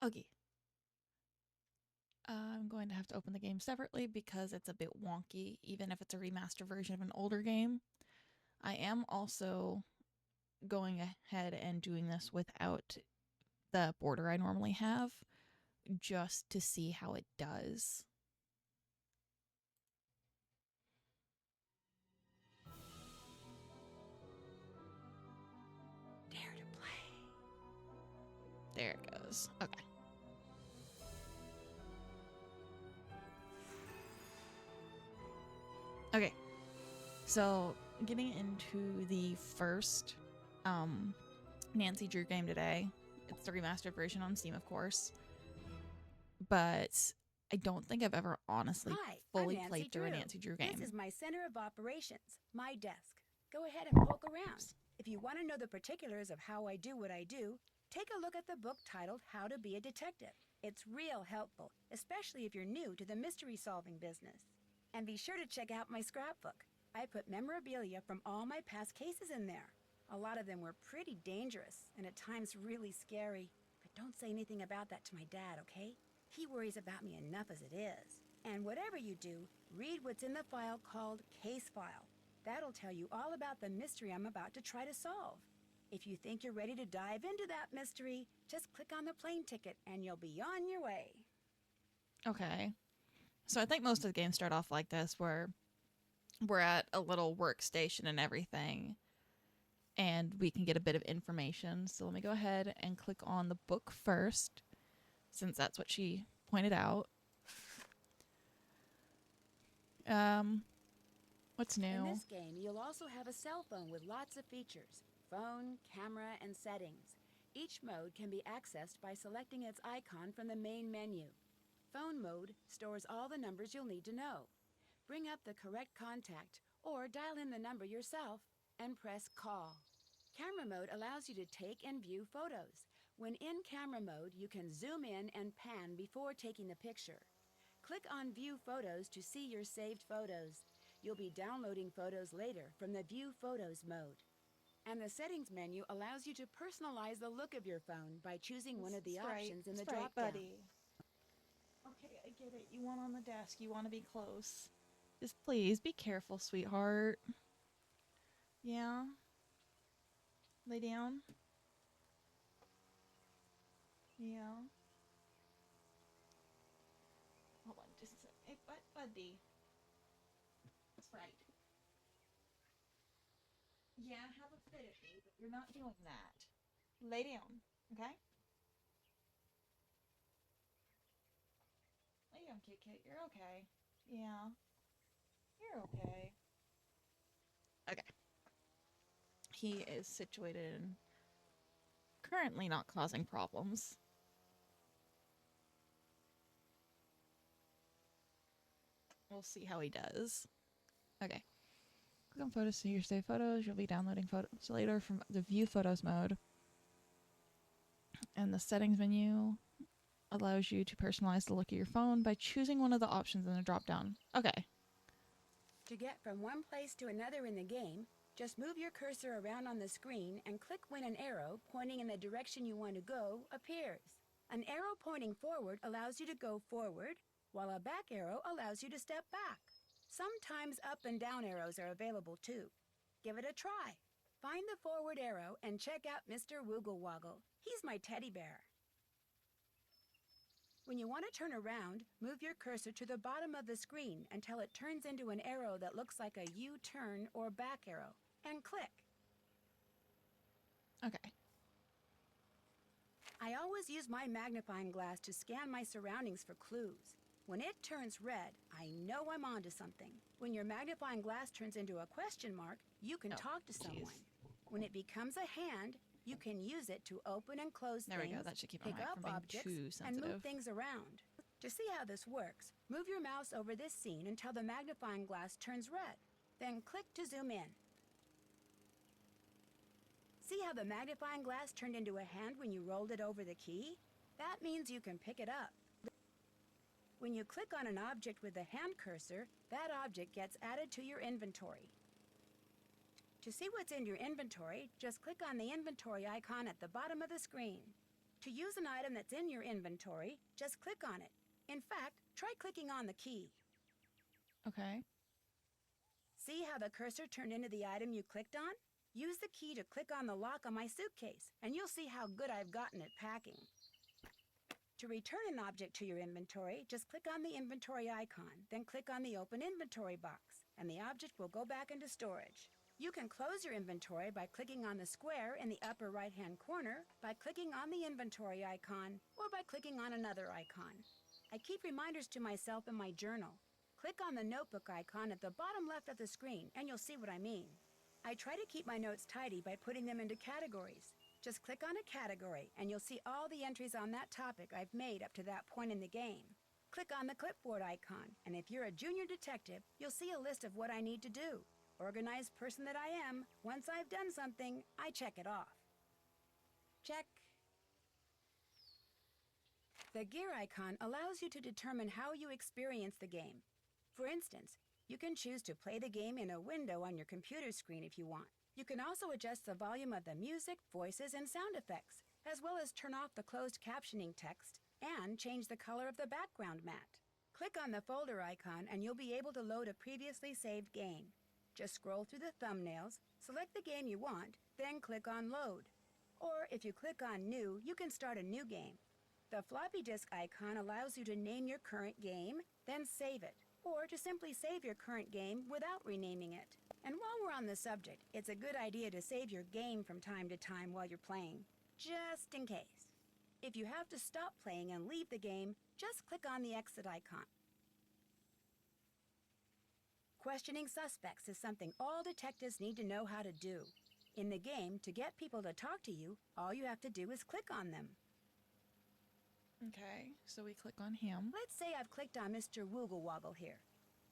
Okay. I'm going to have to open the game separately because it's a bit wonky, even if it's a remaster version of an older game. I am also going ahead and doing this without the border I normally have, just to see how it does. Dare to play. There it goes. Okay. Okay. So, getting into the first Nancy Drew game today. It's the remastered version on Steam, of course. But I don't think I've ever honestly fully played through a Nancy Drew game. This is my center of operations, my desk. Go ahead and poke around. If you want to know the particulars of how I do what I do, take a look at the book titled How to Be a Detective. It's real helpful, especially if you're new to the mystery-solving business. And be sure to check out my scrapbook. I put memorabilia from all my past cases in there. A lot of them were pretty dangerous and at times really scary. But don't say anything about that to my dad, okay? He worries about me enough as it is. And whatever you do, read what's in the file called Case File. That'll tell you all about the mystery I'm about to try to solve. If you think you're ready to dive into that mystery, just click on the plane ticket and you'll be on your way. Okay. So I think most of the games start off like this, where we're at a little workstation and everything, and we can get a bit of information. So let me go ahead and click on the book first, since that's what she pointed out. What's new? In this game, you'll also have a cell phone with lots of features. Phone, camera, and settings. Each mode can be accessed by selecting its icon from the main menu. Phone mode stores all the numbers you'll need to know. Bring up the correct contact or dial in the number yourself and press call. Camera mode allows you to take and view photos. When in camera mode, you can zoom in and pan before taking the picture. Click on View Photos to see your saved photos. You'll be downloading photos later from the View Photos mode. And the Settings menu allows you to personalize the look of your phone by choosing one of the options in the drop-down. Okay, I get it. You want on the desk. You want to be close. Just please be careful, sweetheart. Yeah. Lay down. Yeah. Hold on just a sec. Hey, buddy. That's right. Yeah, have a fit at me, but you're not doing that. Lay down, okay? Lay down, Kit Kit. You're okay. Yeah. You're okay. Okay. He is situated and currently not causing problems. We'll see how he does. Okay. Click on photos to see your saved photos. You'll be downloading photos later from the view photos mode. And the settings menu allows you to personalize the look of your phone by choosing one of the options in the drop down. Okay. To get from one place to another in the game, just move your cursor around on the screen and click when an arrow pointing in the direction you want to go appears. An arrow pointing forward allows you to go forward, while a back arrow allows you to step back. Sometimes up and down arrows are available too. Give it a try. Find the forward arrow and check out Mr. Woogle Woggle. He's my teddy bear. When you want to turn around, move your cursor to the bottom of the screen until it turns into an arrow that looks like a U-turn or back arrow, and click. Okay. I always use my magnifying glass to scan my surroundings for clues. When it turns red, I know I'm onto something. When your magnifying glass turns into a question mark, you can talk to someone. When it becomes a hand, you can use it to open and close There things, we go. That should keep my pick mic up from being objects, too and sensitive. move things around. To see how this works, move your mouse over this scene until the magnifying glass turns red. Then click to zoom in. See how the magnifying glass turned into a hand when you rolled it over the key? That means you can pick it up. When you click on an object with the hand cursor, that object gets added to your inventory. To see what's in your inventory, just click on the inventory icon at the bottom of the screen. To use an item that's in your inventory, just click on it. In fact, try clicking on the key. Okay. See how the cursor turned into the item you clicked on? Use the key to click on the lock on my suitcase, and you'll see how good I've gotten at packing. To return an object to your inventory, just click on the inventory icon, then click on the Open Inventory box, and the object will go back into storage. You can close your inventory by clicking on the square in the upper right-hand corner, by clicking on the inventory icon, or by clicking on another icon. I keep reminders to myself in my journal. Click on the notebook icon at the bottom left of the screen, and you'll see what I mean. I try to keep my notes tidy by putting them into categories. Just click on a category, and you'll see all the entries on that topic I've made up to that point in the game. Click on the clipboard icon, and if you're a junior detective, you'll see a list of what I need to do. Organized person that I am, once I've done something, I check it off. Check. The gear icon allows you to determine how you experience the game. For instance, you can choose to play the game in a window on your computer screen if you want. You can also adjust the volume of the music, voices, and sound effects, as well as turn off the closed captioning text and change the color of the background mat. Click on the folder icon and you'll be able to load a previously saved game. Just scroll through the thumbnails, select the game you want, then click on Load. Or if you click on New, you can start a new game. The floppy disk icon allows you to name your current game, then save it, or to simply save your current game without renaming it. And while we're on the subject, it's a good idea to save your game from time to time while you're playing, just in case. If you have to stop playing and leave the game, just click on the exit icon. Questioning suspects is something all detectives need to know how to do. In the game, to get people to talk to you, all you have to do is click on them. Okay, so we click on him. Let's say I've clicked on Mr. Woogle Woggle here.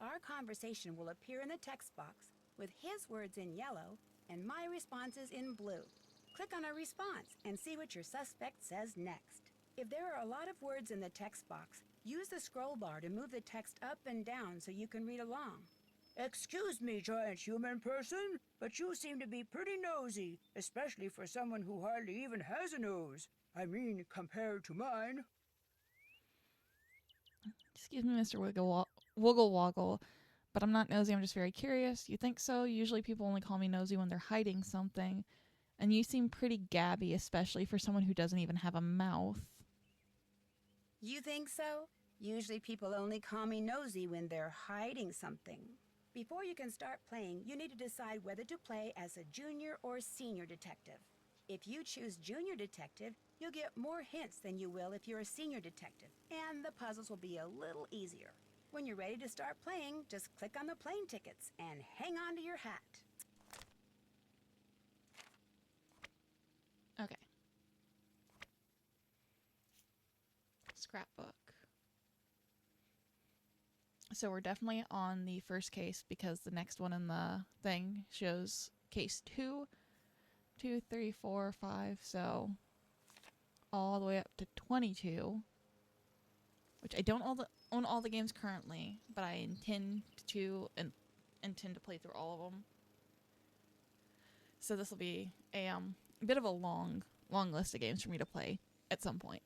Our conversation will appear in the text box with his words in yellow and my responses in blue. Click on a response and see what your suspect says next. If there are a lot of words in the text box, use the scroll bar to move the text up and down so you can read along. Excuse me, giant human person, but you seem to be pretty nosy, especially for someone who hardly even has a nose. I mean, compared to mine. Excuse me, Mr. Wiggle Woggle, but I'm not nosy, I'm just very curious. You think so? Usually people only call me nosy when they're hiding something. And you seem pretty gabby, especially for someone who doesn't even have a mouth. You think so? Usually people only call me nosy when they're hiding something. Before you can start playing, you need to decide whether to play as a junior or senior detective. If you choose junior detective, you'll get more hints than you will if you're a senior detective, and the puzzles will be a little easier. When you're ready to start playing, just click on the plane tickets and hang on to your hat. Okay. Scrapbook. So we're definitely on the first case because the next one in the thing shows case 2, 2, 3, 4, 5, so all the way up to 22, which I don't own all the games currently, but I intend to play through all of them. So this will be a bit of a long list of games for me to play at some point.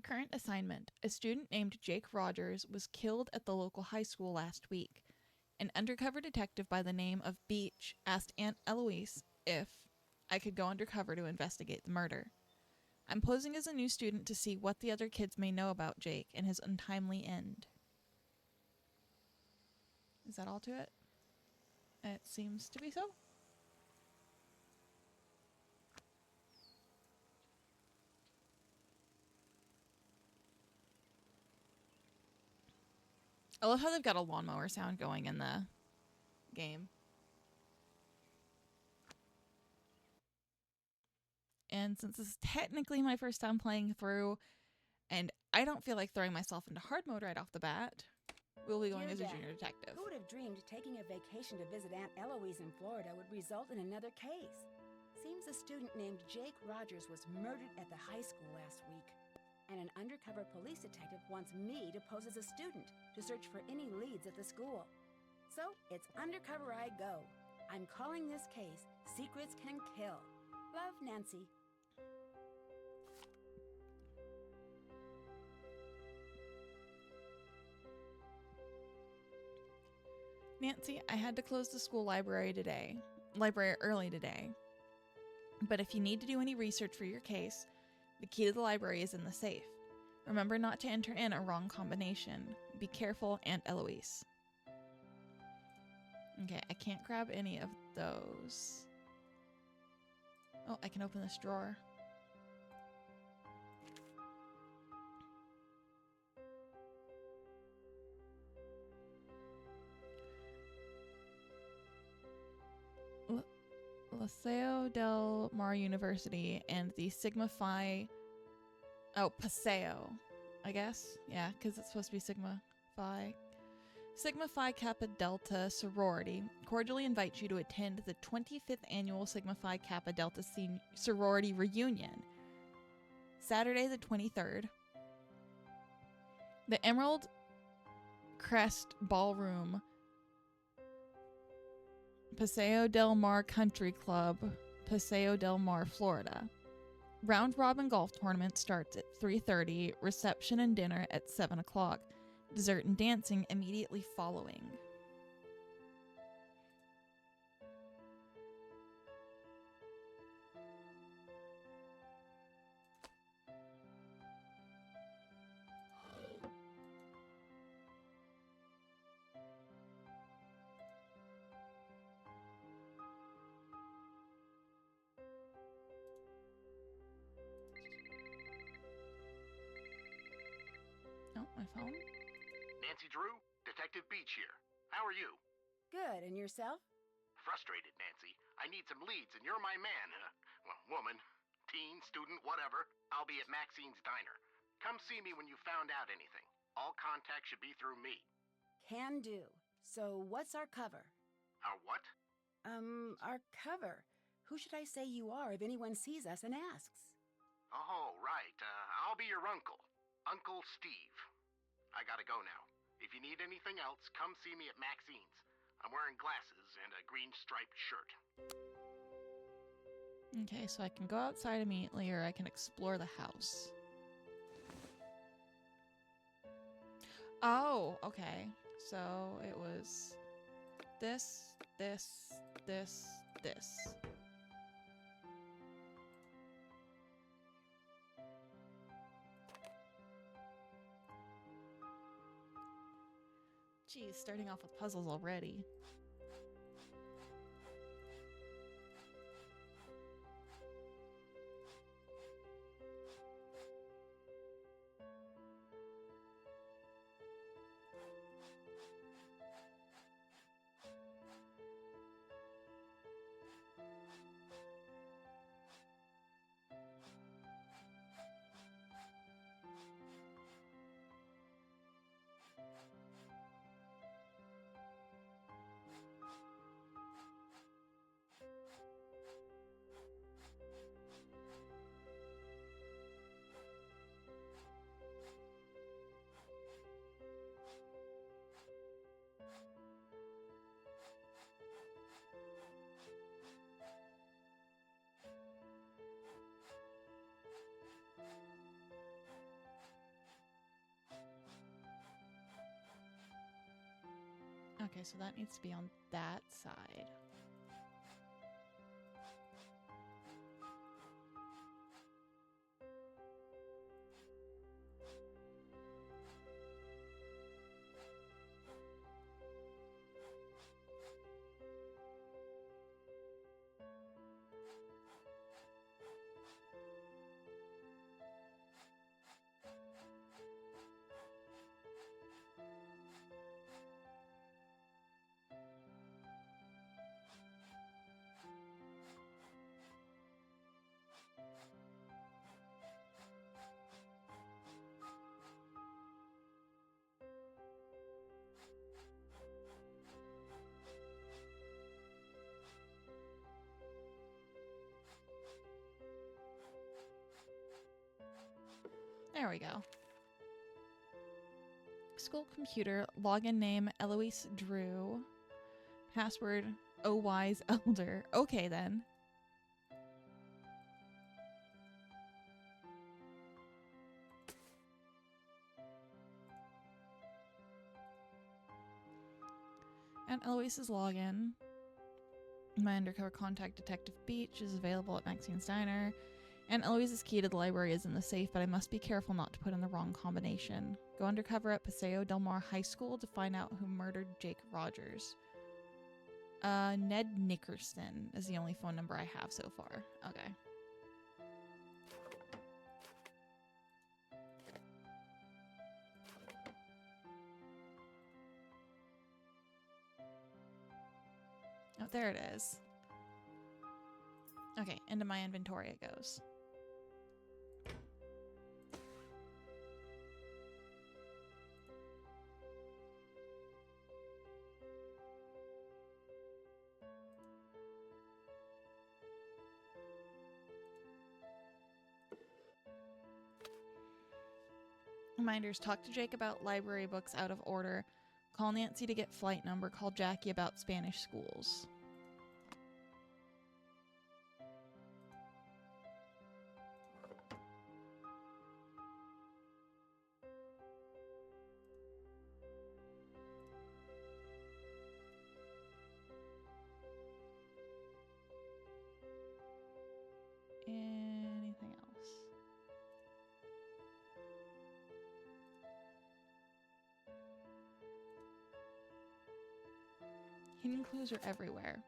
Current assignment. A student named Jake Rogers was killed at the local high school last week. An undercover detective by the name of Beach asked Aunt Eloise if I could go undercover to investigate the murder. I'm posing as a new student to see what the other kids may know about Jake and his untimely end. Is that all to it? It seems to be so. I love how they've got a lawnmower sound going in the game. And since this is technically my first time playing through, and I don't feel like throwing myself into hard mode right off the bat, we'll be going as a junior detective. Who would have dreamed taking a vacation to visit Aunt Eloise in Florida would result in another case? Seems a student named Jake Rogers was murdered at the high school last week. And an undercover police detective wants me to pose as a student to search for any leads at the school. So it's undercover I go. I'm calling this case Secrets Can Kill. Love, Nancy. Nancy, I had to close the school library early today. But if you need to do any research for your case, the key to the library is in the safe. Remember not to enter in a wrong combination. Be careful, Aunt Eloise. Okay, I can't grab any of those. Oh, I can open this drawer. Liceo del Mar University and the Sigma Phi... Oh, Paseo, I guess. Yeah, because it's supposed to be Sigma Phi. Sigma Phi Kappa Delta sorority cordially invites you to attend the 25th annual Sigma Phi Kappa Delta sorority reunion, Saturday the 23rd. The Emerald Crest Ballroom, Paseo del Mar Country Club, Paseo del Mar, Florida. Round robin golf tournament starts at 3:30, reception and dinner at 7 o'clock, dessert and dancing immediately following. Oh, my phone. Nancy Drew, Detective Beach here. How are you? Good, and yourself? Frustrated, Nancy. I need some leads, and you're my man. Well, woman, teen, student, whatever. I'll be at Maxine's Diner. Come see me when you found out anything. All contact should be through me. Can do. So what's our cover? Our what? Our cover. Who should I say you are if anyone sees us and asks? Oh, right. I'll be your uncle. Uncle Steve. I gotta go now. If you need anything else, come see me at Maxine's. I'm wearing glasses and a green striped shirt. Okay, so I can go outside immediately or I can explore the house. Oh, okay. So it was this, this, this, this. Geez, starting off with puzzles already. Okay, so that needs to be on that side. There we go. School computer, login name Eloise Drew. Password, oh wise elder. Okay then. And Eloise's login. My undercover contact, Detective Beach, is available at Maxine's Diner. And Eloise's key to the library is in the safe, but I must be careful not to put in the wrong combination. Go undercover at Paseo Del Mar High School to find out who murdered Jake Rogers. Ned Nickerson is the only phone number I have so far. Okay. Oh, there it is. Okay, into my inventory it goes. Reminders, talk to Jake about library books out of order. Call Nancy to get flight number. Call Jackie about Spanish schools. Anything else? Hidden clues are everywhere.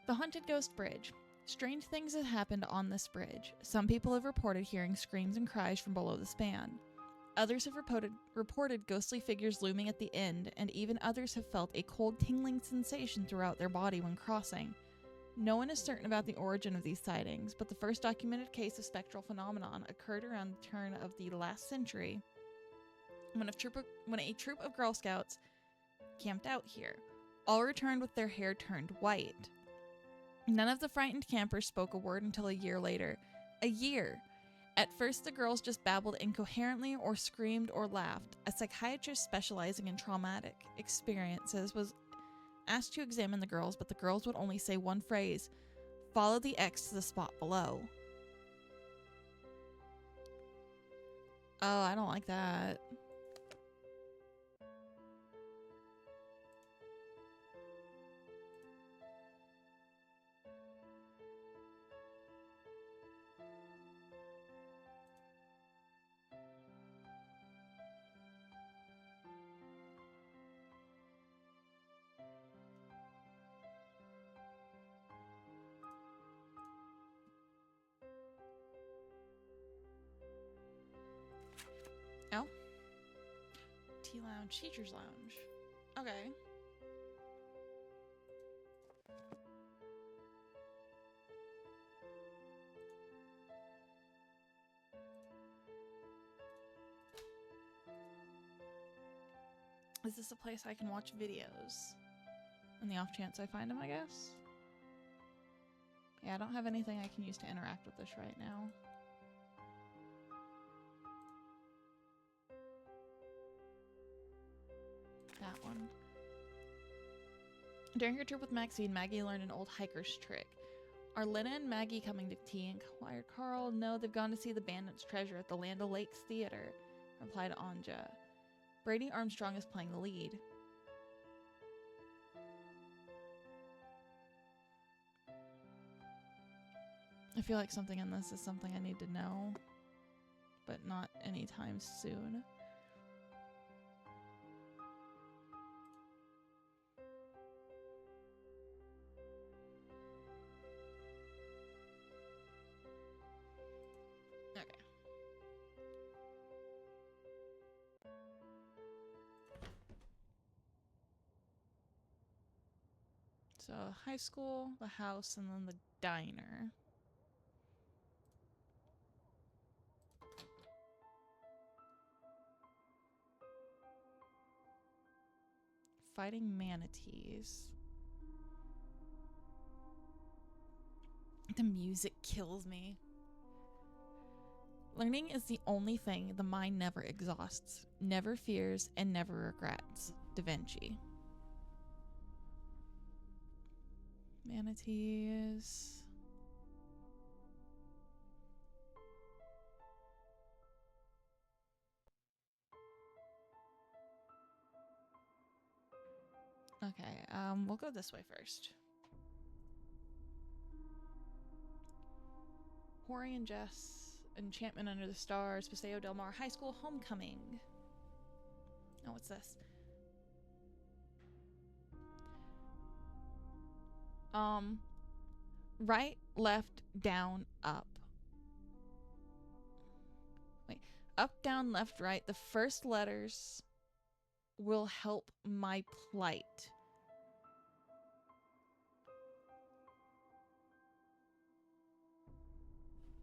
The Haunted Ghost Bridge. Strange things have happened on this bridge. Some people have reported hearing screams and cries from below the span. Others have reported ghostly figures looming at the end, and even others have felt a cold tingling sensation throughout their body when crossing. No one is certain about the origin of these sightings, but the first documented case of spectral phenomenon occurred around the turn of the last century when a troop of Girl Scouts camped out here. All returned with their hair turned white. None of the frightened campers spoke a word until a year later. A year! At first, the girls just babbled incoherently or screamed or laughed. A psychiatrist specializing in traumatic experiences was asked to examine the girls, but the girls would only say one phrase: follow the X to the spot below. Oh, I don't like that. Oh. Tea Lounge, Teacher's Lounge. Okay. Is this a place I can watch videos? In the off chance I find them, I guess? Yeah, I don't have anything I can use to interact with this right now. That one. During her trip with Maxine, Maggie learned an old hiker's trick. Are Lena and Maggie coming to tea? Inquired Carl. No, they've gone to see the bandit's treasure at the Land O'Lakes Theater, replied Anja. Brady Armstrong is playing the lead. I feel like something in this is something I need to know, but not anytime soon. Okay. So, high school, the house, and then the diner. Fighting manatees. The music kills me. Learning is the only thing the mind never exhausts, never fears, and never regrets. Da Vinci. Manatees. Okay, we'll go this way first. Hori and Jess, Enchantment Under the Stars, Paseo Del Mar High School Homecoming. Oh, what's this? Right, left, down, up. Wait, up, down, left, right. The first letters will help my plight.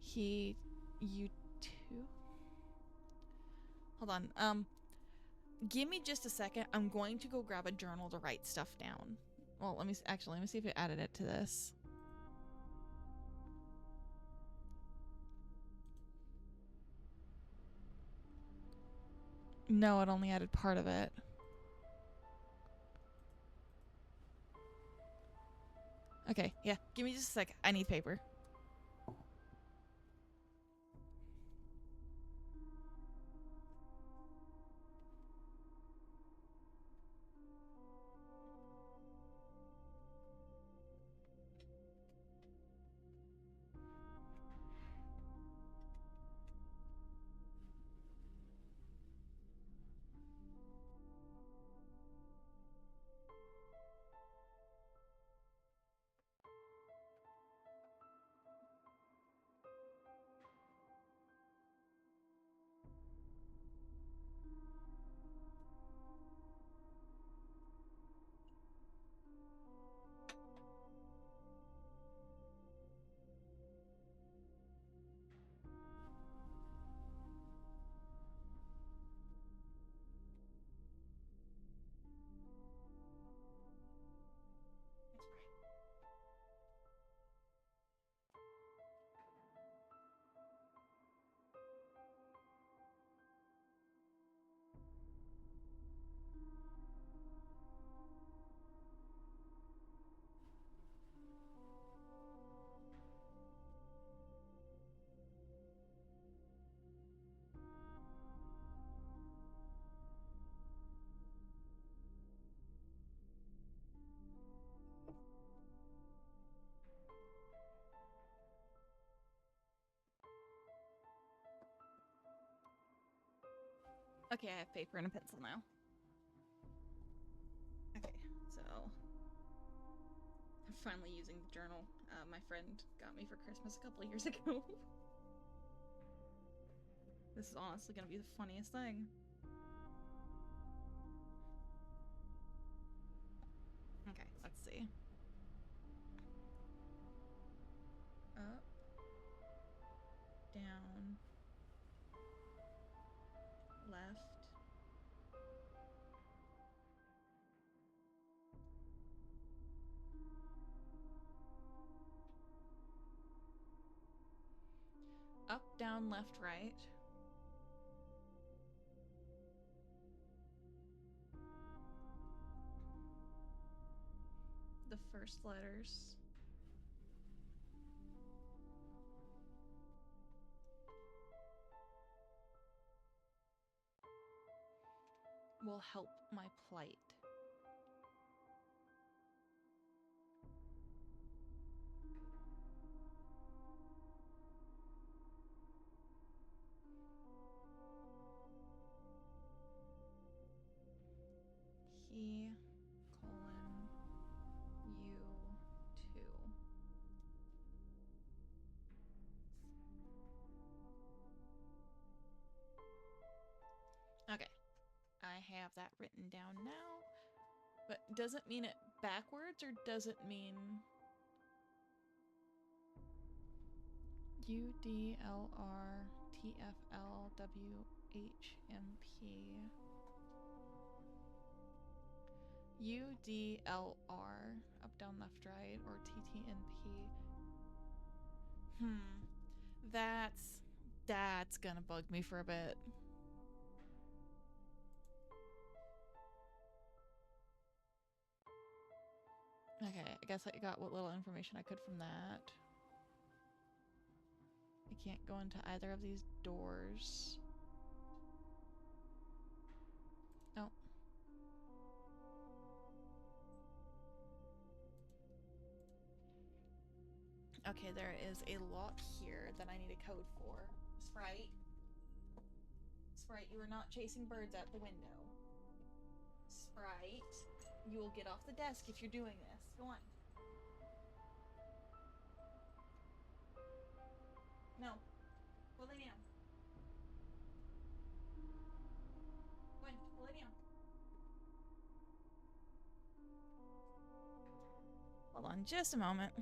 He, you too? Hold on. Give me just a second. I'm going to go grab a journal to write stuff down. Well, let me see if it added it to this. No, it only added part of it. Okay, yeah. Give me just a sec. I need paper. Okay, I have paper and a pencil now. Okay, so I'm finally using the journal my friend got me for Christmas a couple of years ago. This is honestly gonna be the funniest thing. Okay, let's see. Up, down, left. Up, down, left, right. The first letters. Will help my plight. He, colon, you, too. Okay, I have that written down now. But does it mean it backwards or does it mean UDLRTFLWHMP? UDLR, up, down, left, right, or TTNP. That's gonna bug me for a bit. I guess I got what little information I could from that. I can't go into either of these doors. Oh. Okay, there is a lock here that I need a code for. Sprite. Sprite, you are not chasing birds out the window. Sprite, you will get off the desk if you're doing this. Go on. No. Go lay down. Go on, go lay down. Hold on just a moment.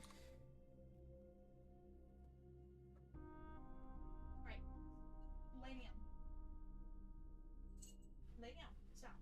Right. Lay down. Lay down. Stop.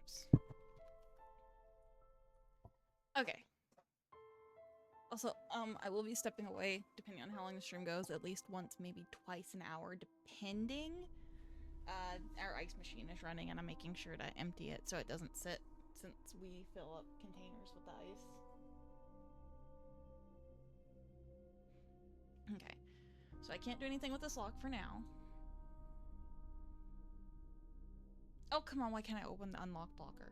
Oops. Okay. Also, I will be stepping away, depending on how long the stream goes, at least once, maybe twice an hour, depending. Our ice machine is running, and I'm making sure to empty it so it doesn't sit, since we fill up containers with ice. Okay. So I can't do anything with this lock for now. Oh, come on, why can't I open the unlock blocker?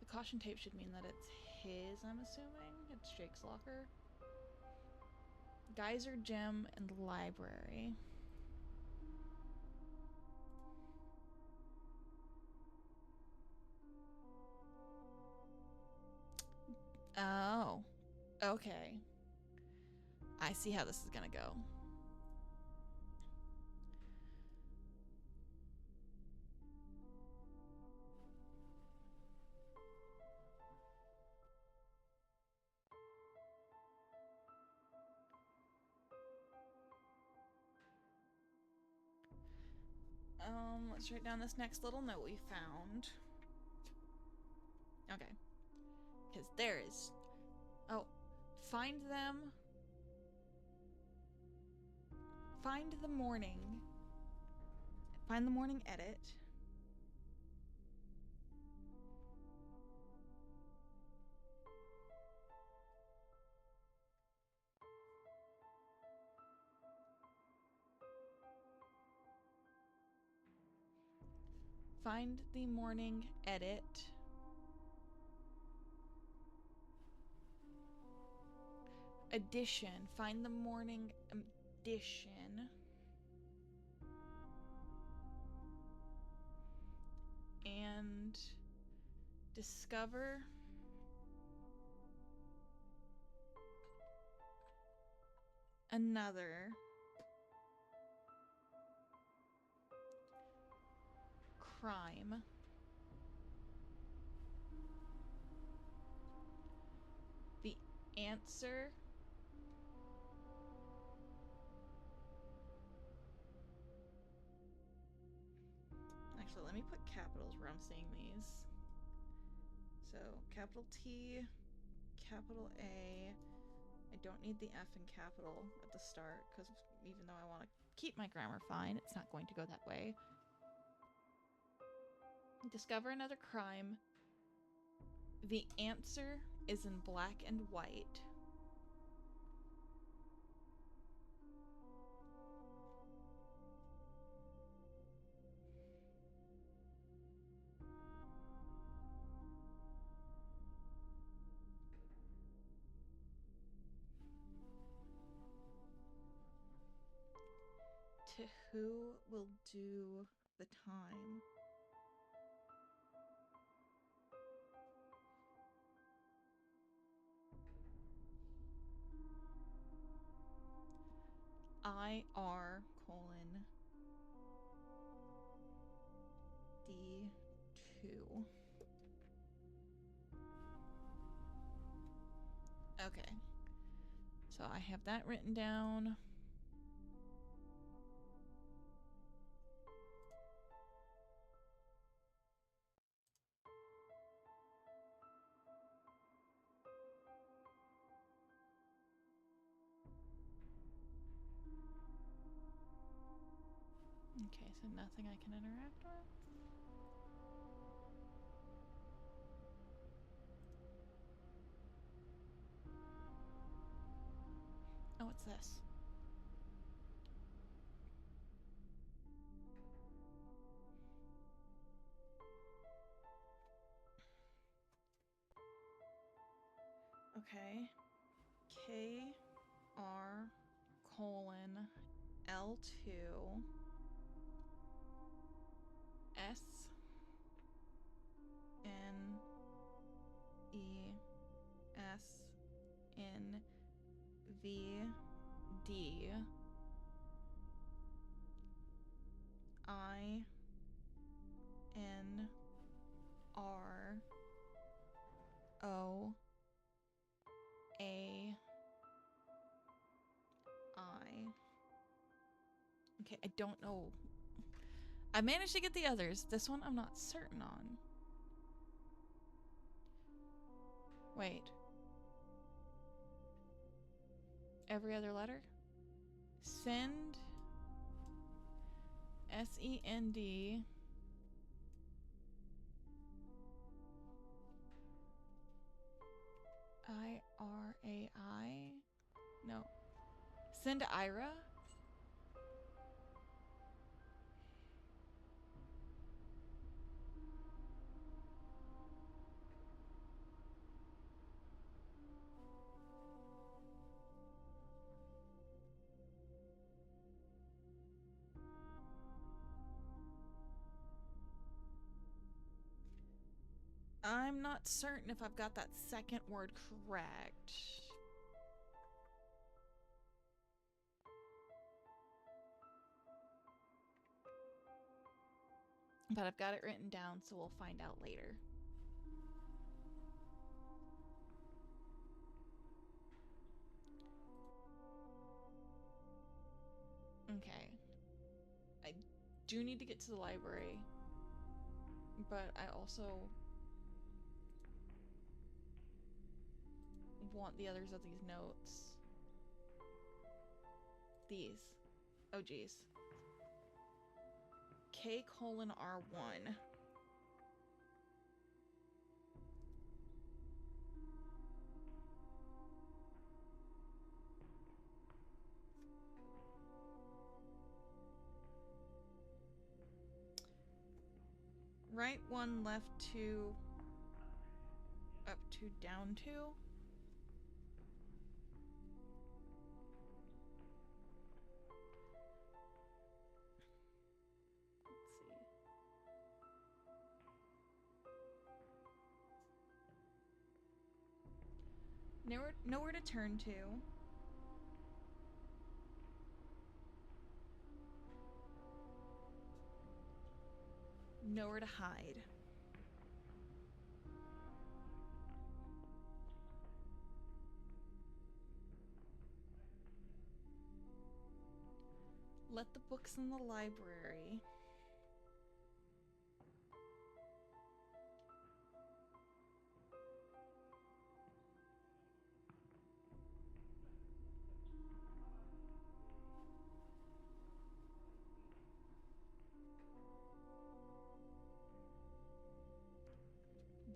The caution tape should mean that it's his, I'm assuming. It's Jake's locker. Geyser, gym, and library. Oh. Okay. I see how this is gonna go. Let's write down this next little note we found. Okay. Because there is... Oh. Find them. Find the morning. Find the morning edit. Find the morning edit. Edition. Find the morning edition. And discover another crime. The answer actually, let me put capitals where I'm seeing these. So capital T, capital A. I don't need the F in capital at the start because even though I want to keep my grammar fine, it's not going to go that way. Discover another crime. The answer is in black and white. to who will do the time. IR colon D2. Okay. So I have that written down. Okay, so nothing I can interact with. Oh, what's this? Okay. KR colon L2 S N E S N V D I N R O A I. Okay, I don't know. I managed to get the others. This one I'm not certain on. Wait. Every other letter? Send. SEND. IRAI? No. Send Ira? I'm not certain if I've got that second word correct. But I've got it written down, so we'll find out later. Okay. I do need to get to the library, but I also want the others of these notes. These. Oh, geez. K colon R1. Right one, left two, up two, down two. Let's see. Nowhere to turn to. Nowhere to hide. Let the books in the library.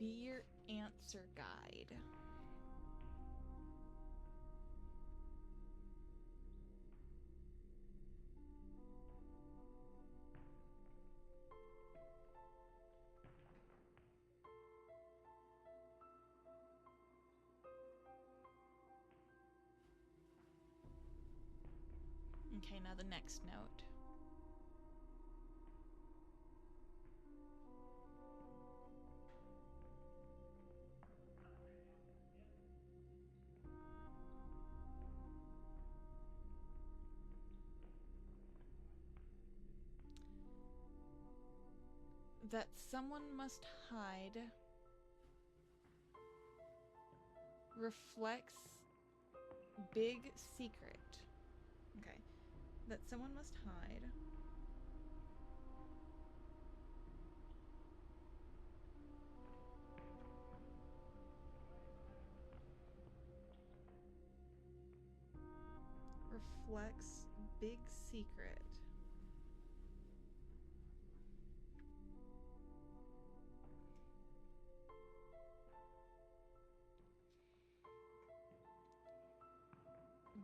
Be your answer guide. Okay, now the next note. That someone must hide reflects big secret. Okay. That someone must hide reflects big secret.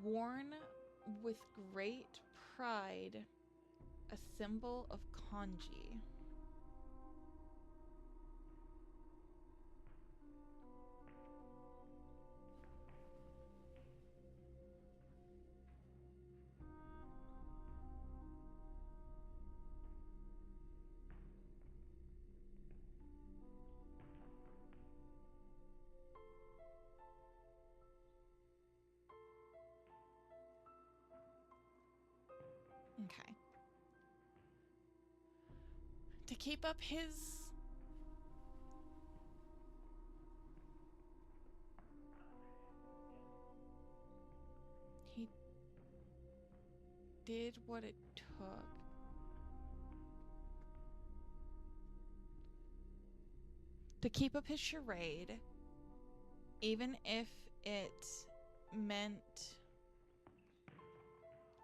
Worn with great pride, a symbol of kanji. Okay. To keep up his he did what it took to keep up his charade, even if it meant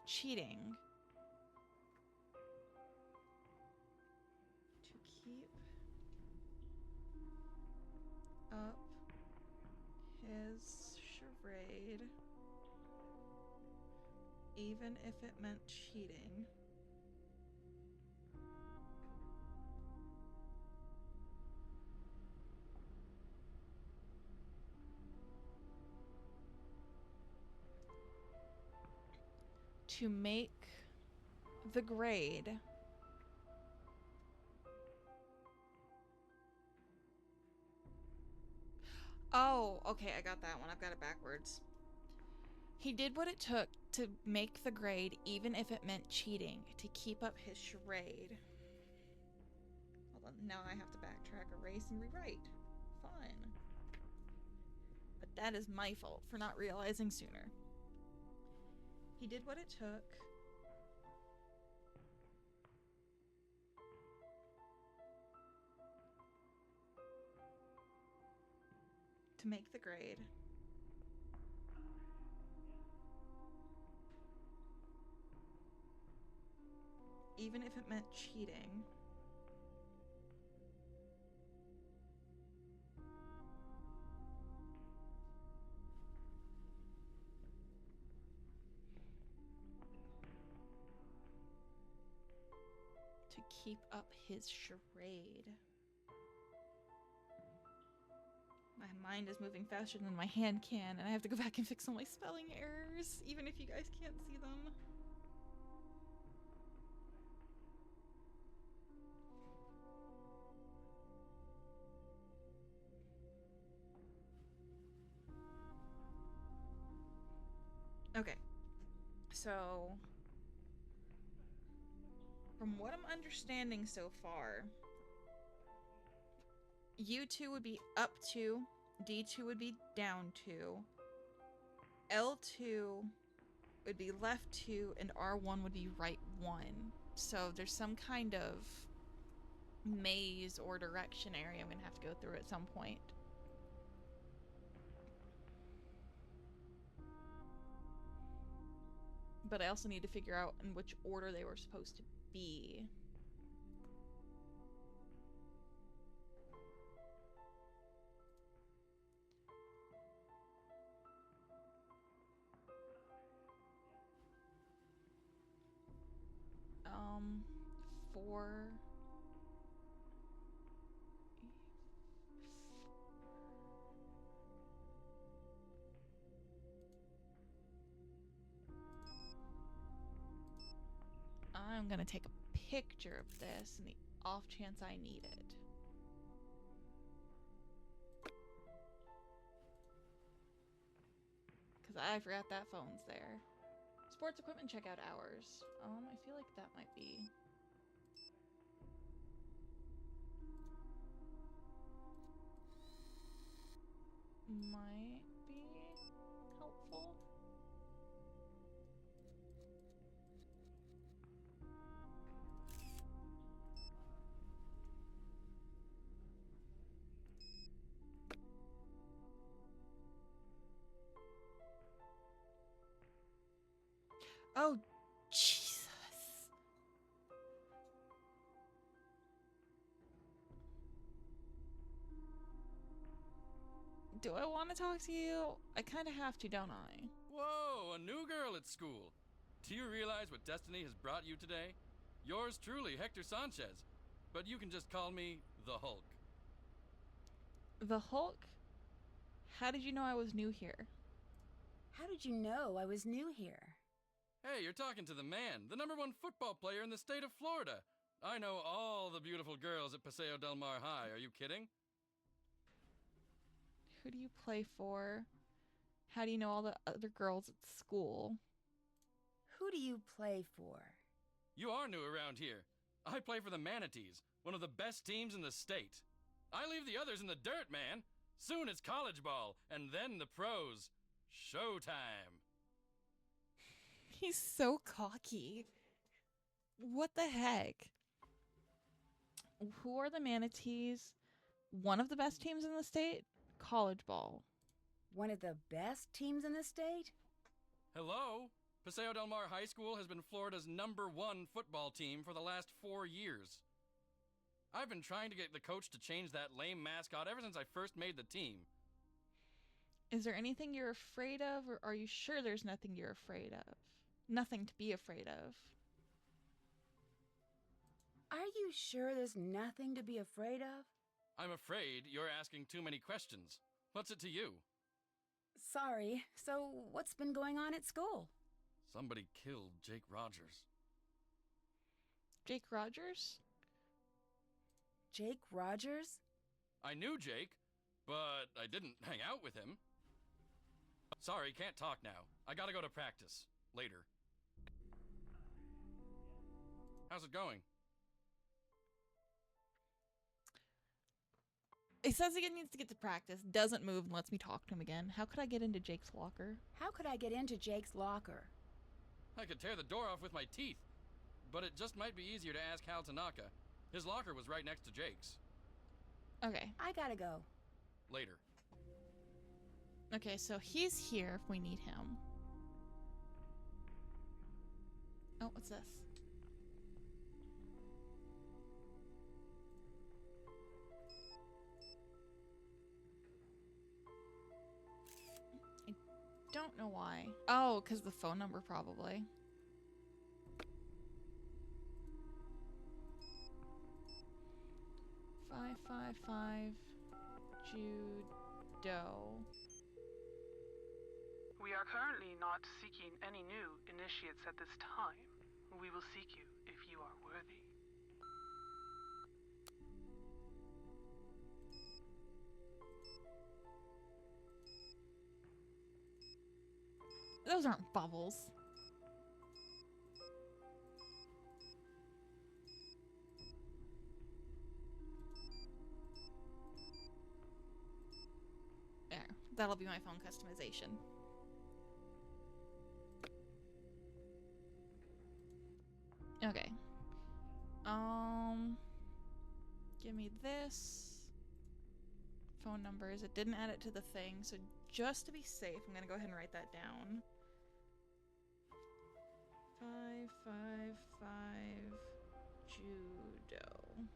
cheating. To keep up his charade, even if it meant cheating. To make the grade Oh, okay, I got that one. I've got it backwards. He did what it took to make the grade, even if it meant cheating, to keep up his charade. Hold on, now I have to backtrack, erase, and rewrite. Fun. But that is my fault for not realizing sooner. He did what it took to make the grade. Even if it meant cheating. To keep up his charade. My mind is moving faster than my hand can, and I have to go back and fix all my spelling errors, even if you guys can't see them. Okay, so from what I'm understanding so far, U2 would be up 2, D2 would be down 2, L2 would be left 2, and R1 would be right 1. So there's some kind of maze or direction area I'm gonna have to go through at some point. But I also need to figure out in which order they were supposed to be. Um, 4. I'm gonna take a picture of this in the off chance I need it. Because I forgot that phone's there. Sports equipment checkout hours. I feel like that might be... might be helpful. Oh, Jesus. Do I want to talk to you? I kind of have to, don't I? Whoa, a new girl at school. Do you realize what destiny has brought you today? Yours truly, Hector Sanchez. But you can just call me the Hulk. The Hulk? How did you know I was new here? How did you know I was new here? Hey, you're talking to the man, the #1 football player in the state of Florida. I know all the beautiful girls at Paseo Del Mar High. Are you kidding? Who do you play for? How do you know all the other girls at school? Who do you play for? You are new around here. I play for the Manatees, one of the best teams in the state. I leave the others in the dirt, man. Soon it's college ball, and then the pros. Showtime. He's so cocky. What the heck? Who are the Manatees? One of the best teams in the state? College ball. One of the best teams in the state? Hello? Paseo Del Mar High School has been Florida's #1 football team for the last 4 years. I've been trying to get the coach to change that lame mascot ever since I first made the team. Is there anything you're afraid of, or are you sure there's nothing you're afraid of? Nothing to be afraid of. Are you sure there's nothing to be afraid of? I'm afraid you're asking too many questions. What's it to you? Sorry, so what's been going on at school? Somebody killed Jake Rogers. Jake Rogers? Jake Rogers? I knew Jake, but I didn't hang out with him. Sorry, can't talk now. I gotta go to practice. Later. How's it going? He says he needs to get to practice, doesn't move, and lets me talk to him again. How could I get into Jake's locker? How could I get into Jake's locker? I could tear the door off with my teeth. But it just might be easier to ask Hal Tanaka. His locker was right next to Jake's. Okay. I gotta go. Later. Okay, so he's here if we need him. Oh, what's this? I don't know why. Oh, because the phone number probably. "555 Judo." We are currently not seeking any new initiates at this time. We will seek you if you are worthy. Those aren't bubbles. There. That'll be my phone customization. Okay. Give me this. Phone numbers. It didn't add it to the thing, so just to be safe, I'm gonna go ahead and write that down. 555 Judo.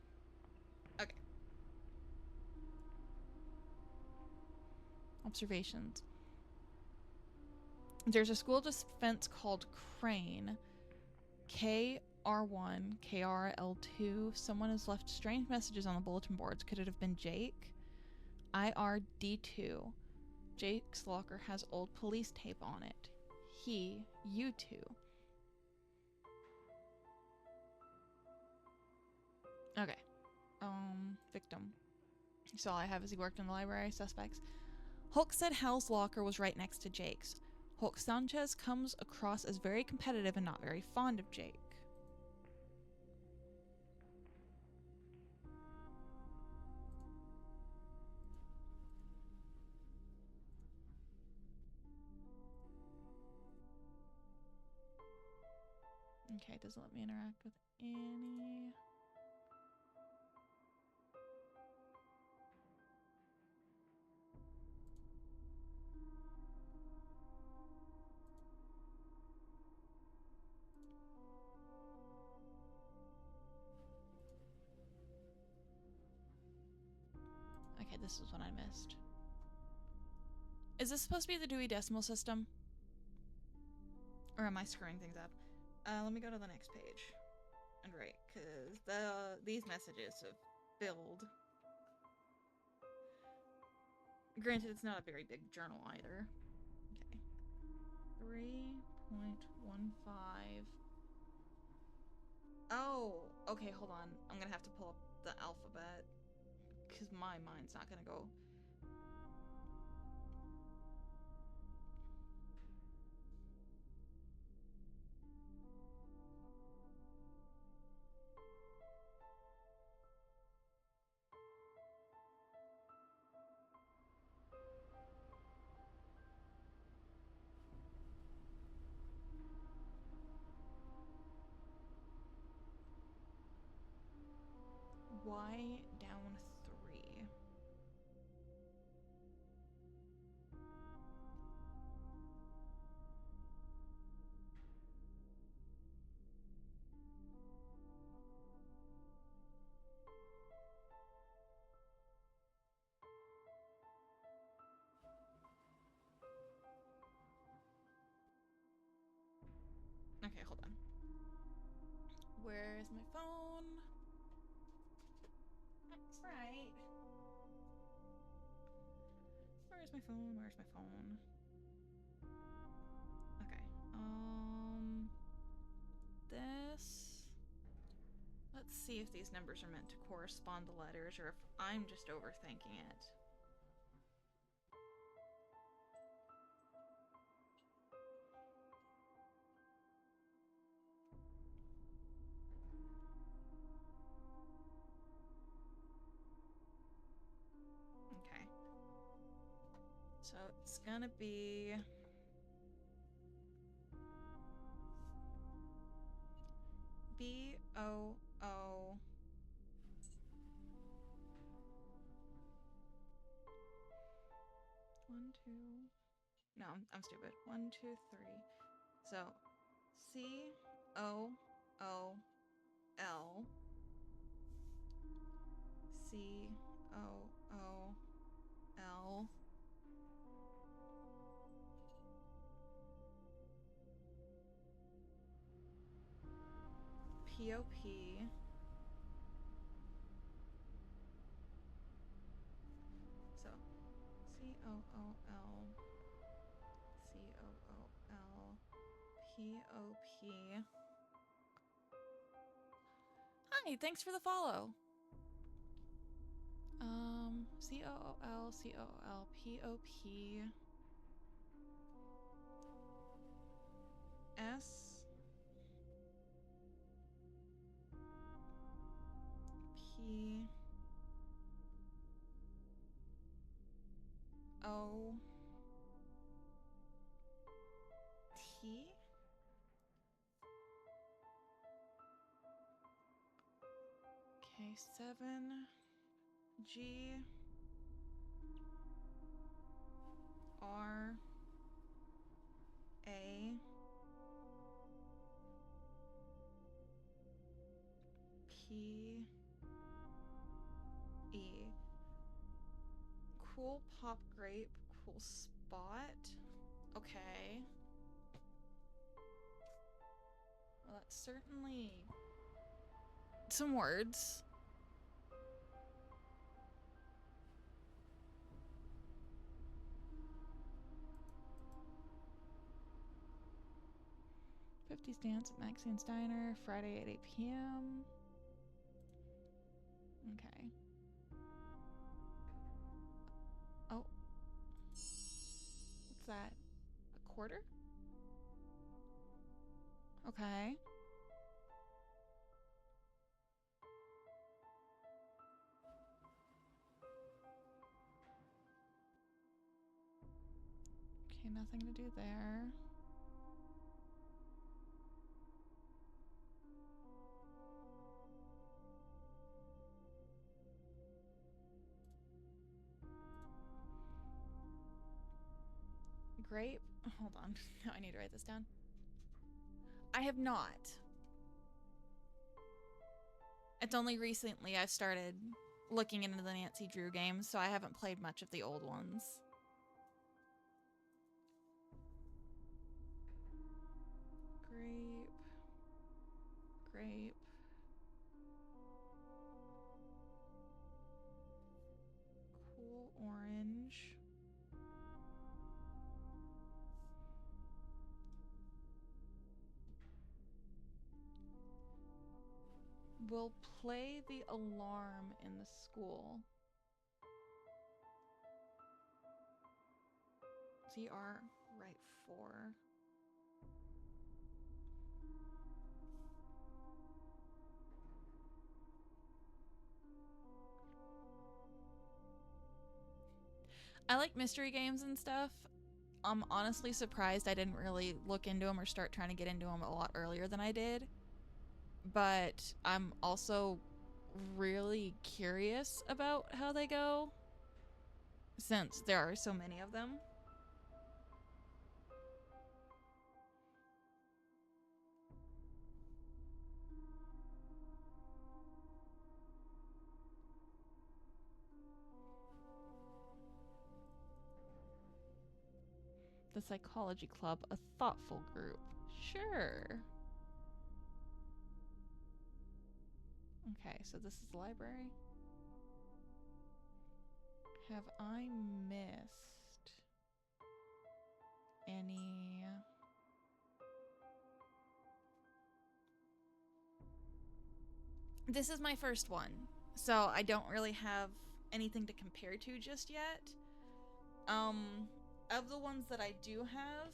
Okay. Observations. There's a school defense called Crane. KR1, KRL2. Someone has left strange messages on the bulletin boards. Could it have been Jake? IRD2. Jake's locker has old police tape on it. He, U2. Okay. Victim. So all I have is he worked in the library. Suspects. Hulk said Hal's locker was right next to Jake's. Hulk Sanchez comes across as very competitive and not very fond of Jake. Okay, it doesn't let me interact with any. Okay, this is what I missed. Is this supposed to be the Dewey Decimal System? Or am I screwing things up? Let me go to the next page. And right, because these messages have filled. Granted, it's not a very big journal either. Okay. 3.15. Oh, okay, hold on. I'm gonna have to pull up the alphabet. Because my mind's not gonna go. Y down 3. Okay, hold on. Where is my phone? Right. Where's my phone? Where's my phone? Okay. This. Let's see if these numbers are meant to correspond to letters or if I'm just overthinking it. Okay. So it's gonna be B-O-O. One, two. No, I'm stupid. 1, 2, 3. So C-O-O-L. C-O-O-L. P-O-P. So C-O-O-L. C-O-O-L. P-O-P. Hi, thanks for the follow. C-O-O-L, C-O-O-L, P-O-P. S. P. O. T. Okay, 7. G. R. A. P. E. Cool pop grape, cool spot. Okay. Well, that's certainly some words. '50s dance at Maxine's Diner, Friday at 8 p.m. Okay. Oh. What's that? A quarter? Okay. Okay, nothing to do there. Grape? Hold on. No, I need to write this down. I have not. It's only recently I've started looking into the Nancy Drew games, so I haven't played much of the old ones. Grape. Grape. Cool orange. We'll play the alarm in the school. ZR right 4. I like mystery games and stuff. I'm honestly surprised I didn't really look into them or start trying to get into them a lot earlier than I did. But I'm also really curious about how they go, since there are so many of them. The Psychology Club, a thoughtful group. Sure. Okay, so this is the library. Have I missed any... This is my first one, so I don't really have anything to compare to just yet. Of the ones that I do have...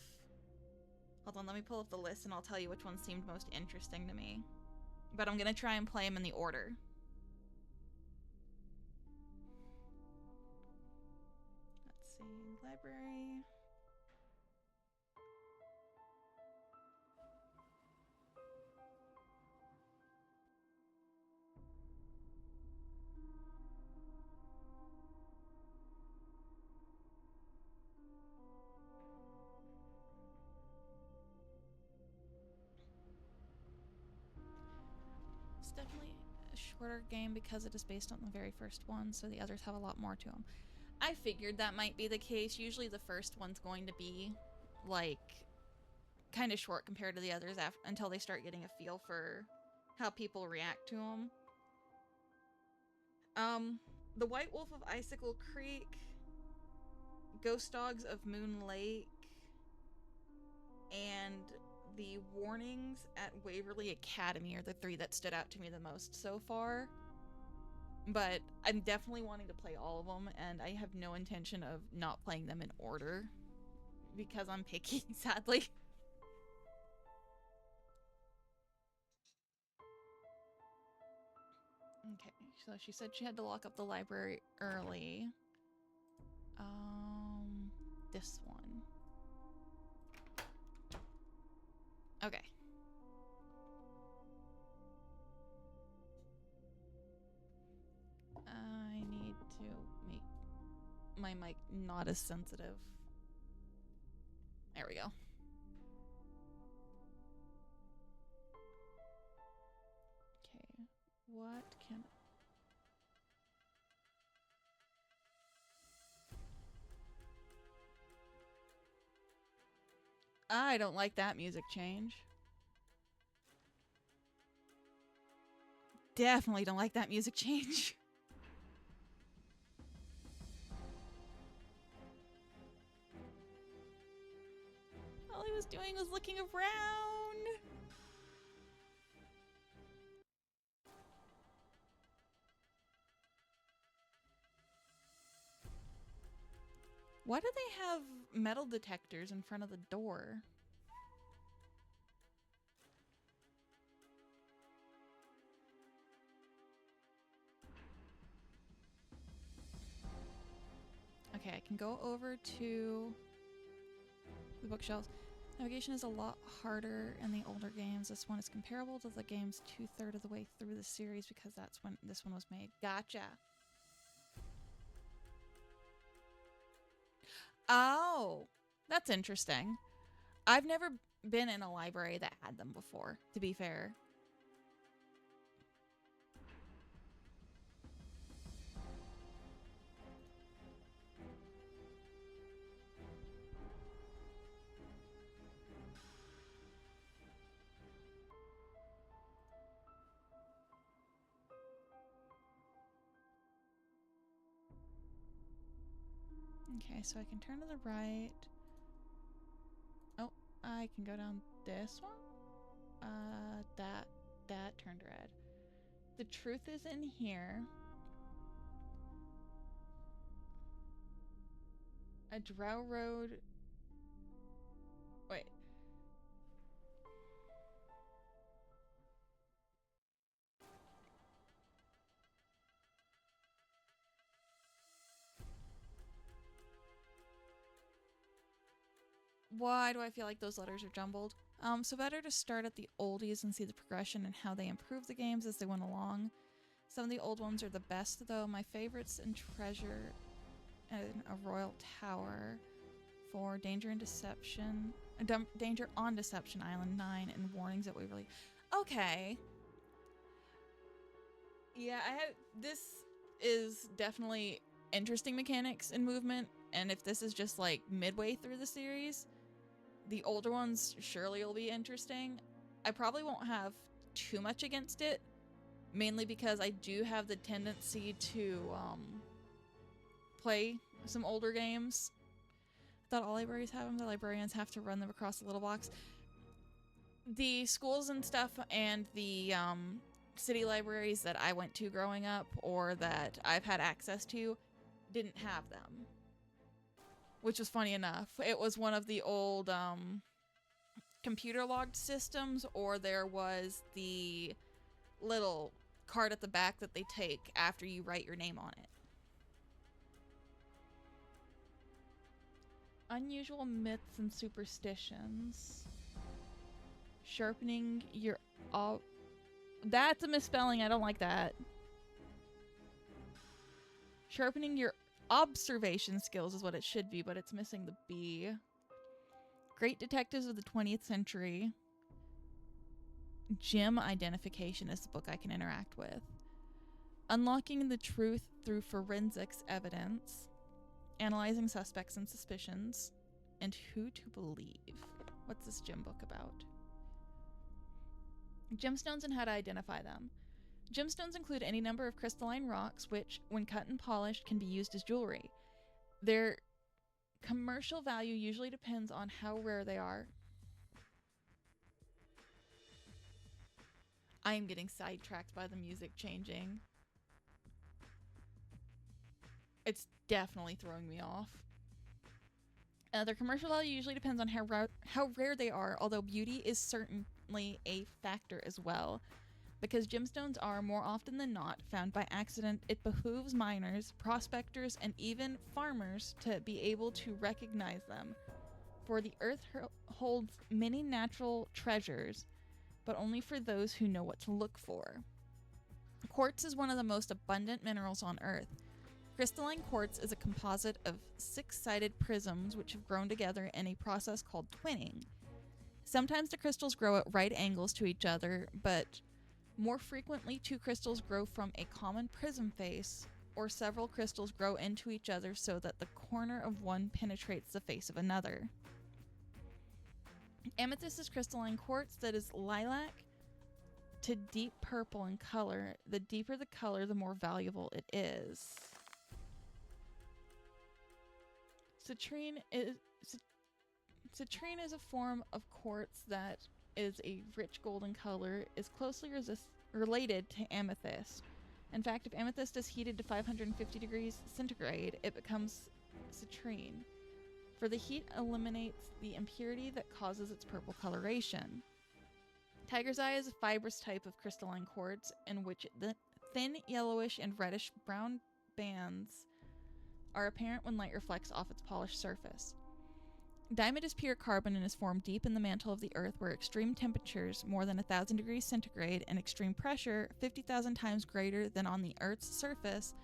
Hold on, let me pull up the list and I'll tell you which one seemed most interesting to me. But I'm gonna try and play them in the order. Let's see, library. It's definitely a shorter game because it is based on the very first one, so the others have a lot more to them. I figured that might be the case. Usually the first one's going to be, like, kind of short compared to the others until they start getting a feel for how people react to them. The White Wolf of Icicle Creek, Ghost Dogs of Moon Lake, and the Warnings at Waverly Academy are the 3 that stood out to me the most so far. But I'm definitely wanting to play all of them, and I have no intention of not playing them in order because I'm picky, sadly. Okay, so she said she had to lock up the library early. This one. Okay. I need to make my mic not as sensitive. There we go. Okay, what can... I don't like that music change. Definitely don't like that music change. All he was doing was looking around. Why do they have metal detectors in front of the door? Okay, I can go over to the bookshelves. Navigation is a lot harder in the older games. This one is comparable to the games 2/3 of the way through the series because that's when this one was made. Gotcha. Oh, That's interesting. I've never been in a library that had them before, to be fair. Okay, so I can turn to the right. Oh, I can go down this one. That turned red. The truth is in here. A drow road. Wait. Why do I feel like those letters are jumbled? So better to start at the oldies and see the progression and how they improve the games as they went along. Some of the old ones are the best, though. My favorites in Treasure and A Royal Tower for Danger and Deception. Danger on Deception Island 9 and Warnings at Waverly. Okay. Yeah, this is definitely interesting mechanics and movement, and if this is just like midway through the series, the older ones surely will be interesting. I probably won't have too much against it, mainly because I do have the tendency to play some older games. I thought all libraries have them. The librarians have to run them across the little box. The schools and stuff and the city libraries that I went to growing up or that I've had access to didn't have them. Which was funny enough. It was one of the old computer logged systems, or there was the little card at the back that they take after you write your name on it. Unusual myths and superstitions. Sharpening your... That's a misspelling. I don't like that. Sharpening your observation skills is what it should be, but it's missing the B. Great Detectives of the 20th Century. Gem Identification is the book I can interact with. Unlocking the Truth Through Forensics Evidence. Analyzing Suspects and Suspicions. And Who to Believe. What's this gem book about? Gemstones and how to identify them. Gemstones include any number of crystalline rocks which, when cut and polished, can be used as jewelry. Their commercial value usually depends on how rare they are. I am getting sidetracked by the music changing. It's definitely throwing me off. Their commercial value usually depends on how rare they are, although beauty is certainly a factor as well. Because gemstones are, more often than not, found by accident, it behooves miners, prospectors, and even farmers to be able to recognize them. For the earth holds many natural treasures, but only for those who know what to look for. Quartz is one of the most abundant minerals on Earth. Crystalline quartz is a composite of six-sided prisms which have grown together in a process called twinning. Sometimes the crystals grow at right angles to each other, but more frequently, two crystals grow from a common prism face, or several crystals grow into each other so that the corner of one penetrates the face of another. Amethyst is crystalline quartz that is lilac to deep purple in color. The deeper the color, the more valuable it is. Citrine is a form of quartz that is a rich golden color, is closely related to amethyst. In fact, if amethyst is heated to 550 degrees centigrade, it becomes citrine. For the heat eliminates the impurity that causes its purple coloration. Tiger's eye is a fibrous type of crystalline quartz in which the thin yellowish and reddish brown bands are apparent when light reflects off its polished surface. Diamond is pure carbon and is formed deep in the mantle of the earth where extreme temperatures, more than 1,000 degrees centigrade, and extreme pressure, 50,000 times greater than on the earth's surface,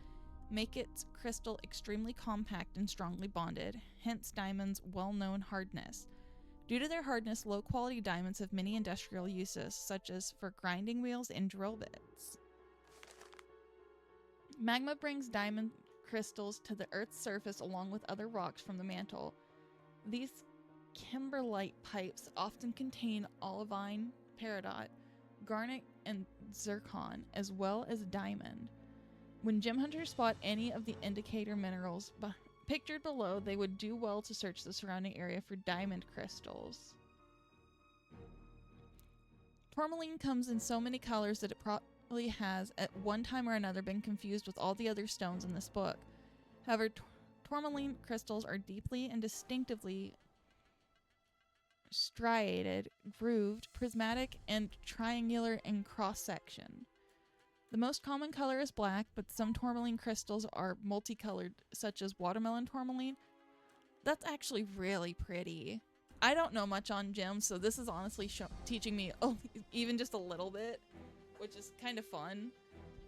make its crystal extremely compact and strongly bonded, hence diamonds' well-known hardness. Due to their hardness, low-quality diamonds have many industrial uses, such as for grinding wheels and drill bits. Magma brings diamond crystals to the Earth's surface along with other rocks from the mantle. These kimberlite pipes often contain olivine, peridot, garnet, and zircon, as well as diamond. When gem hunters spot any of the indicator minerals pictured below, they would do well to search the surrounding area for diamond crystals. Tourmaline comes in so many colors that it probably has, at one time or another, been confused with all the other stones in this book. However, tourmaline crystals are deeply and distinctively striated, grooved, prismatic, and triangular in cross-section. The most common color is black, but some tourmaline crystals are multicolored, such as watermelon tourmaline. That's actually really pretty. I don't know much on gems, so this is honestly teaching me even just a little bit, which is kind of fun.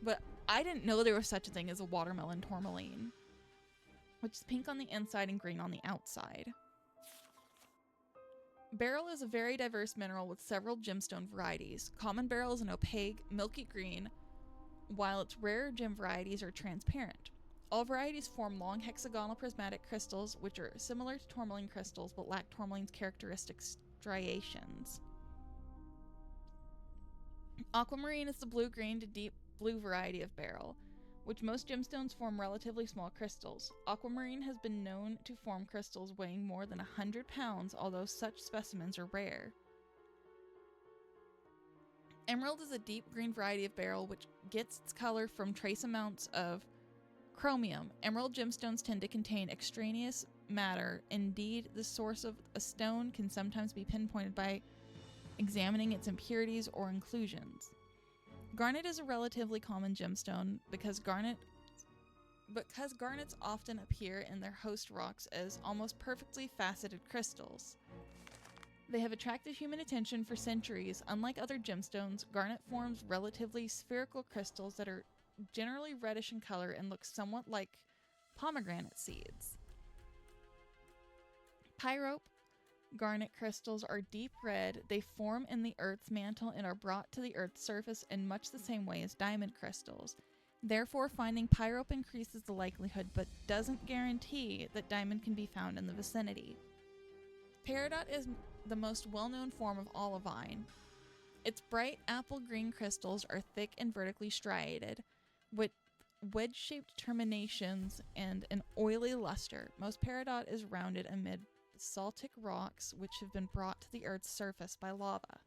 But I didn't know there was such a thing as a watermelon tourmaline, which is pink on the inside and green on the outside. Beryl is a very diverse mineral with several gemstone varieties. Common beryl is an opaque, milky green, while its rarer gem varieties are transparent. All varieties form long hexagonal prismatic crystals, which are similar to tourmaline crystals but lack tourmaline's characteristic striations. Aquamarine is the blue-green to deep blue variety of beryl, which most gemstones form relatively small crystals. Aquamarine has been known to form crystals weighing more than 100 pounds, although such specimens are rare. Emerald is a deep green variety of beryl which gets its color from trace amounts of chromium. Emerald gemstones tend to contain extraneous matter. Indeed, the source of a stone can sometimes be pinpointed by examining its impurities or inclusions. Garnet is a relatively common gemstone because garnets often appear in their host rocks as almost perfectly faceted crystals. They have attracted human attention for centuries. Unlike other gemstones, garnet forms relatively spherical crystals that are generally reddish in color and look somewhat like pomegranate seeds. Pyrope garnet crystals are deep red. They form in the Earth's mantle and are brought to the Earth's surface in much the same way as diamond crystals. Therefore, finding pyrope increases the likelihood but doesn't guarantee that diamond can be found in the vicinity. Peridot is the most well-known form of olivine. Its bright apple green crystals are thick and vertically striated, with wedge-shaped terminations and an oily luster. Most peridot is rounded amid basaltic rocks which have been brought to the Earth's surface by lava.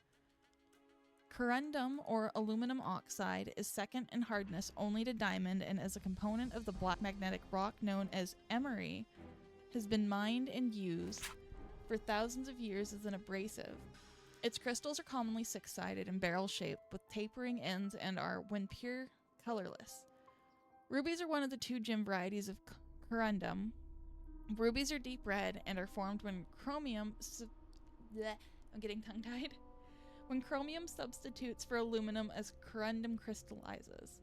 Corundum, or aluminum oxide, is second in hardness only to diamond and as a component of the black magnetic rock known as emery, has been mined and used for thousands of years as an abrasive. Its crystals are commonly six-sided and barrel-shaped with tapering ends and are, when pure, colorless. Rubies are one of the two gem varieties of corundum. Rubies are deep red and are formed when I'm getting tongue-tied. When chromium substitutes for aluminum as corundum crystallizes.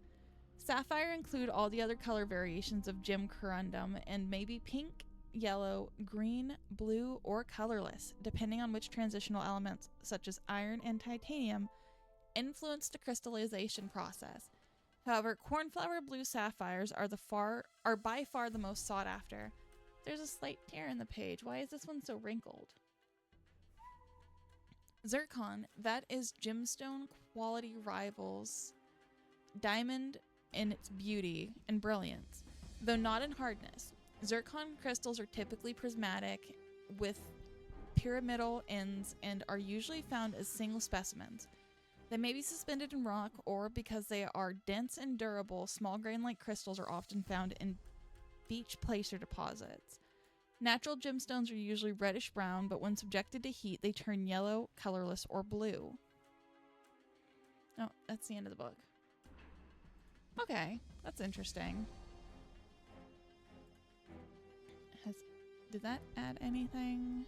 Sapphire include all the other color variations of gem corundum and may be pink, yellow, green, blue, or colorless, depending on which transitional elements, such as iron and titanium, influence the crystallization process. However, cornflower blue sapphires are by far the most sought after. There's a slight tear in the page. Why is this one so wrinkled? Zircon, that is gemstone quality rivals diamond in its beauty and brilliance, though not in hardness. Zircon crystals are typically prismatic with pyramidal ends and are usually found as single specimens. They may be suspended in rock, or because they are dense and durable, small grain-like crystals are often found in beach placer deposits. Natural gemstones are usually reddish-brown, but when subjected to heat, they turn yellow, colorless, or blue. Oh, that's the end of the book. Okay, that's interesting. Did that add anything?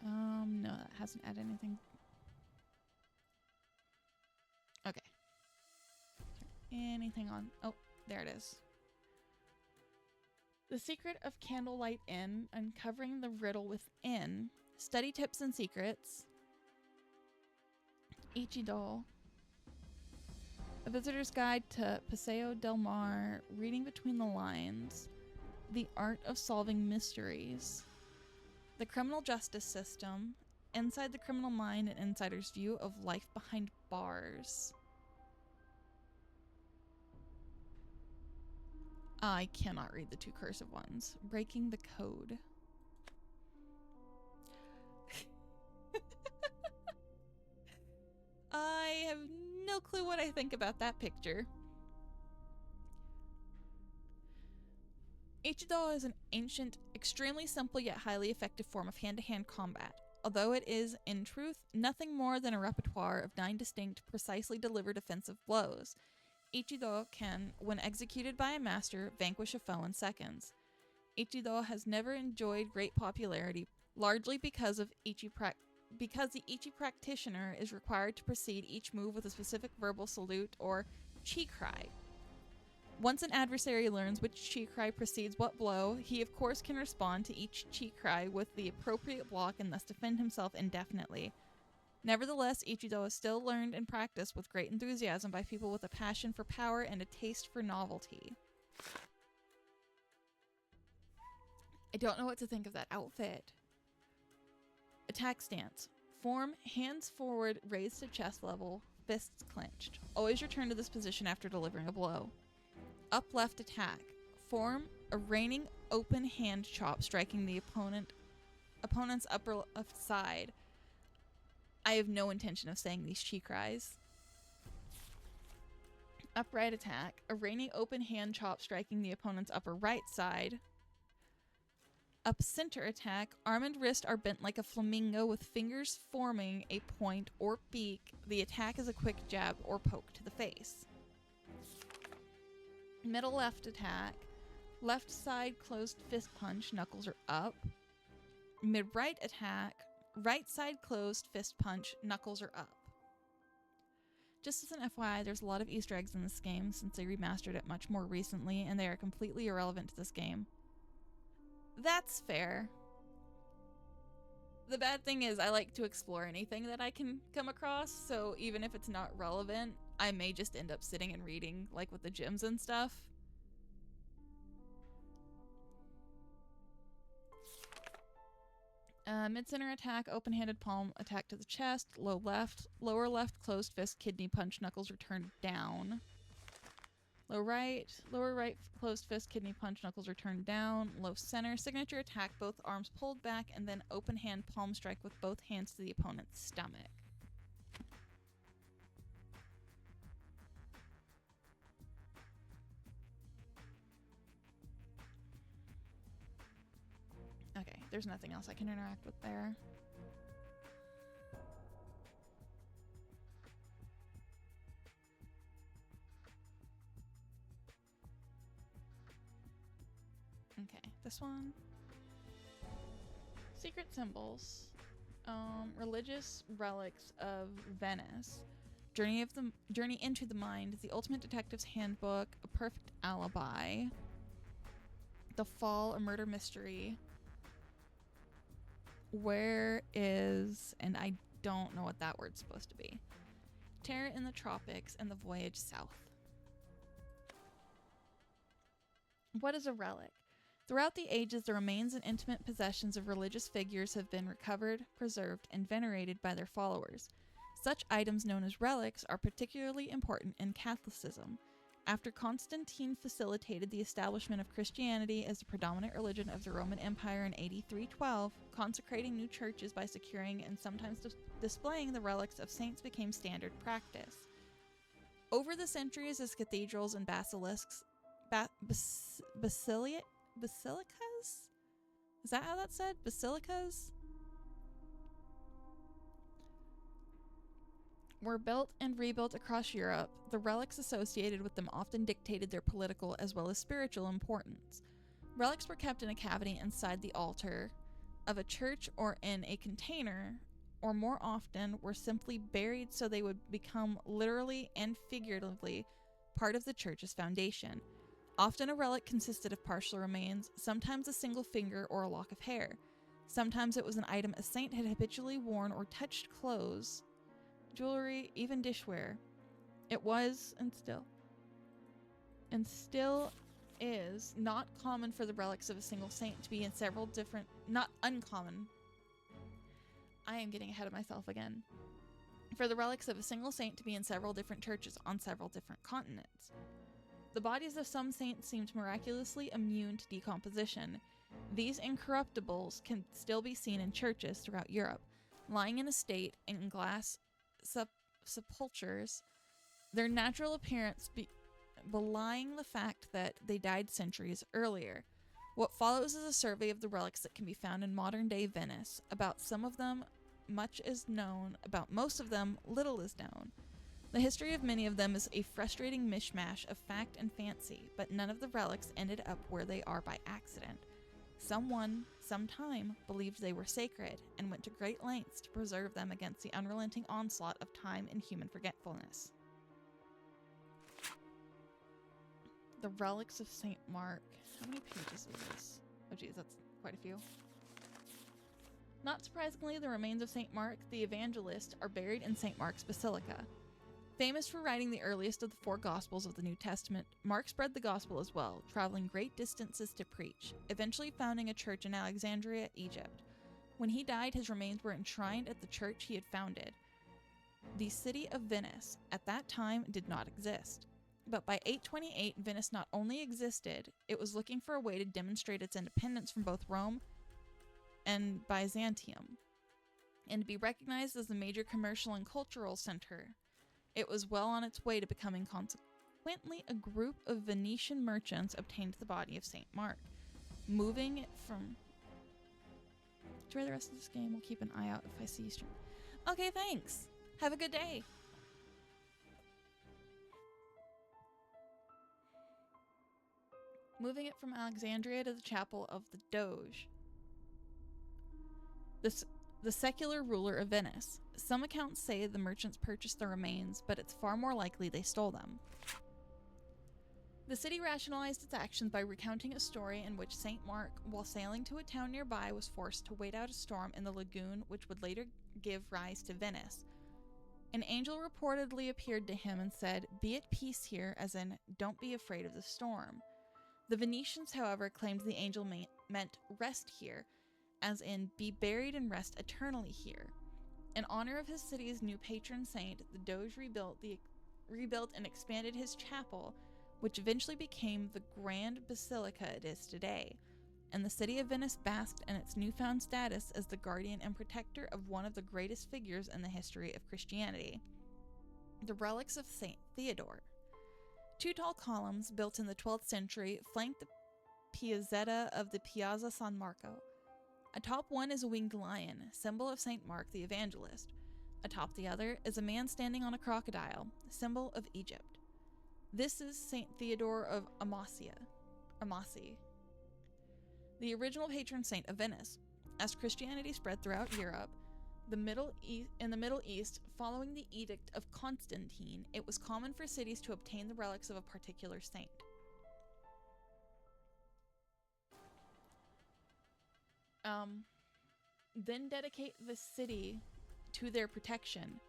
No, that hasn't added anything. Okay. Anything on... Oh, There it is. The Secret of Candlelight Inn, Uncovering the Riddle Within, Study Tips and Secrets, Ichido, A Visitor's Guide to Paseo del Mar, Reading Between the Lines, The Art of Solving Mysteries, The Criminal Justice System, Inside the Criminal Mind, An Insider's View of Life Behind Bars. I cannot read the two cursive ones. Breaking the Code. I have no clue what I think about that picture. Ichido is an ancient, extremely simple yet highly effective form of hand-to-hand combat. Although it is, in truth, nothing more than a repertoire of 9 distinct, precisely delivered offensive blows, Ichido can, when executed by a master, vanquish a foe in seconds. Ichido has never enjoyed great popularity, largely because the Ichi practitioner is required to precede each move with a specific verbal salute or chi cry. Once an adversary learns which chi cry precedes what blow, he of course can respond to each chi cry with the appropriate block and thus defend himself indefinitely. Nevertheless, Ichido is still learned and practiced with great enthusiasm by people with a passion for power and a taste for novelty. I don't know what to think of that outfit. Attack stance. Form, hands forward, raised to chest level, fists clenched. Always return to this position after delivering a blow. Up left attack. Form, a reigning open hand chop striking the opponent's upper left side. I have no intention of saying these chi cries. Upright attack. A reigning open hand chop striking the opponent's upper right side. Up center attack. Arm and wrist are bent like a flamingo with fingers forming a point or beak. The attack is a quick jab or poke to the face. Middle left attack. Left side closed fist punch. Knuckles are up. Mid right attack. Right side closed fist punch, knuckles are up. Just as an FYI, there's a lot of Easter eggs in this game since they remastered it much more recently, and they are completely irrelevant to this game. That's fair. The bad thing is I like to explore anything that I can come across, so even if it's not relevant, I may just end up sitting and reading, like with the gyms and stuff. Mid-center attack, open-handed palm attack to the chest, lower left, closed fist, kidney punch, knuckles returned down. Lower right, closed fist, kidney punch, knuckles returned down. Low center, signature attack, both arms pulled back, and then open hand palm strike with both hands to the opponent's stomach. Okay, there's nothing else I can interact with there. Okay, this one. Secret symbols. Religious relics of Venice. Journey into the Mind. The Ultimate Detective's Handbook. A Perfect Alibi. The Fall, a murder mystery. Where is, and I don't know what that word's supposed to be. Terror in the Tropics and the Voyage South. What is a relic? Throughout the ages, the remains and intimate possessions of religious figures have been recovered, preserved, and venerated by their followers. Such items known as relics are particularly important in Catholicism. After Constantine facilitated the establishment of Christianity as the predominant religion of the Roman Empire in AD 312, consecrating new churches by securing and sometimes displaying the relics of saints became standard practice. Over the centuries, as cathedrals and basilicas? Is that how that's said? Basilicas? Were built and rebuilt across Europe, the relics associated with them often dictated their political as well as spiritual importance. Relics were kept in a cavity inside the altar of a church or in a container, or more often were simply buried so they would become literally and figuratively part of the church's foundation. Often a relic consisted of partial remains, sometimes a single finger or a lock of hair. Sometimes it was an item a saint had habitually worn or touched: clothes, jewelry, even dishware. It was, and still is, not common for the relics of a single saint to be in several different, not uncommon. I am getting ahead of myself again. For the relics of a single saint to be in several different churches on several different continents. The bodies of some saints seemed miraculously immune to decomposition. These incorruptibles can still be seen in churches throughout Europe, lying in a state in glass sepulchres, their natural appearance belying the fact that they died centuries earlier. What follows is a survey of the relics that can be found in modern-day Venice. About some of them, much is known. About most of them, little is known. The history of many of them is a frustrating mishmash of fact and fancy, but none of the relics ended up where they are by accident. Someone, sometime, believed they were sacred and went to great lengths to preserve them against the unrelenting onslaught of time and human forgetfulness. The Relics of St. Mark. How many pages is this? Oh geez, that's quite a few. Not surprisingly, the remains of St. Mark the Evangelist are buried in St. Mark's Basilica. Famous for writing the earliest of the 4 Gospels of the New Testament, Mark spread the gospel as well, traveling great distances to preach, eventually founding a church in Alexandria, Egypt. When he died, his remains were enshrined at the church he had founded. The city of Venice, at that time, did not exist. But by 828, Venice not only existed, it was looking for a way to demonstrate its independence from both Rome and Byzantium, and to be recognized as a major commercial and cultural center. It was well on its way to becoming consequently a group of Venetian merchants obtained the body of St. Mark. Moving it from... Enjoy the rest of this game. We'll keep an eye out if I see you stream. Okay, thanks. Have a good day. Moving it from Alexandria to the chapel of the Doge. The secular ruler of Venice. Some accounts say the merchants purchased the remains, but it's far more likely they stole them. The city rationalized its actions by recounting a story in which St. Mark, while sailing to a town nearby, was forced to wait out a storm in the lagoon which would later give rise to Venice. An angel reportedly appeared to him and said, "Be at peace here," as in, "Don't be afraid of the storm." The Venetians, however, claimed the angel meant "rest here," as in, "Be buried and rest eternally here." In honor of his city's new patron saint, the Doge rebuilt and expanded his chapel, which eventually became the grand basilica it is today, and the city of Venice basked in its newfound status as the guardian and protector of one of the greatest figures in the history of Christianity. The relics of Saint Theodore. 2 tall columns, built in the 12th century, flank the piazzetta of the Piazza San Marco. Atop one is a winged lion, symbol of St. Mark the Evangelist. Atop the other is a man standing on a crocodile, symbol of Egypt. This is St. Theodore of Amasya, the original patron saint of Venice. As Christianity spread throughout Europe, in the Middle East, following the Edict of Constantine, it was common for cities to obtain the relics of a particular saint. Then dedicate the city to their protection.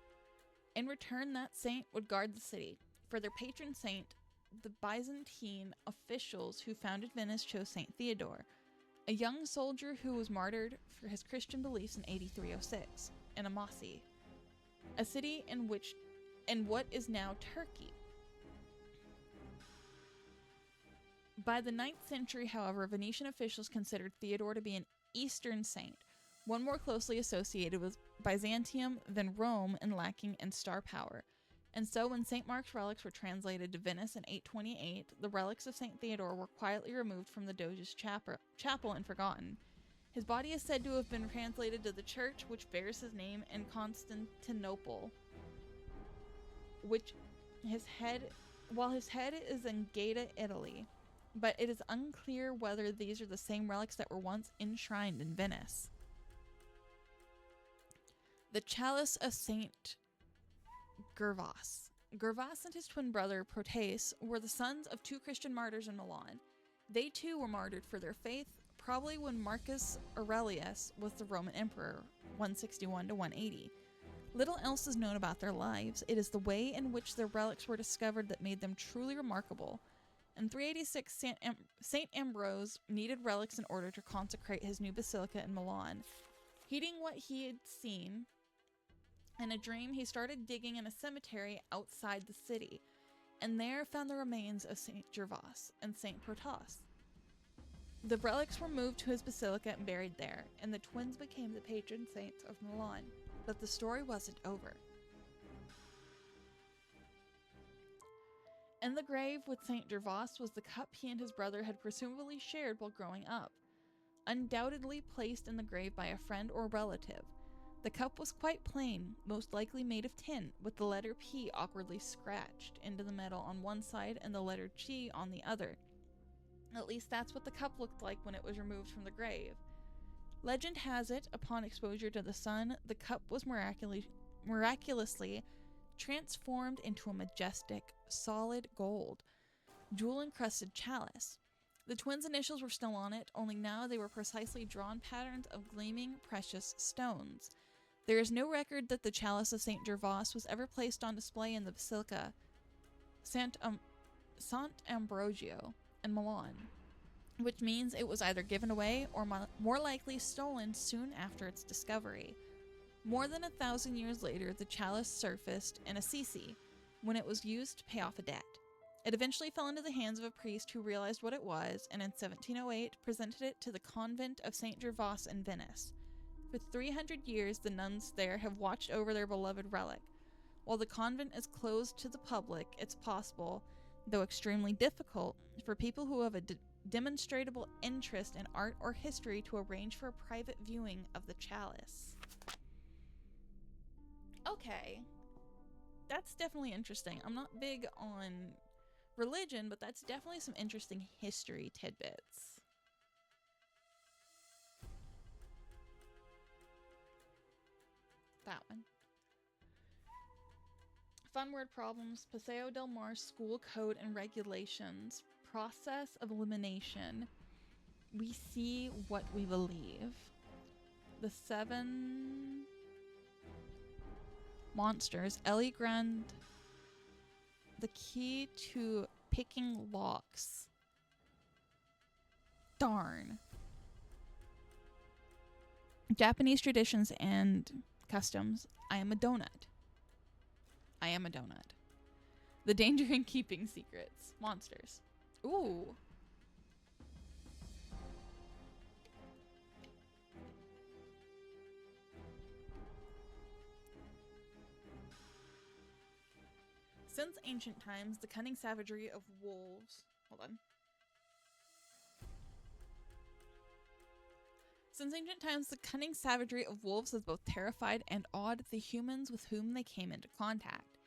In return, that saint would guard the city. For their patron saint, the Byzantine officials who founded Venice chose St. Theodore, a young soldier who was martyred for his Christian beliefs in AD 306, in Amasya, a city in what is now Turkey. By the 9th century, however, Venetian officials considered Theodore to be an Eastern saint, one more closely associated with Byzantium than Rome and lacking in star power. And so when St. Mark's relics were translated to Venice in 828, the relics of St. Theodore were quietly removed from the Doge's chapel and forgotten. His body is said to have been translated to the church which bears his name in Constantinople, while his head is in Gaeta, Italy, but it is unclear whether these are the same relics that were once enshrined in Venice. The Chalice of St. Gervas. Gervas and his twin brother, Proteus, were the sons of 2 Christian martyrs in Milan. They too were martyred for their faith, probably when Marcus Aurelius was the Roman emperor, 161 to 180. Little else is known about their lives. It is the way in which their relics were discovered that made them truly remarkable. In 386, Saint Ambrose needed relics in order to consecrate his new basilica in Milan. Heeding what he had seen, in a dream he started digging in a cemetery outside the city, and there found the remains of Saint Gervas and Saint Protas. The relics were moved to his basilica and buried there, and the twins became the patron saints of Milan. But the story wasn't over. In the grave with Saint Gervas was the cup he and his brother had presumably shared while growing up, undoubtedly placed in the grave by a friend or relative. The cup was quite plain, most likely made of tin, with the letter P awkwardly scratched into the metal on one side and the letter G on the other. At least that's what the cup looked like when it was removed from the grave. Legend has it, upon exposure to the sun, the cup was miraculously transformed into a majestic, solid gold, jewel-encrusted chalice. The twins' initials were still on it, only now they were precisely drawn patterns of gleaming, precious stones. There is no record that the chalice of St. Gervas was ever placed on display in the Basilica Sant'Ambrogio in Milan, which means it was either given away or more likely stolen soon after its discovery. More than 1,000 years later, the chalice surfaced in Assisi when it was used to pay off a debt. It eventually fell into the hands of a priest who realized what it was, and in 1708 presented it to the convent of St. Gervas in Venice. For 300 years, the nuns there have watched over their beloved relic. While the convent is closed to the public, it's possible, though extremely difficult, for people who have a demonstrable interest in art or history to arrange for a private viewing of the chalice. Okay. That's definitely interesting. I'm not big on religion, but that's definitely some interesting history tidbits. That one. Fun word problems. Paseo del Mar School Code and Regulations. Process of elimination. We see what we believe. The 7 monsters. Ellie Grand. The key to picking locks. Darn. Japanese traditions and customs. I am a donut. I am a donut. The danger in keeping secrets. Monsters. Ooh. Since ancient times, the cunning savagery of wolves. Hold on. Since ancient times, the cunning savagery of wolves has both terrified and awed the humans with whom they came into contact.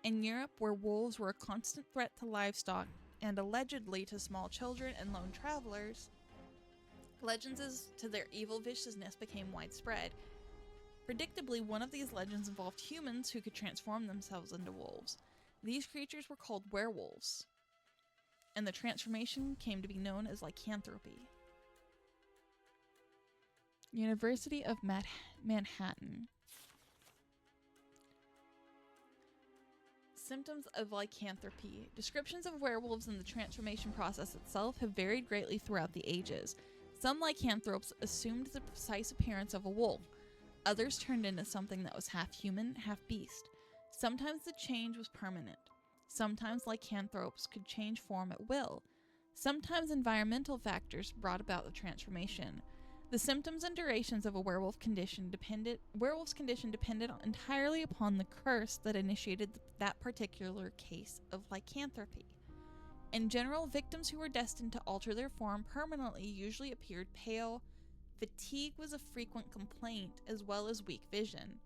In Europe, where wolves were a constant threat to livestock and allegedly to small children and lone travelers, legends as to their evil viciousness became widespread. Predictably, one of these legends involved humans who could transform themselves into wolves. These creatures were called werewolves, and the transformation came to be known as lycanthropy. University of Manhattan. Symptoms of lycanthropy. Descriptions of werewolves and the transformation process itself have varied greatly throughout the ages. Some lycanthropes assumed the precise appearance of a wolf. Others turned into something that was half human, half beast. Sometimes the change was permanent. Sometimes lycanthropes could change form at will. Sometimes environmental factors brought about the transformation. The symptoms and durations of a werewolf's condition depended entirely upon the curse that initiated that particular case of lycanthropy. In general, victims who were destined to alter their form permanently usually appeared pale. Fatigue was a frequent complaint, as well as weak vision.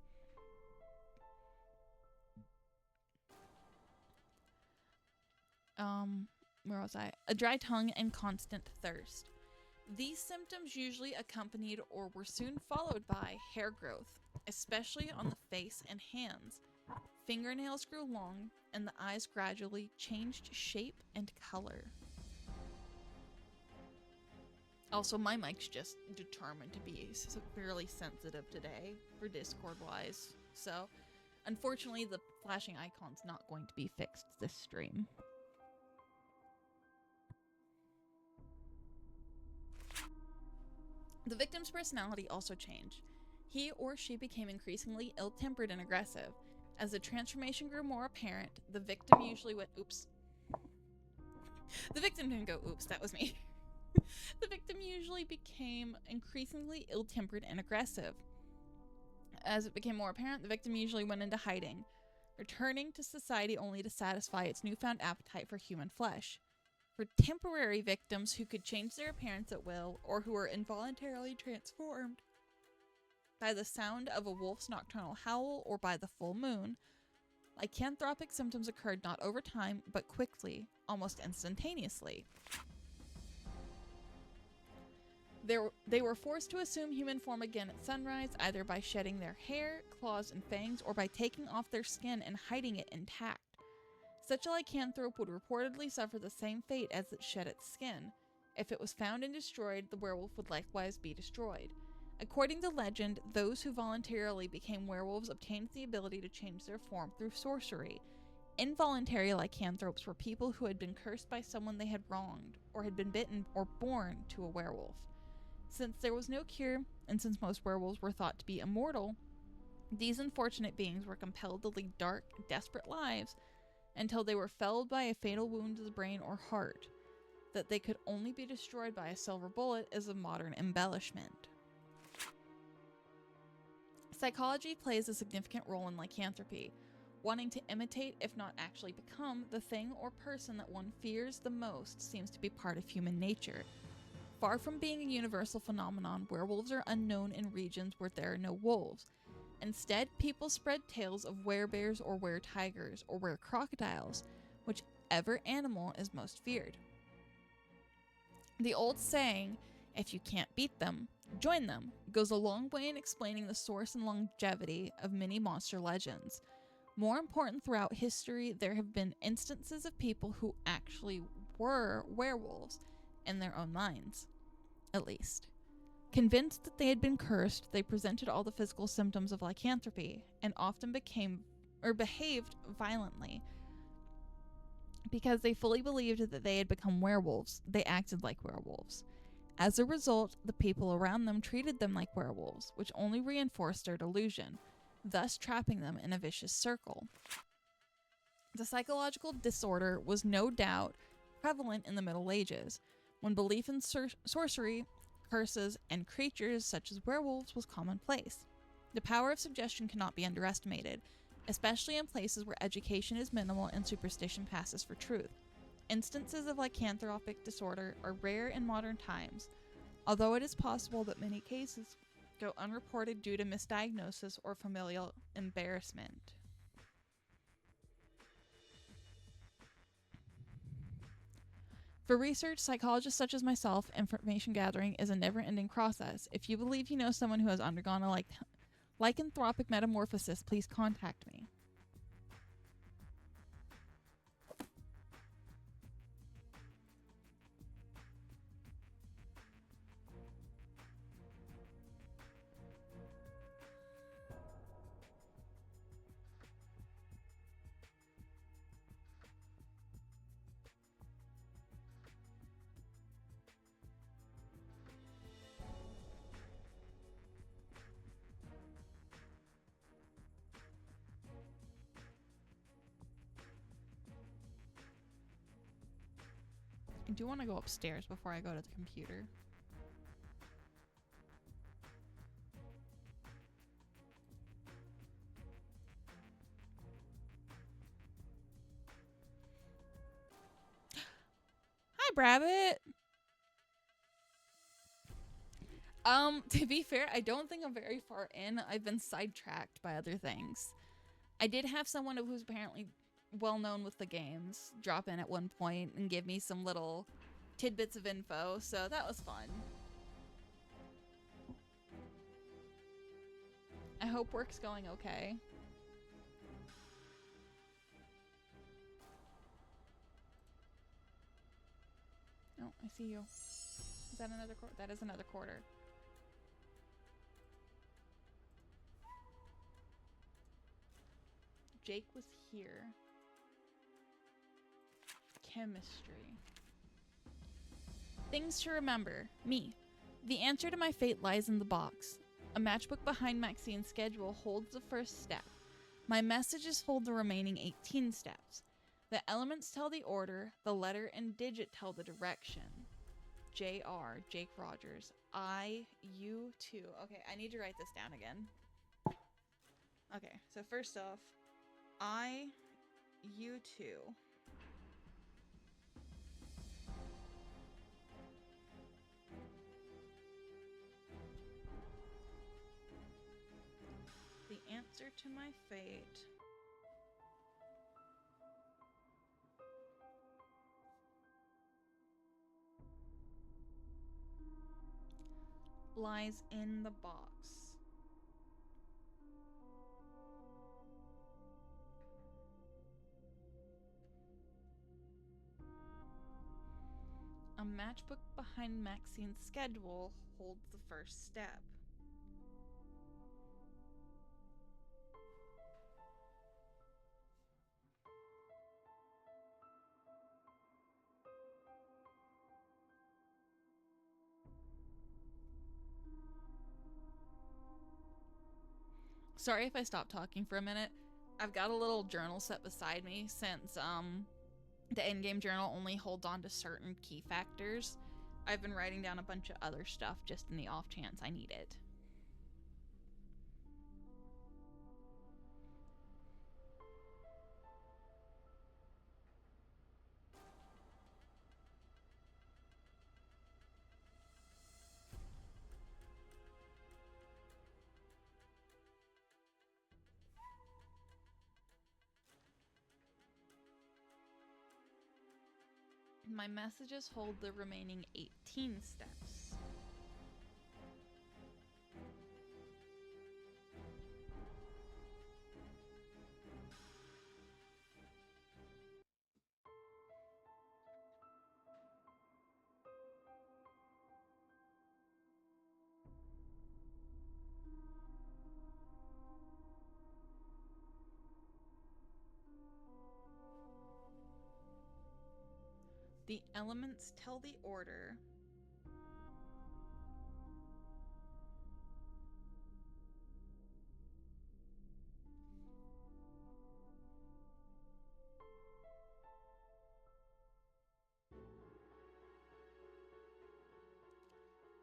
Where was I? A dry tongue and constant thirst. These symptoms usually accompanied or were soon followed by hair growth, especially on the face and hands. fingernails grew long, and the eyes gradually changed shape and color. Also, my mic's just determined to be severely sensitive today for Discord-wise, so unfortunately the flashing icon's not going to be fixed this stream. The victim's personality also changed. He or she became increasingly ill-tempered and aggressive. As the transformation grew more apparent, the victim usually went, oops. The victim didn't go, oops, that was me. The victim usually became increasingly ill-tempered and aggressive. As it became more apparent, the victim usually went into hiding, returning to society only to satisfy its newfound appetite for human flesh. For temporary victims who could change their appearance at will, or who were involuntarily transformed by the sound of a wolf's nocturnal howl or by the full moon, lycanthropic symptoms occurred not over time, but quickly, almost instantaneously. They were forced to assume human form again at sunrise, either by shedding their hair, claws, and fangs, or by taking off their skin and hiding it intact. Such a lycanthrope would reportedly suffer the same fate as it shed its skin. If it was found and destroyed, the werewolf would likewise be destroyed. According to legend, those who voluntarily became werewolves obtained the ability to change their form through sorcery. Involuntary lycanthropes were people who had been cursed by someone they had wronged, or had been bitten or born to a werewolf. Since there was no cure, and since most werewolves were thought to be immortal, these unfortunate beings were compelled to lead dark, desperate lives until they were felled by a fatal wound to the brain or heart. That they could only be destroyed by a silver bullet is a modern embellishment. Psychology plays a significant role in lycanthropy. Wanting to imitate, if not actually become, the thing or person that one fears the most seems to be part of human nature. Far from being a universal phenomenon, werewolves are unknown in regions where there are no wolves. Instead, people spread tales of werebears or were-tigers or were-crocodiles, whichever animal is most feared. The old saying, if you can't beat them, join them, goes a long way in explaining the source and longevity of many monster legends. More important, throughout history, there have been instances of people who actually were werewolves, in their own minds, at least. Convinced that they had been cursed, they presented all the physical symptoms of lycanthropy, and often behaved violently. Because they fully believed that they had become werewolves, they acted like werewolves. As a result, the people around them treated them like werewolves, which only reinforced their delusion, thus trapping them in a vicious circle. The psychological disorder was no doubt prevalent in the Middle Ages, when belief in sorcery, curses, and creatures such as werewolves was commonplace. The power of suggestion cannot be underestimated, especially in places where education is minimal and superstition passes for truth. Instances of lycanthropic disorder are rare in modern times, although it is possible that many cases go unreported due to misdiagnosis or familial embarrassment. For research, psychologists such as myself, information gathering is a never-ending process. If you believe you know someone who has undergone a lycanthropic metamorphosis, please contact me. I do want to go upstairs before I go to the computer. Hi, Brabbit! To be fair, I don't think I'm very far in. I've been sidetracked by other things. I did have someone who's apparently well known with the games drop in at one point and give me some little tidbits of info, so that was fun. I hope work's going okay. I see you. Is that another quarter? That is another quarter. Jake was here. Chemistry. Things to remember. Me. The answer to my fate lies in the box. A matchbook behind Maxine's schedule holds the first step. My messages hold the remaining 18 steps. The elements tell the order, the letter and digit tell the direction. JR, Jake Rogers. You too. Okay, I need to write this down again. Okay, so first off, you too. The answer to my fate lies in the box. A matchbook behind Maxine's schedule holds the first step. Sorry if I stopped talking for a minute. I've got a little journal set beside me since the in-game journal only holds on to certain key factors. I've been writing down a bunch of other stuff just in the off chance I need it. My messages hold the remaining 18 steps. The elements tell the order.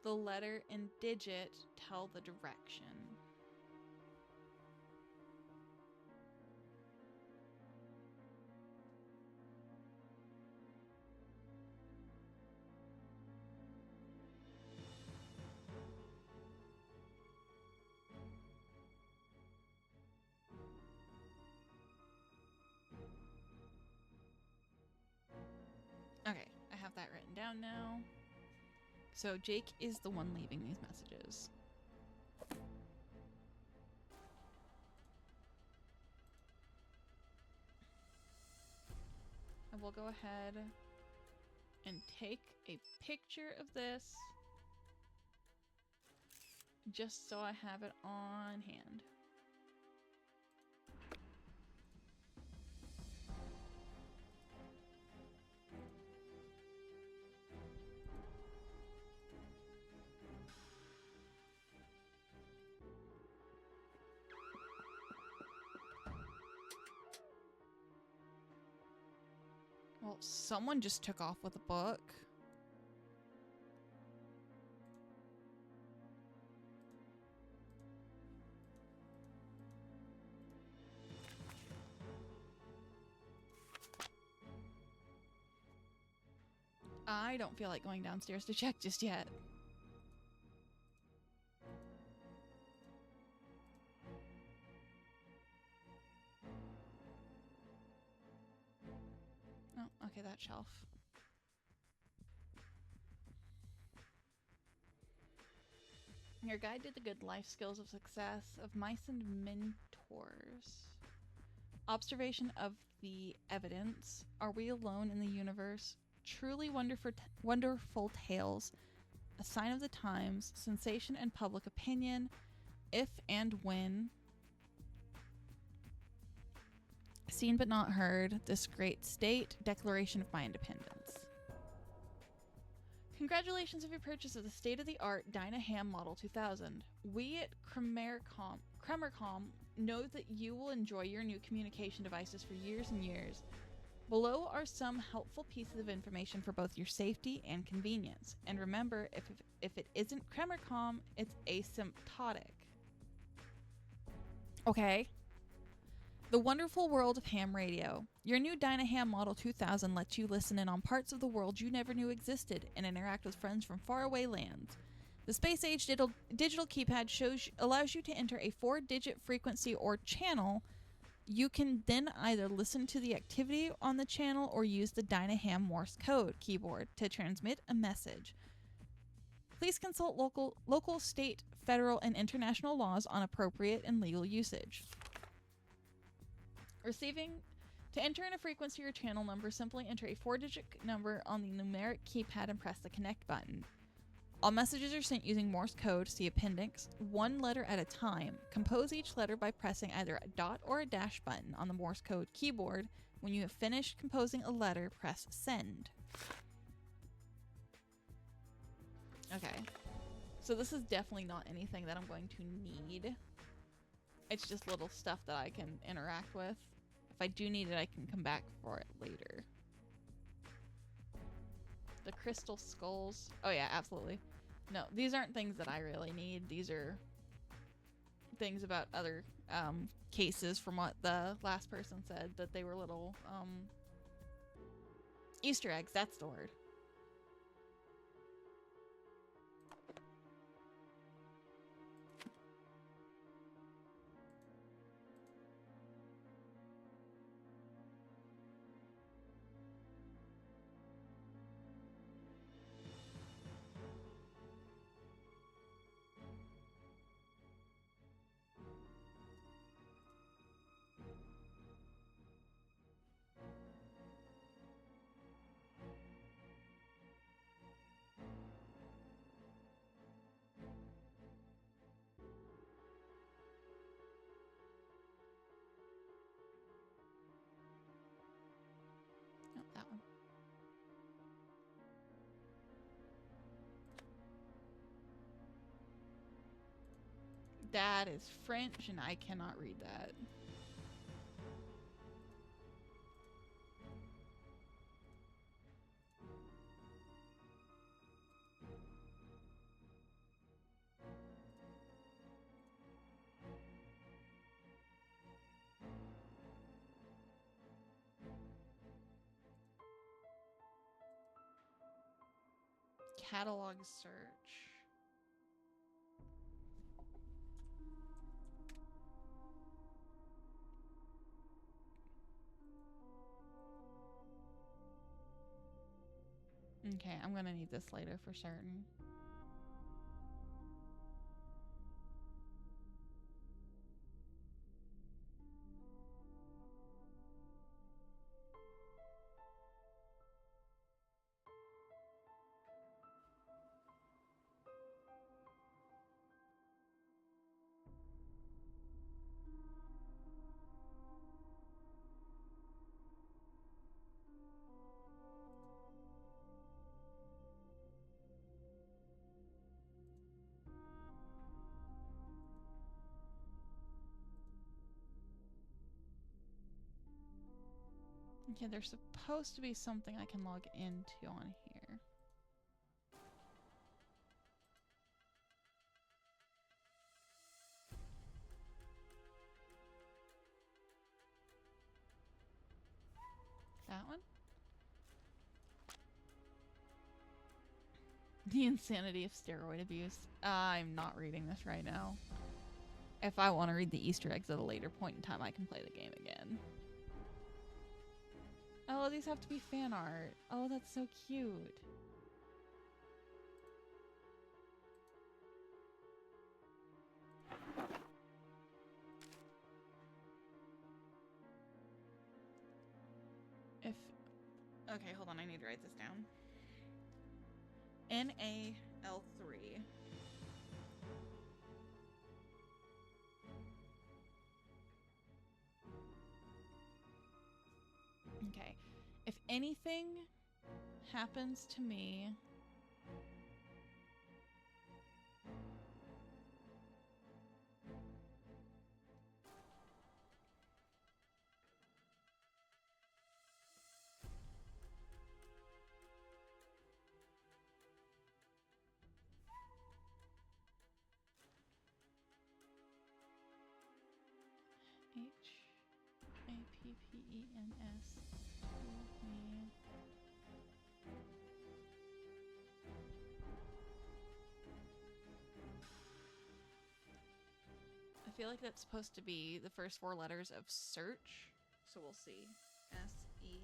The letter and digit tell the direction. Okay, I have that written down now. So Jake is the one leaving these messages. I will go ahead and take a picture of this just so I have it on hand. Well, someone just took off with a book. I don't feel like going downstairs to check just yet. Oh, okay, that shelf. Your guide to the good life skills of success of mice and mentors. Observation of the evidence. Are we alone in the universe? truly wonderful tales, a sign of the times, sensation and public opinion, if and when seen but not heard, this great state, declaration of my independence. Congratulations of your purchase of the state-of-the-art Dynaham Model 2000. We at Kremercom know that you will enjoy your new communication devices for years and years. Below are some helpful pieces of information for both your safety and convenience. And remember, if it isn't Kremercom, it's asymptotic. Okay. The wonderful world of ham radio. Your new Dynaham Model 2000 lets you listen in on parts of the world you never knew existed and interact with friends from faraway lands. The space-age digital keypad allows you to enter a 4-digit frequency or channel. You can then either listen to the activity on the channel or use the Dynaham Morse code keyboard to transmit a message. Please consult local, state, federal, and international laws on appropriate and legal usage. To enter in a frequency or channel number, simply enter a 4-digit number on the numeric keypad and press the connect button. All messages are sent using Morse code, see appendix, one letter at a time. Compose each letter by pressing either a dot or a dash button on the Morse code keyboard. When you have finished composing a letter, press send. Okay. So this is definitely not anything that I'm going to need. It's just little stuff that I can interact with. If I do need it, I can come back for it later. The crystal skulls. Oh yeah, absolutely. No, these aren't things that I really need. These are things about other cases from what the last person said, that they were little Easter eggs. That's the word. No, that one. That is French, and I cannot read that. Catalog search. Okay, I'm gonna need this later for certain. Okay, there's supposed to be something I can log into on here. That one? The insanity of steroid abuse. I'm not reading this right now. If I want to read the Easter eggs at a later point in time, I can play the game again. Oh, these have to be fan art. Oh, that's so cute. If Okay, hold on. I need to write this down. NAL3. Okay. If anything happens to me, HAPPENS to me. I feel like that's supposed to be the first 4 letters of search, so we'll see. SEAR.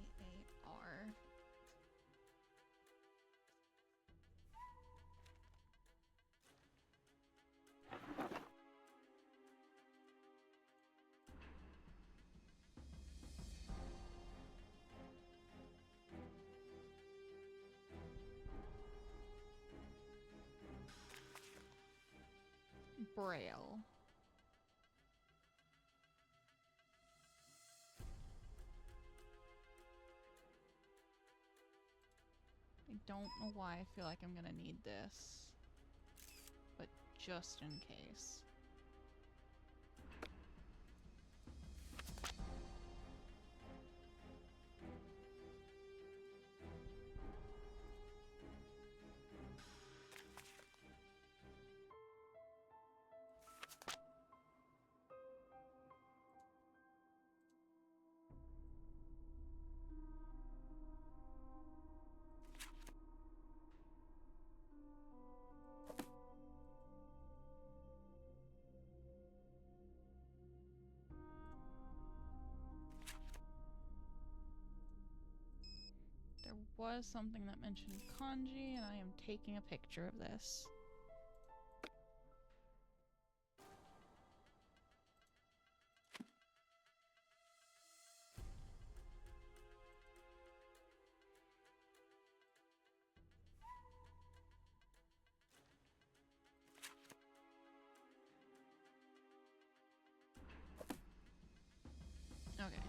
Braille. I don't know why I feel like I'm gonna need this, but just in case. There was something that mentioned kanji, and I am taking a picture of this. Okay.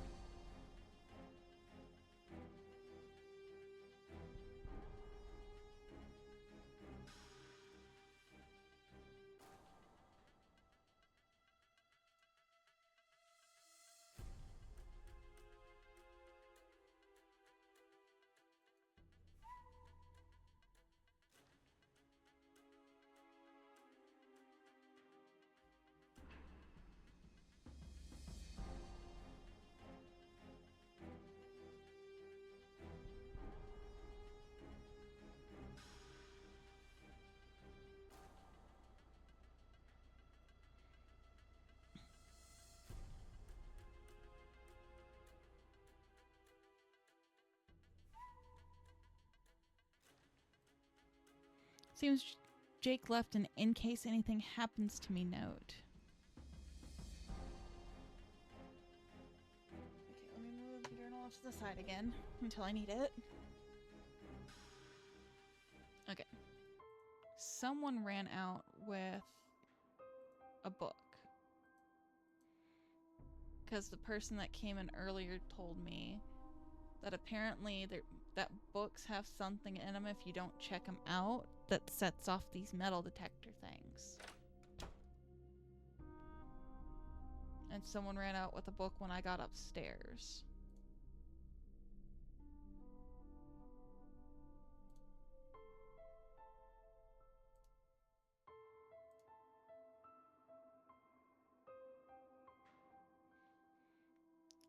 Seems Jake left an in case anything happens to me note. Okay, let me move the journal off to the side again until I need it. Okay. Someone ran out with a book. Because the person that came in earlier told me that apparently that books have something in them if you don't check them out that sets off these metal detector things. And someone ran out with a book when I got upstairs.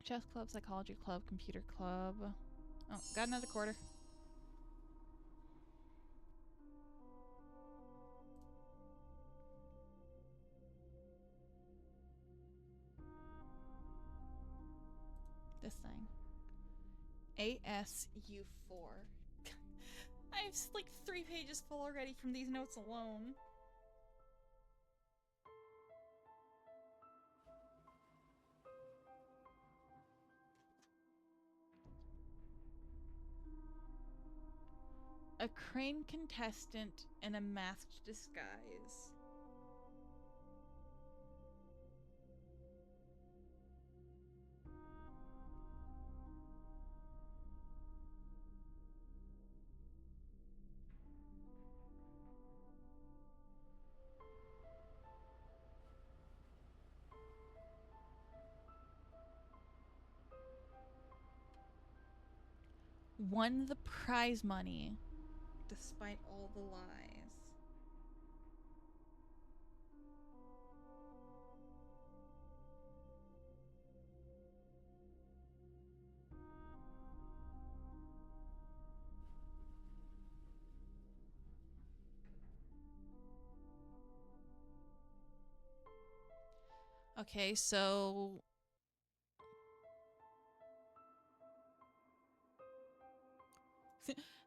Chess club, psychology club, computer club. Oh, got another quarter. This thing. ASU4. I have like 3 pages full already from these notes alone. A crane contestant in a masked disguise. Won the prize money despite all the lies. Okay, so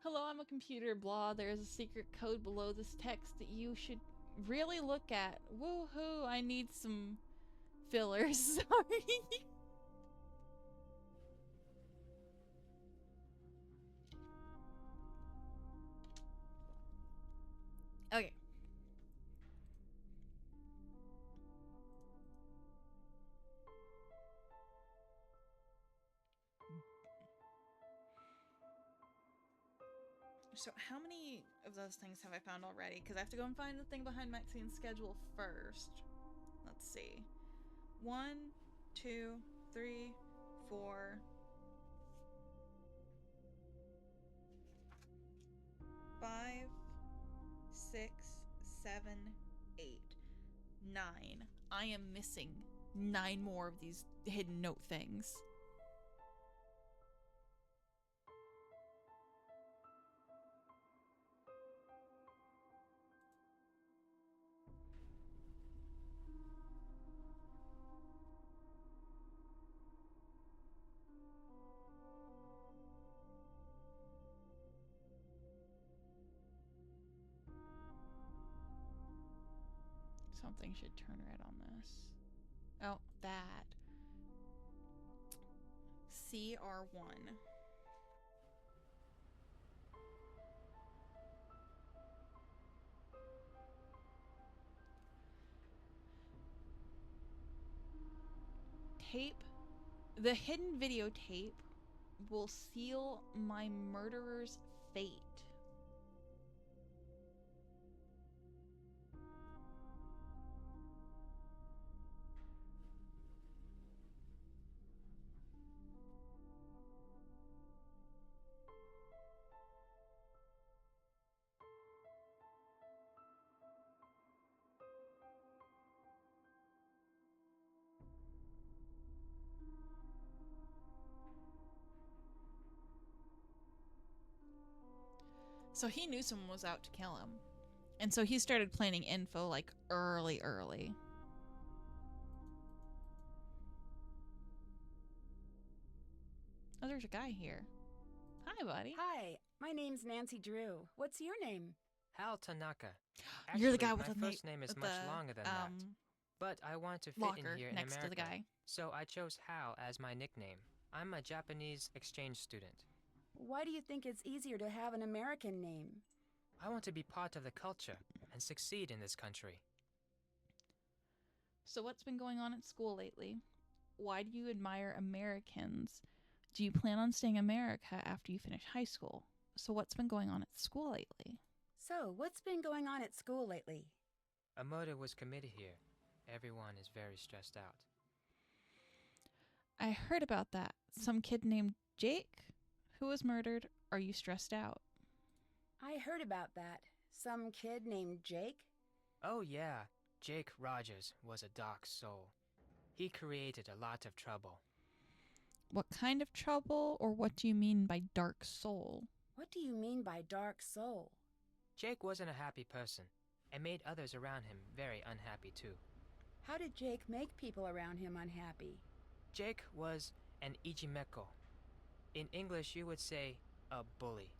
hello, I'm a computer, blah. There's a secret code below this text that you should really look at. Woohoo, I need some fillers. Sorry. Okay. So how many of those things have I found already? Because I have to go and find the thing behind Maxine's schedule first. Let's see. 1, 2, 3, 4, 5, 6, 7, 8, 9. I am missing 9 more of these hidden note things. Something should turn red on this. Oh, that. CR1. Tape. The hidden videotape will seal my murderer's fate. So he knew someone was out to kill him. And so he started planning info like early. Oh, there's a guy here. Hi, buddy. Hi, my name's Nancy Drew. What's your name? Hal Tanaka. You're the Actually, guy with my the first name is much longer than that. But I want to fit in locker here in next America, to the guy. so I chose Hal as my nickname. I'm a Japanese exchange student. Why do you think it's easier to have an American name? I want to be part of the culture and succeed in this country. So what's been going on at school lately? Why do you admire Americans? Do you plan on staying in America after you finish high school? So what's been going on at school lately? So, what's been going on at school lately? A murder was committed here. Everyone is very stressed out. I heard about that. Some kid named Jake who was murdered. Are you stressed out? I heard about that. Some kid named Jake? Oh yeah, Jake Rogers was a dark soul. He created a lot of trouble. What kind of trouble, or what do you mean by dark soul? What do you mean by dark soul? Jake wasn't a happy person and made others around him very unhappy too. How did Jake make people around him unhappy? Jake was an ijimeko. In English, you would say a bully.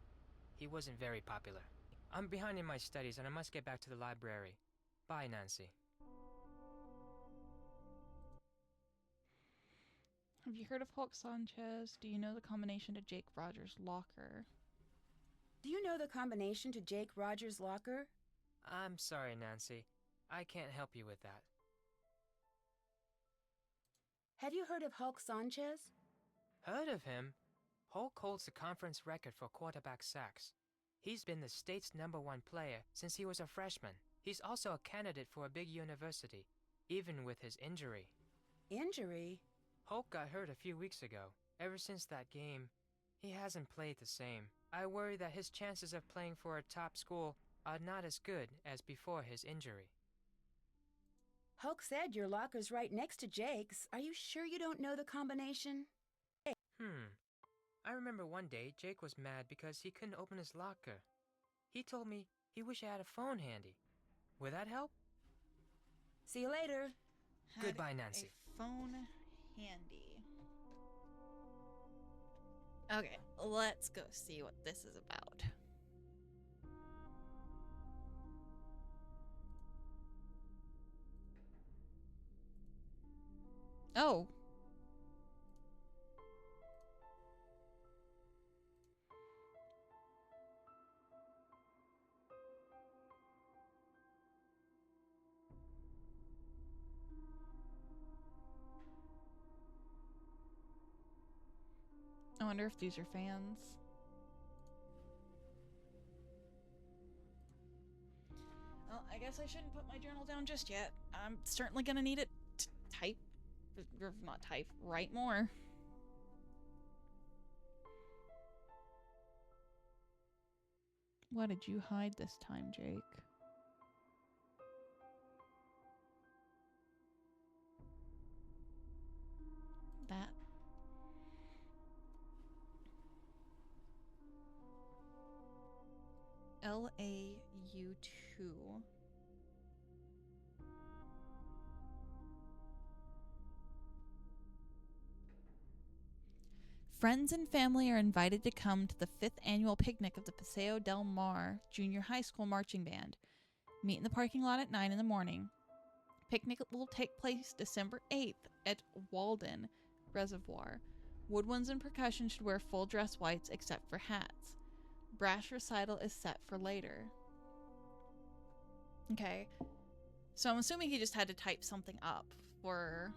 He wasn't very popular. I'm behind in my studies and I must get back to the library. Bye, Nancy. Have you heard of Hulk Sanchez? Do you know the combination to Jake Rogers' locker? Do you know the combination to Jake Rogers' locker? I'm sorry, Nancy. I can't help you with that. Have you heard of Hulk Sanchez? Heard of him? Hulk holds the conference record for quarterback sacks. He's been the state's #1 player since he was a freshman. He's also a candidate for a big university, even with his injury. Injury? Hulk got hurt a few weeks ago. Ever since that game, he hasn't played the same. I worry that his chances of playing for a top school are not as good as before his injury. Hulk said your locker's right next to Jake's. Are you sure you don't know the combination? I remember one day Jake was mad because he couldn't open his locker. He told me he wished he had a phone handy. Would that help? See you later. Had Goodbye, Nancy. A phone handy. Okay, let's go see what this is about. Oh. I wonder if these are fans. Well, I guess I shouldn't put my journal down just yet. I'm certainly gonna need it to type, or not type, write more. What did you hide this time, Jake? That. LAU2. Friends and family are invited to come to the 5th annual picnic of the Paseo del Mar Junior High School Marching Band. Meet in the parking lot at 9 in the morning. Picnic will take place December 8th at Walden Reservoir. Woodwinds and percussion should wear full dress whites except for hats. Brass recital is set for later. Okay. So I'm assuming he just had to type something up for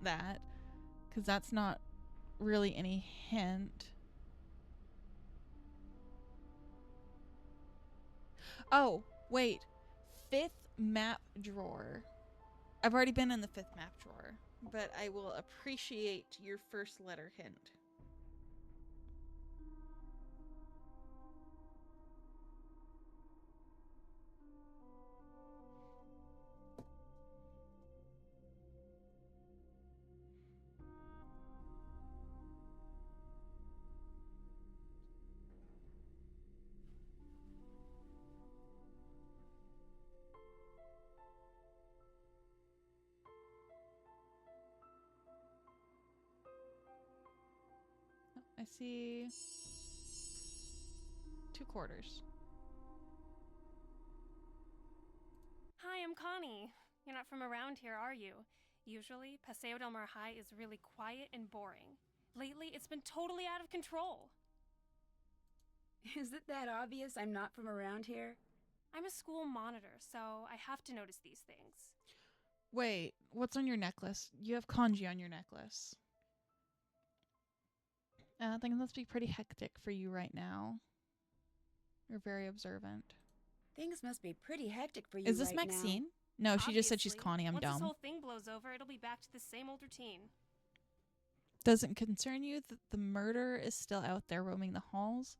that, because that's not really any hint. Oh, wait. 5th map drawer. I've already been in the 5th map drawer, but I will appreciate your first letter hint. I see 2 quarters. Hi, I'm Connie. You're not from around here, are you? Usually, Paseo del Mar High is really quiet and boring. Lately, it's been totally out of control. Is it that obvious I'm not from around here? I'm a school monitor, so I have to notice these things. Wait, what's on your necklace? You have kanji on your necklace. I think it must be pretty hectic for you right now. You're very observant. Things must be pretty hectic for you Is this right Maxine? No, she just said she's Obviously. Connie. I'm Once dumb. this whole thing blows over, it'll be back to the same old routine. Doesn't concern you that the murderer is still out there roaming the halls?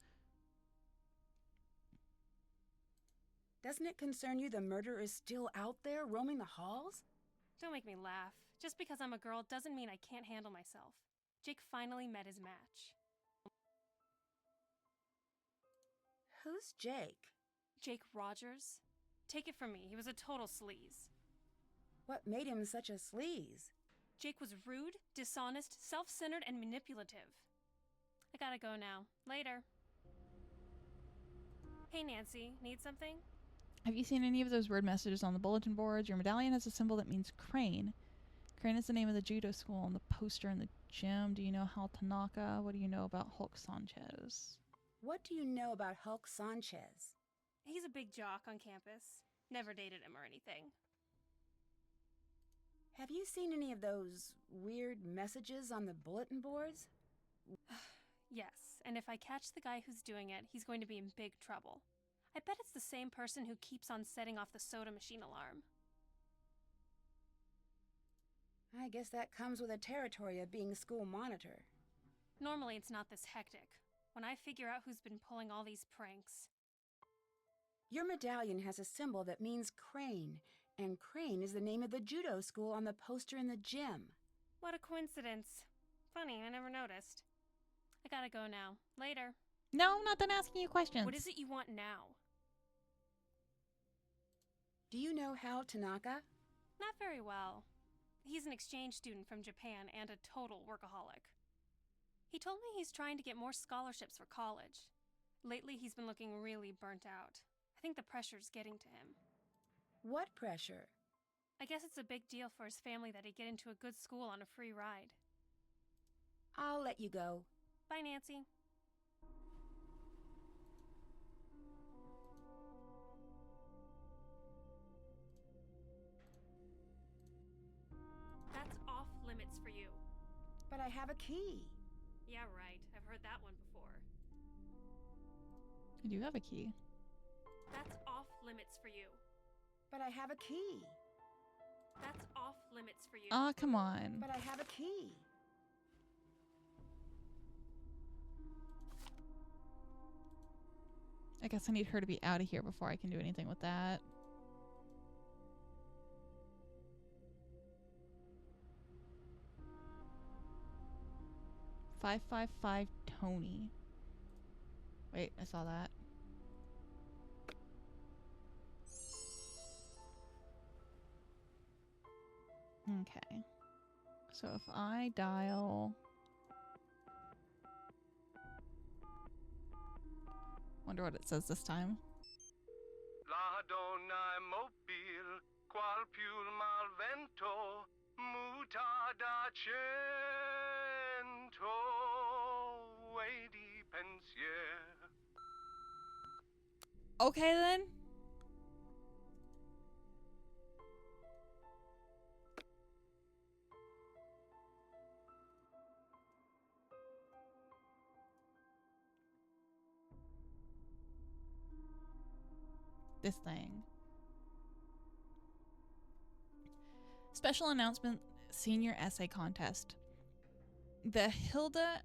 Doesn't it concern you the murderer is still out there roaming the halls? Don't make me laugh. Just because I'm a girl doesn't mean I can't handle myself. Jake finally met his match. Who's Jake? Jake Rogers? Take it from me, he was a total sleaze. What made him such a sleaze? Jake was rude, dishonest, self-centered, and manipulative. I gotta go now. Later. Hey Nancy, need something? Have you seen any of those word messages on the bulletin boards? Your medallion has a symbol that means crane. Crane is the name of the judo school on the poster in the gym. Do you know Hal Tanaka? What do you know about Hulk Sanchez? What do you know about Hulk Sanchez? He's a big jock on campus. Never dated him or anything. Have you seen any of those weird messages on the bulletin boards? Yes, and if I catch the guy who's doing it, he's going to be in big trouble. I bet it's the same person who keeps on setting off the soda machine alarm. I guess that comes with the territory of being school monitor. Normally it's not this hectic. When I figure out who's been pulling all these pranks. Your medallion has a symbol that means crane, and crane is the name of the judo school on the poster in the gym. What a coincidence. Funny, I never noticed. I gotta go now. Later. No, I'm not done asking you questions. What is it you want now? Do you know Hal Tanaka? Not very well. He's an exchange student from Japan and a total workaholic. He told me he's trying to get more scholarships for college. Lately, he's been looking really burnt out. I think the pressure's getting to him. What pressure? I guess it's a big deal for his family that he get into a good school on a free ride. I'll let you go. Bye, Nancy. That's off limits for you. But I have a key. Yeah, right. I've heard that one before. I do have a key. That's off limits for you. But I have a key. That's off limits for you. Aw, come on. But I have a key. I guess I need her to be out of here before I can do anything with that. "555 Tony." Wait, I saw that. Okay. So if I dial... Wonder what it says this time. La donna mobile, qual più mal vento, muta da cento, e di pensier. Okay then. This thing. Special announcement: senior essay contest. The Hilda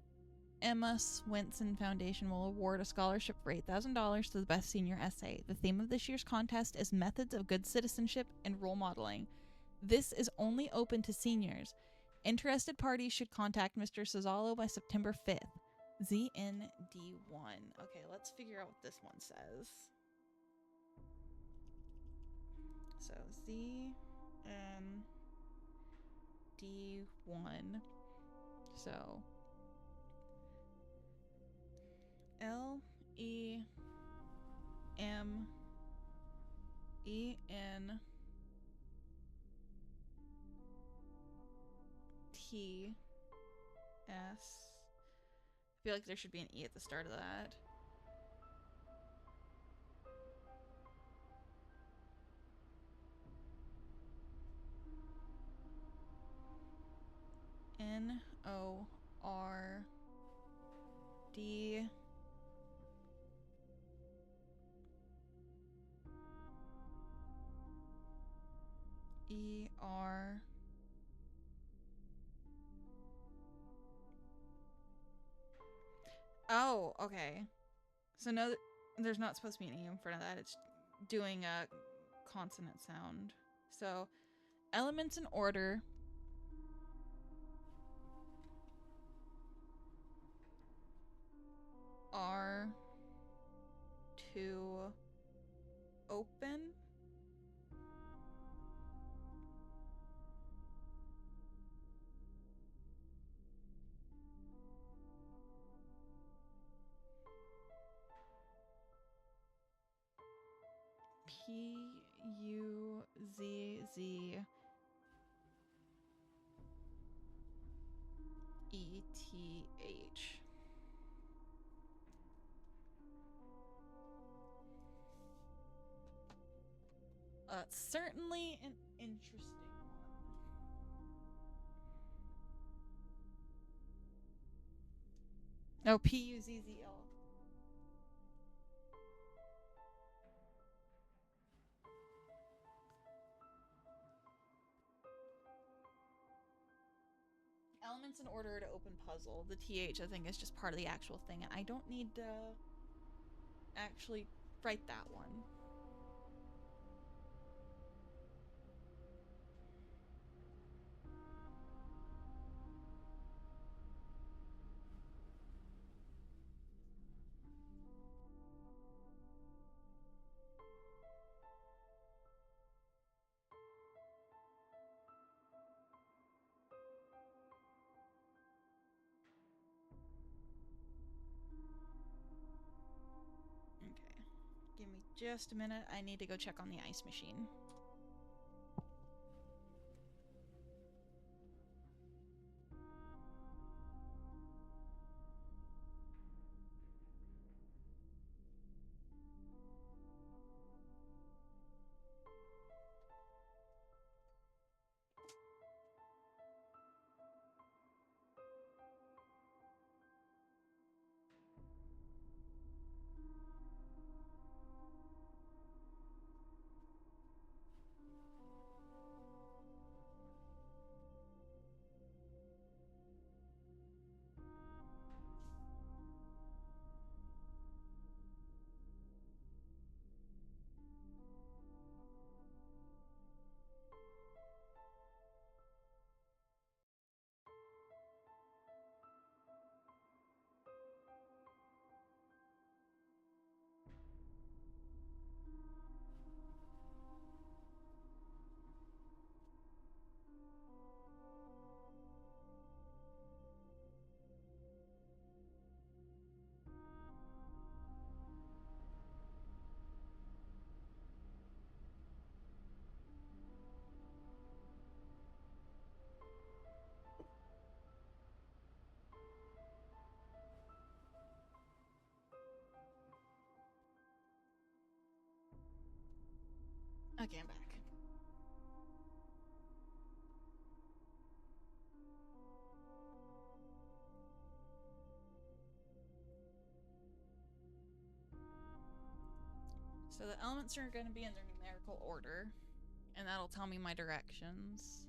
Emma Swenson Foundation will award a scholarship for $8,000 to the best senior essay. The theme of this year's contest is methods of good citizenship and role modeling. This is only open to seniors. Interested parties should contact Mr. Sazalo by September 5th. ZND1. Okay, let's figure out what this one says. So ZND1. So LEMENTS. I feel like there should be an E at the start of that. NORD ER Oh, okay. So no, there's not supposed to be an E in front of that. It's doing a consonant sound. So elements in order. Are to open. PUZZETH. That's certainly an interesting one. Oh, Puzzl. Elements in order to open puzzle. The TH, I think, is just part of the actual thing, and I don't need to actually write that one. Okay. Give me just a minute. I need to go check on the ice machine. Okay, I'm back. So the elements are going to be in their numerical order, and that'll tell me my directions.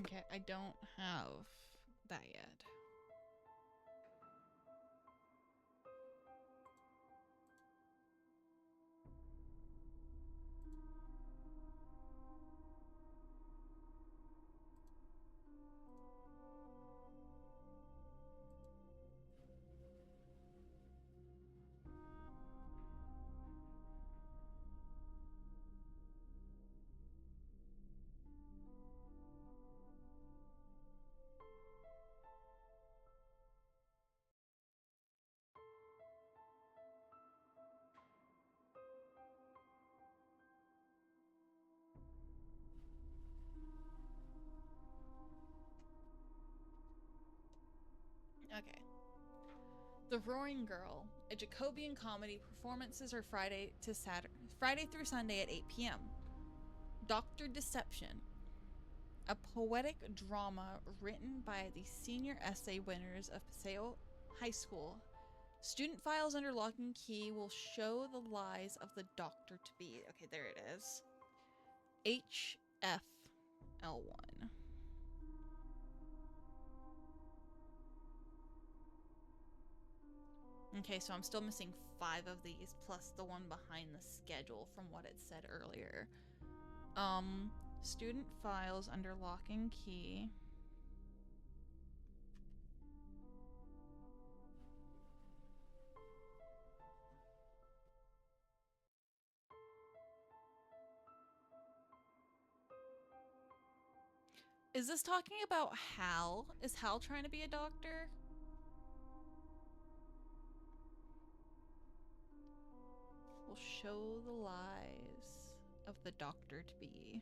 Okay, I don't have that yet. Okay. The Roaring Girl, a Jacobian comedy. Performances are Friday through Sunday at 8 p.m. Dr. Deception, a poetic drama written by the senior essay winners of Paseo High School. Student files under lock and key will show the lies of the doctor to be. Okay, there it is. HFL1. Okay, so I'm still missing 5 of these, plus the one behind the schedule from what it said earlier. Student files under lock and key. Is this talking about Hal? Is Hal trying to be a doctor? Will show the lies of the doctor to be.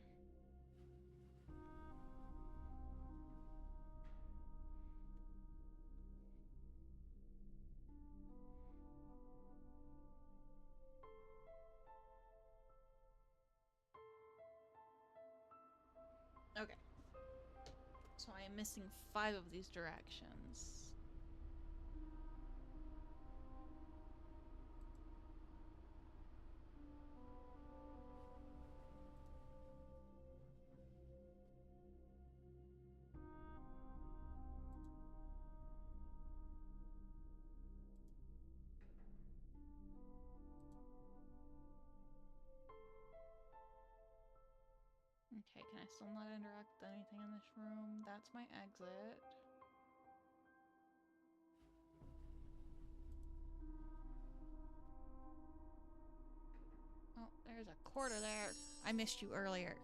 Okay. So I am missing 5 of these directions. Okay, can I still not interact with anything in this room? That's my exit. Oh, there's a quarter there. I missed you earlier.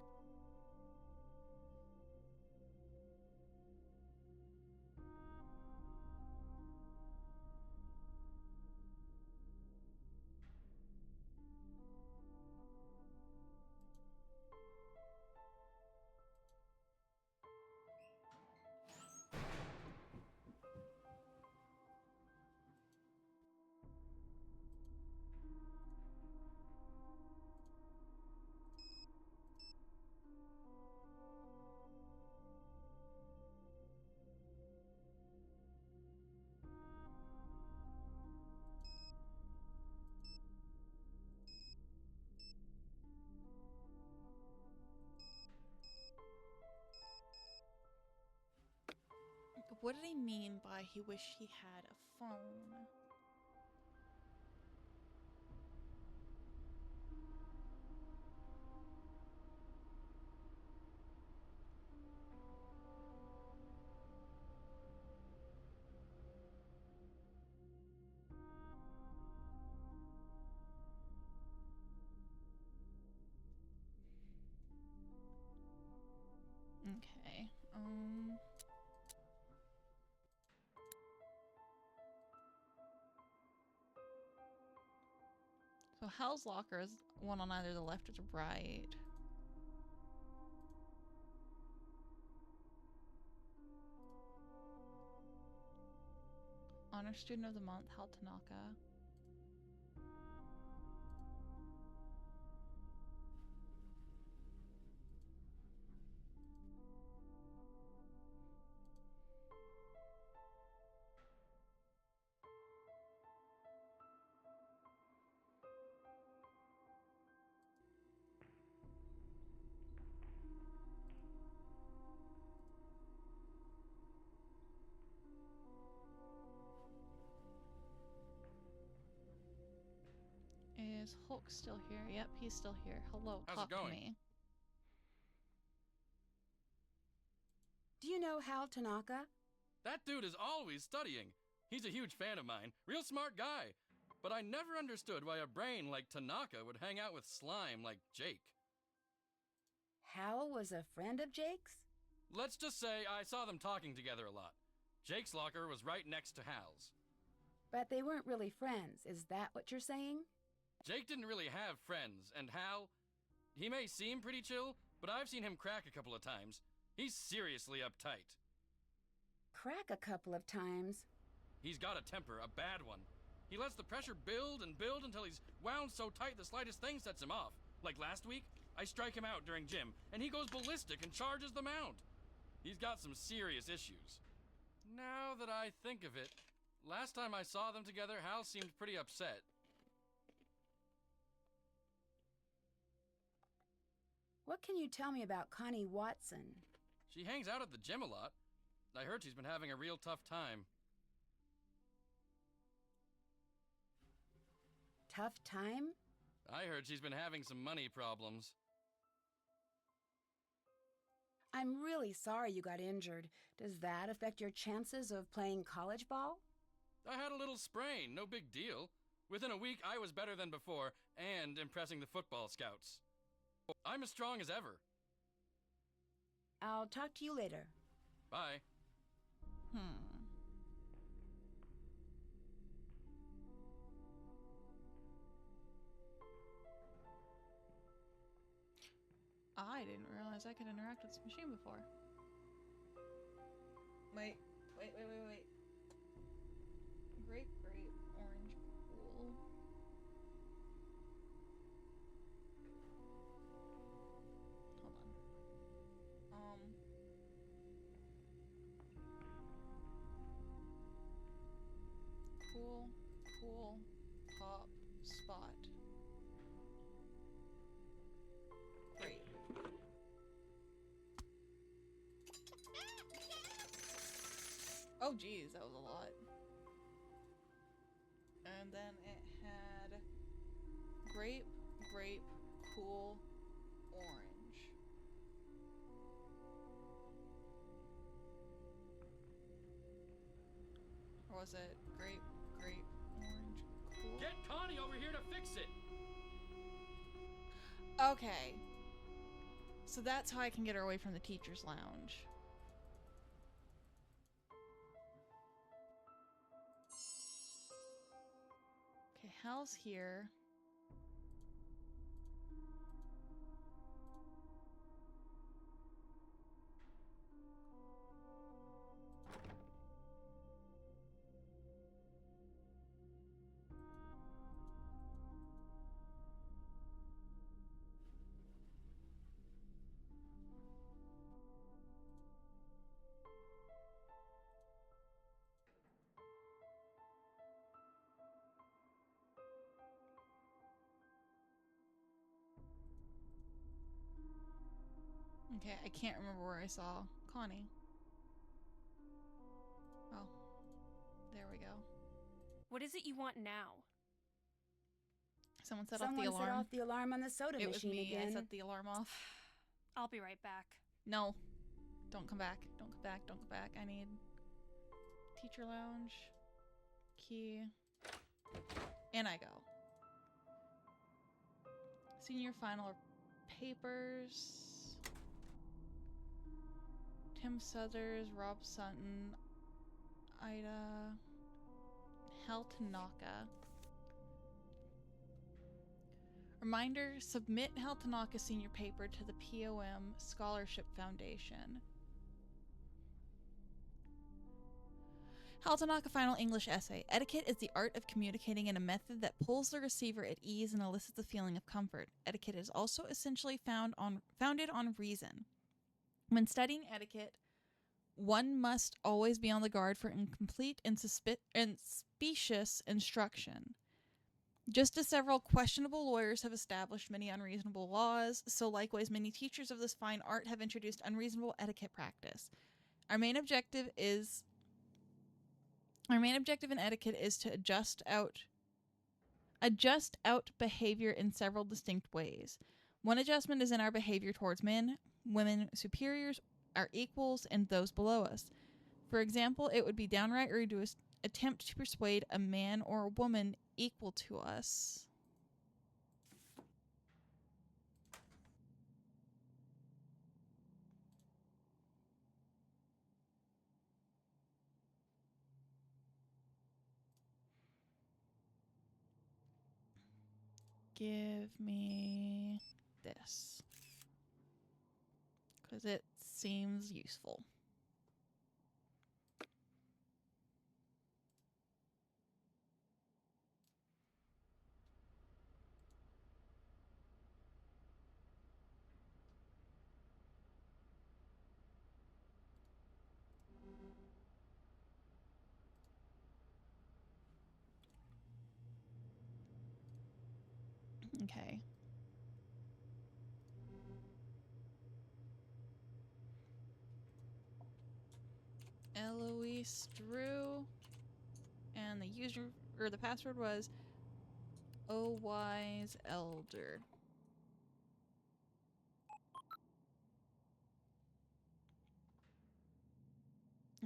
What did he mean by he wished he had a phone? Okay. So Hal's locker is one on either the left or the right. Honor Student of the Month, Hal Tanaka. Is Hulk still here? Yep, he's still here. Hello, How's talk it going? to me. Do you know Hal Tanaka? That dude is always studying. He's a huge fan of mine. Real smart guy. But I never understood why a brain like Tanaka would hang out with slime like Jake. Hal was a friend of Jake's? Let's just say I saw them talking together a lot. Jake's locker was right next to Hal's. But they weren't really friends. Is that what you're saying? Jake didn't really have friends, and Hal, he may seem pretty chill, but I've seen him crack a couple of times. He's seriously uptight. Crack a couple of times. He's got a temper, a bad one. He lets the pressure build and build until he's wound so tight the slightest thing sets him off. Like last week, I strike him out during gym, and he goes ballistic and charges the mount. He's got some serious issues. Now that I think of it, last time I saw them together, Hal seemed pretty upset. What can you tell me about Connie Watson? She hangs out at the gym a lot. I heard she's been having a real tough time. Tough time? I heard she's been having some money problems. I'm really sorry you got injured. Does that affect your chances of playing college ball? I had a little sprain, no big deal. Within a week, I was better than before, and impressing the football scouts. I'm as strong as ever. I'll talk to you later. Bye. I didn't realize I could interact with this machine before. Wait. Grape, orange, cool. Hold on. Cool, pop, spot. Great. Oh geez, that was a lot. And then it had grape, cool, orange. Or was it grape, orange, cool? Get Connie over here to fix it! Okay. So that's how I can get her away from the teacher's lounge. Okay, Hal's here. Okay, I can't remember where I saw Connie. Oh, there we go. What is it you want now? Someone set Someone off the alarm. set off the alarm on the soda It was machine me. again. I set the alarm off. I'll be right back. No. Don't come back. Don't come back. Don't come back. I need teacher lounge. Key. And I go. Senior final papers. Tim Southers, Rob Sutton, Ida, Hal Tanaka. Reminder, submit Hal Tanaka senior paper to the POM Scholarship Foundation. Hal Tanaka final English essay. Etiquette is the art of communicating in a method that pulls the receiver at ease and elicits a feeling of comfort. Etiquette is also essentially founded on reason. When studying etiquette, one must always be on the guard for incomplete and specious instruction. Just as several questionable lawyers have established many unreasonable laws, so likewise many teachers of this fine art have introduced unreasonable etiquette practice. Our main objective in etiquette is to adjust out behavior in several distinct ways. One adjustment is in our behavior towards men, women, superiors, our equals, and those below us. For example, it would be downright rude to attempt to persuade a man or a woman equal to us. Give me this. Because it seems useful. Okay. Eloise Drew. And the user or the password was O Wise Elder.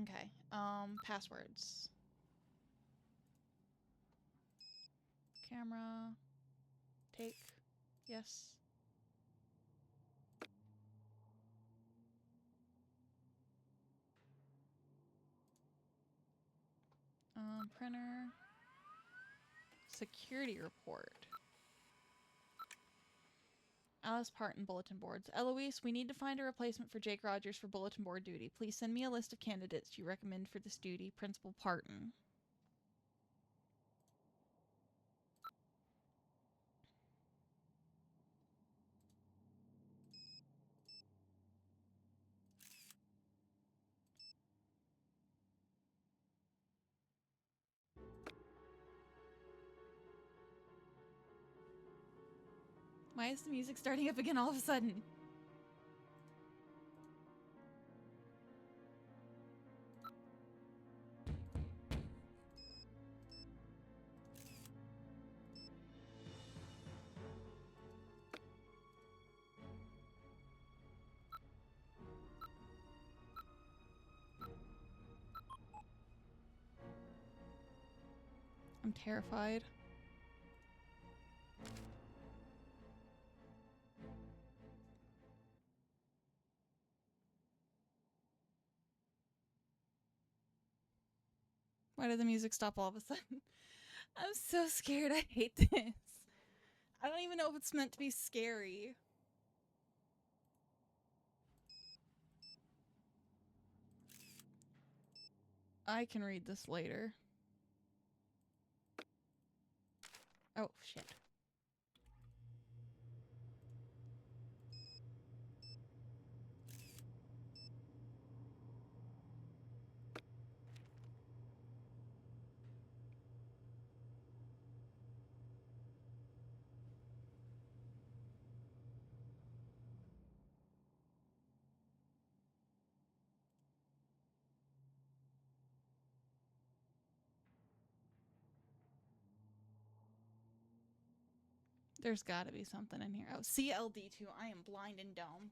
Okay. Passwords. Camera. Take. Yes. Security report. Alice Parton bulletin boards. Eloise, we need to find a replacement for Jake Rogers for bulletin board duty. Please send me a list of candidates you recommend for this duty. Principal Parton. Why is the music starting up again all of a sudden? I'm terrified. Why did the music stop all of a sudden? I'm so scared. I hate this. I don't even know if it's meant to be scary. I can read this later. Oh, shit. There's gotta be something in here. Oh, CLD2. I am blind and dumb.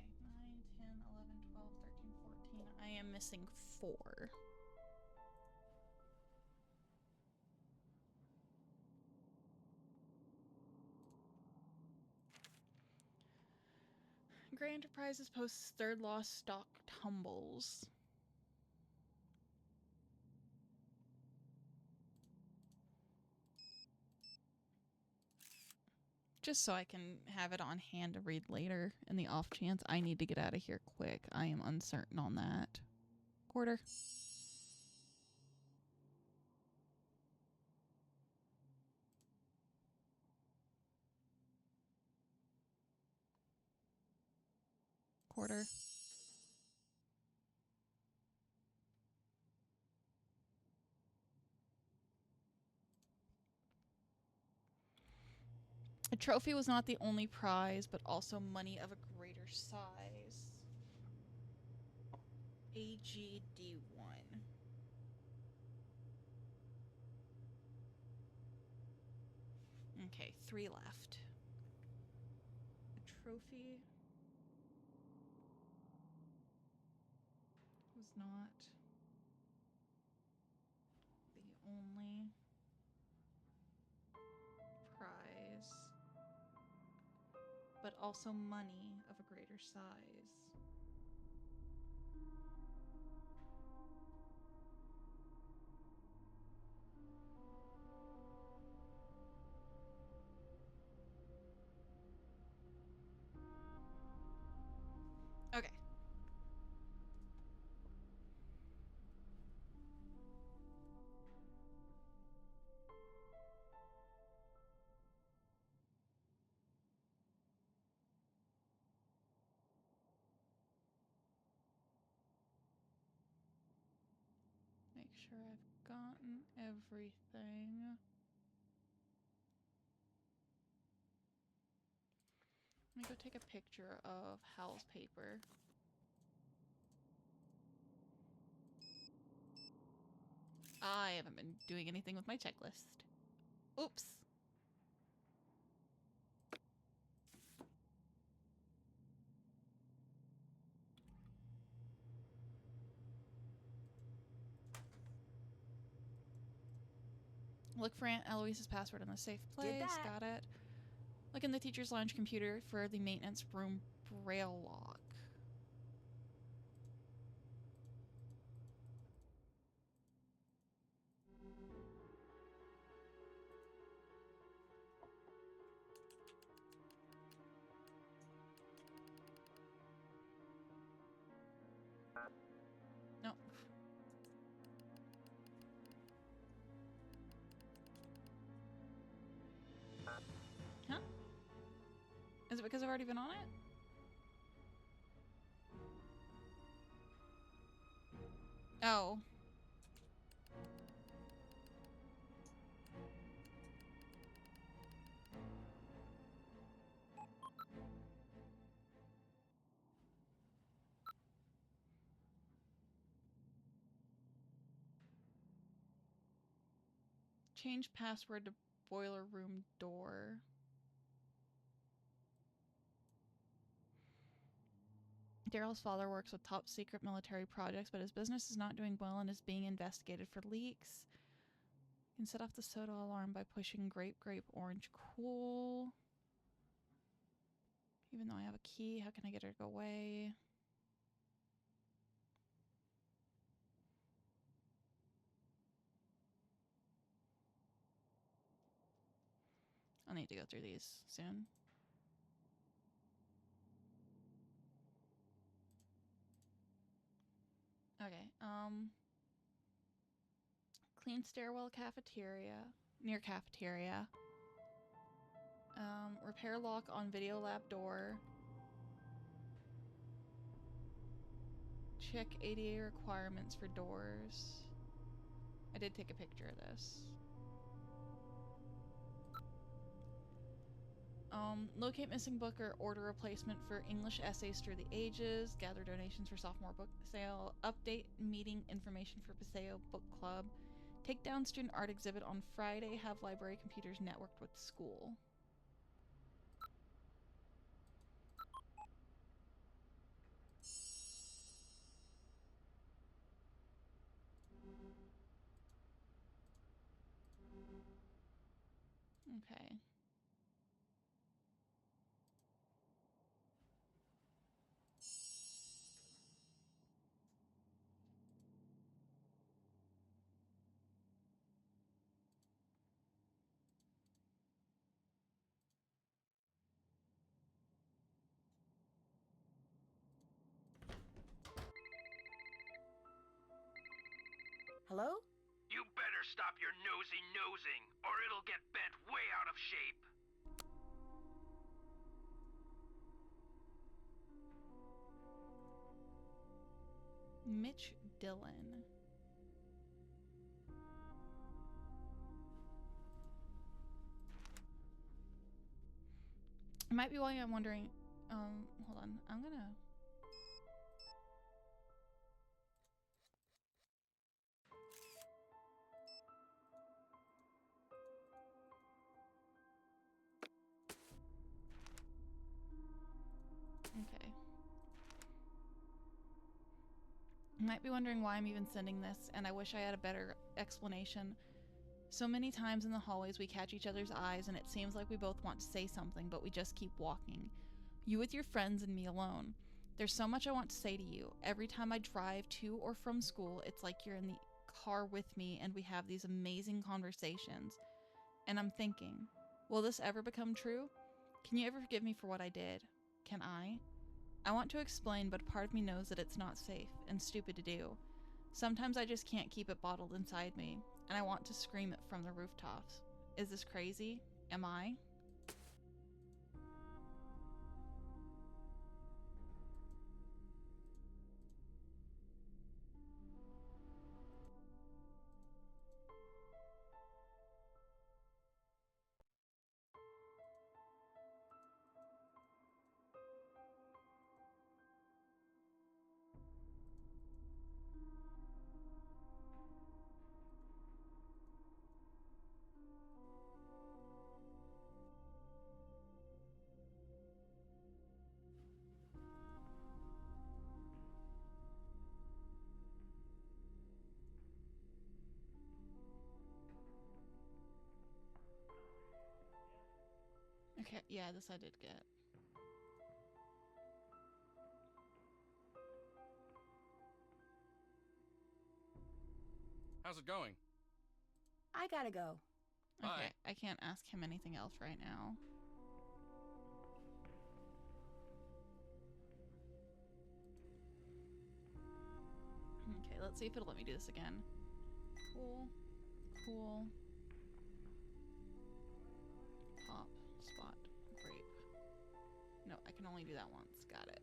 Okay, 9, 10, 11, 12, 13, 14. I am missing 4. Gray Enterprises posts third lost stock tumbles. Just so I can have it on hand to read later in the off chance I need to get out of here quick. I am uncertain on that. Quarter. Quarter. A trophy was not the only prize, but also money of a greater size. AGD1. Okay, 3 left. A trophy was not the only prize, but also money of a greater size. Okay. Make sure I've gotten everything. Let me go take a picture of Hal's paper. I haven't been doing anything with my checklist. Oops. Look for Aunt Eloise's password in the safe place. that. Got it. Look in the teacher's lounge computer for the maintenance room braille lock. Nope. Huh? Is it because I've already been on it? Oh. Change password to boiler room door. Daryl's father works with top secret military projects, but his business is not doing well and is being investigated for leaks. You can set off the soda alarm by pushing grape, orange, cool. Even though I have a key, how can I get her to go away? I'll need to go through these soon. Okay, clean stairwell cafeteria, near cafeteria. Repair lock on video lab door. Check ADA requirements for doors. I did take a picture of this. Locate missing book or order replacement for English essays through the ages. Gather donations for sophomore book sale. Update meeting information for Paseo Book Club. Take down student art exhibit on Friday. Have library computers networked with school. Okay. Hello? You better stop your nosy nosing, or it'll get bent way out of shape. Mitch Dillon. It might be why I'm wondering. Hold on. I'm gonna. Okay. You might be wondering why I'm even sending this, and I wish I had a better explanation. So many times in the hallways we catch each other's eyes, and it seems like we both want to say something, but we just keep walking. You with your friends and me alone. There's so much I want to say to you. Every time I drive to or from school, it's like you're in the car with me and we have these amazing conversations. And I'm thinking, will this ever become true? Can you ever forgive me for what I did? Can I? I want to explain, but part of me knows that it's not safe and stupid to do. Sometimes I just can't keep it bottled inside me, and I want to scream it from the rooftops. Is this crazy? Am I? Okay, yeah, this I did get. How's it going? I gotta go. Bye. Okay, I can't ask him anything else right now. Okay, let's see if it'll let me do this again. Cool. Cool. Pop. Spot. Grape. No, I can only do that once. Got it.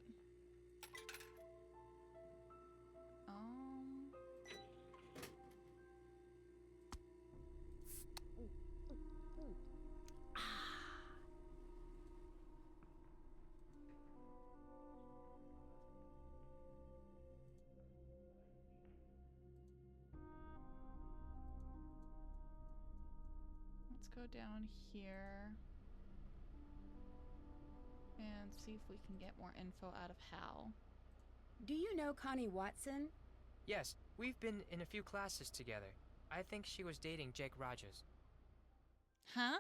Let's go down here and see if we can get more info out of Hal. Do you know Connie Watson? Yes, we've been in a few classes together. I think she was dating Jake Rogers. Huh?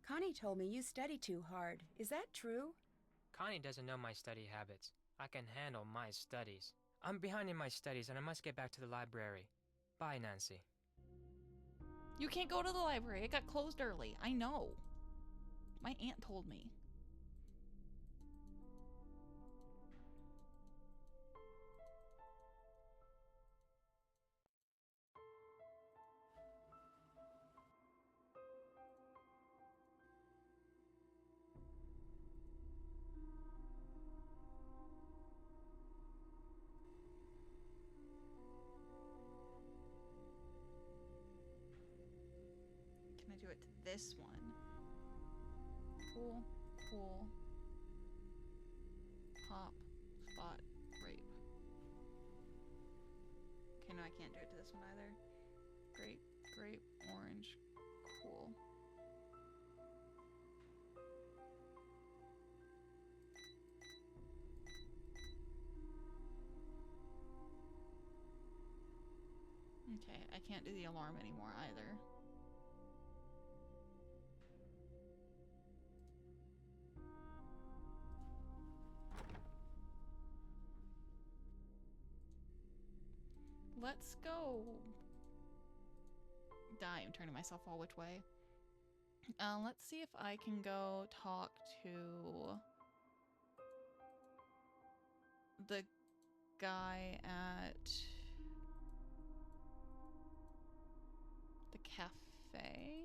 Connie told me you study too hard. Is that true? Connie doesn't know my study habits. I can handle my studies. I'm behind in my studies and I must get back to the library. Bye, Nancy. You can't go to the library. It got closed early. I know. My aunt told me. Can I do it to this one? Cool, cool. Pop, spot, grape. Okay, no, I can't do it to this one either. Grape, grape, orange, cool. Okay, I can't do the alarm anymore either. Let's go. I'm turning myself all which way. Let's see if I can go talk to the guy at the cafe.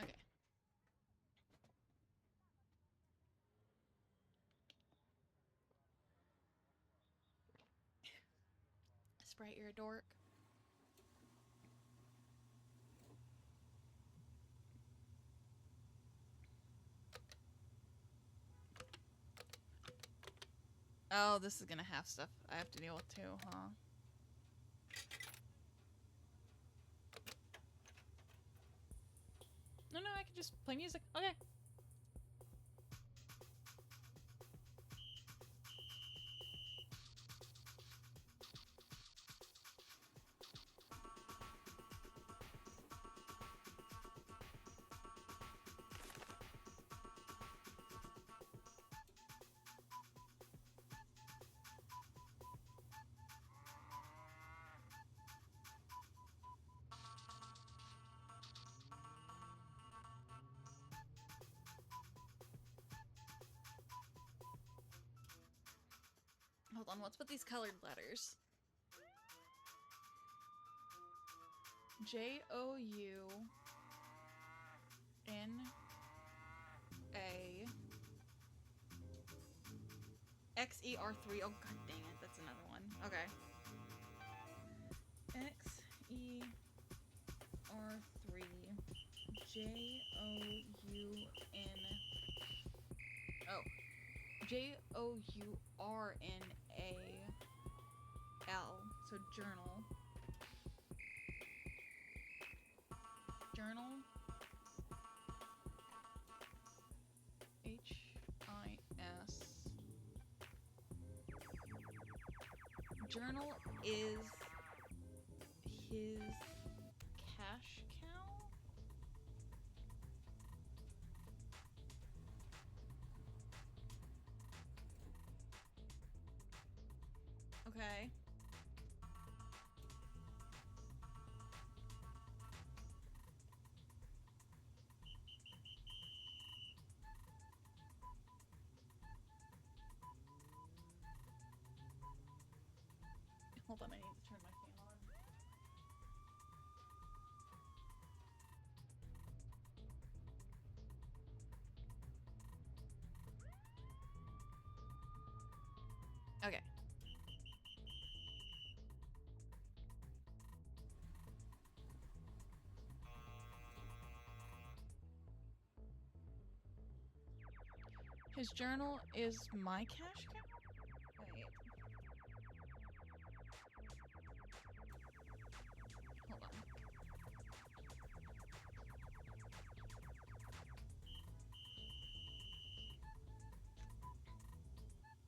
Okay. Sprite, you're a dork. Oh, this is gonna have stuff I have to deal with too, huh? No, I can just play music. Okay. Hold on, what's with these colored letters? Jounna XER3. Oh, god dang it. That's another one. Okay. XER3. JOUN. Oh. JOURNAL. So journal. Journal. HIS. Journal is his cash cow? Okay. Hold on, I need to turn my fan on. Okay. His journal is my cash cow? Wait. Hold on.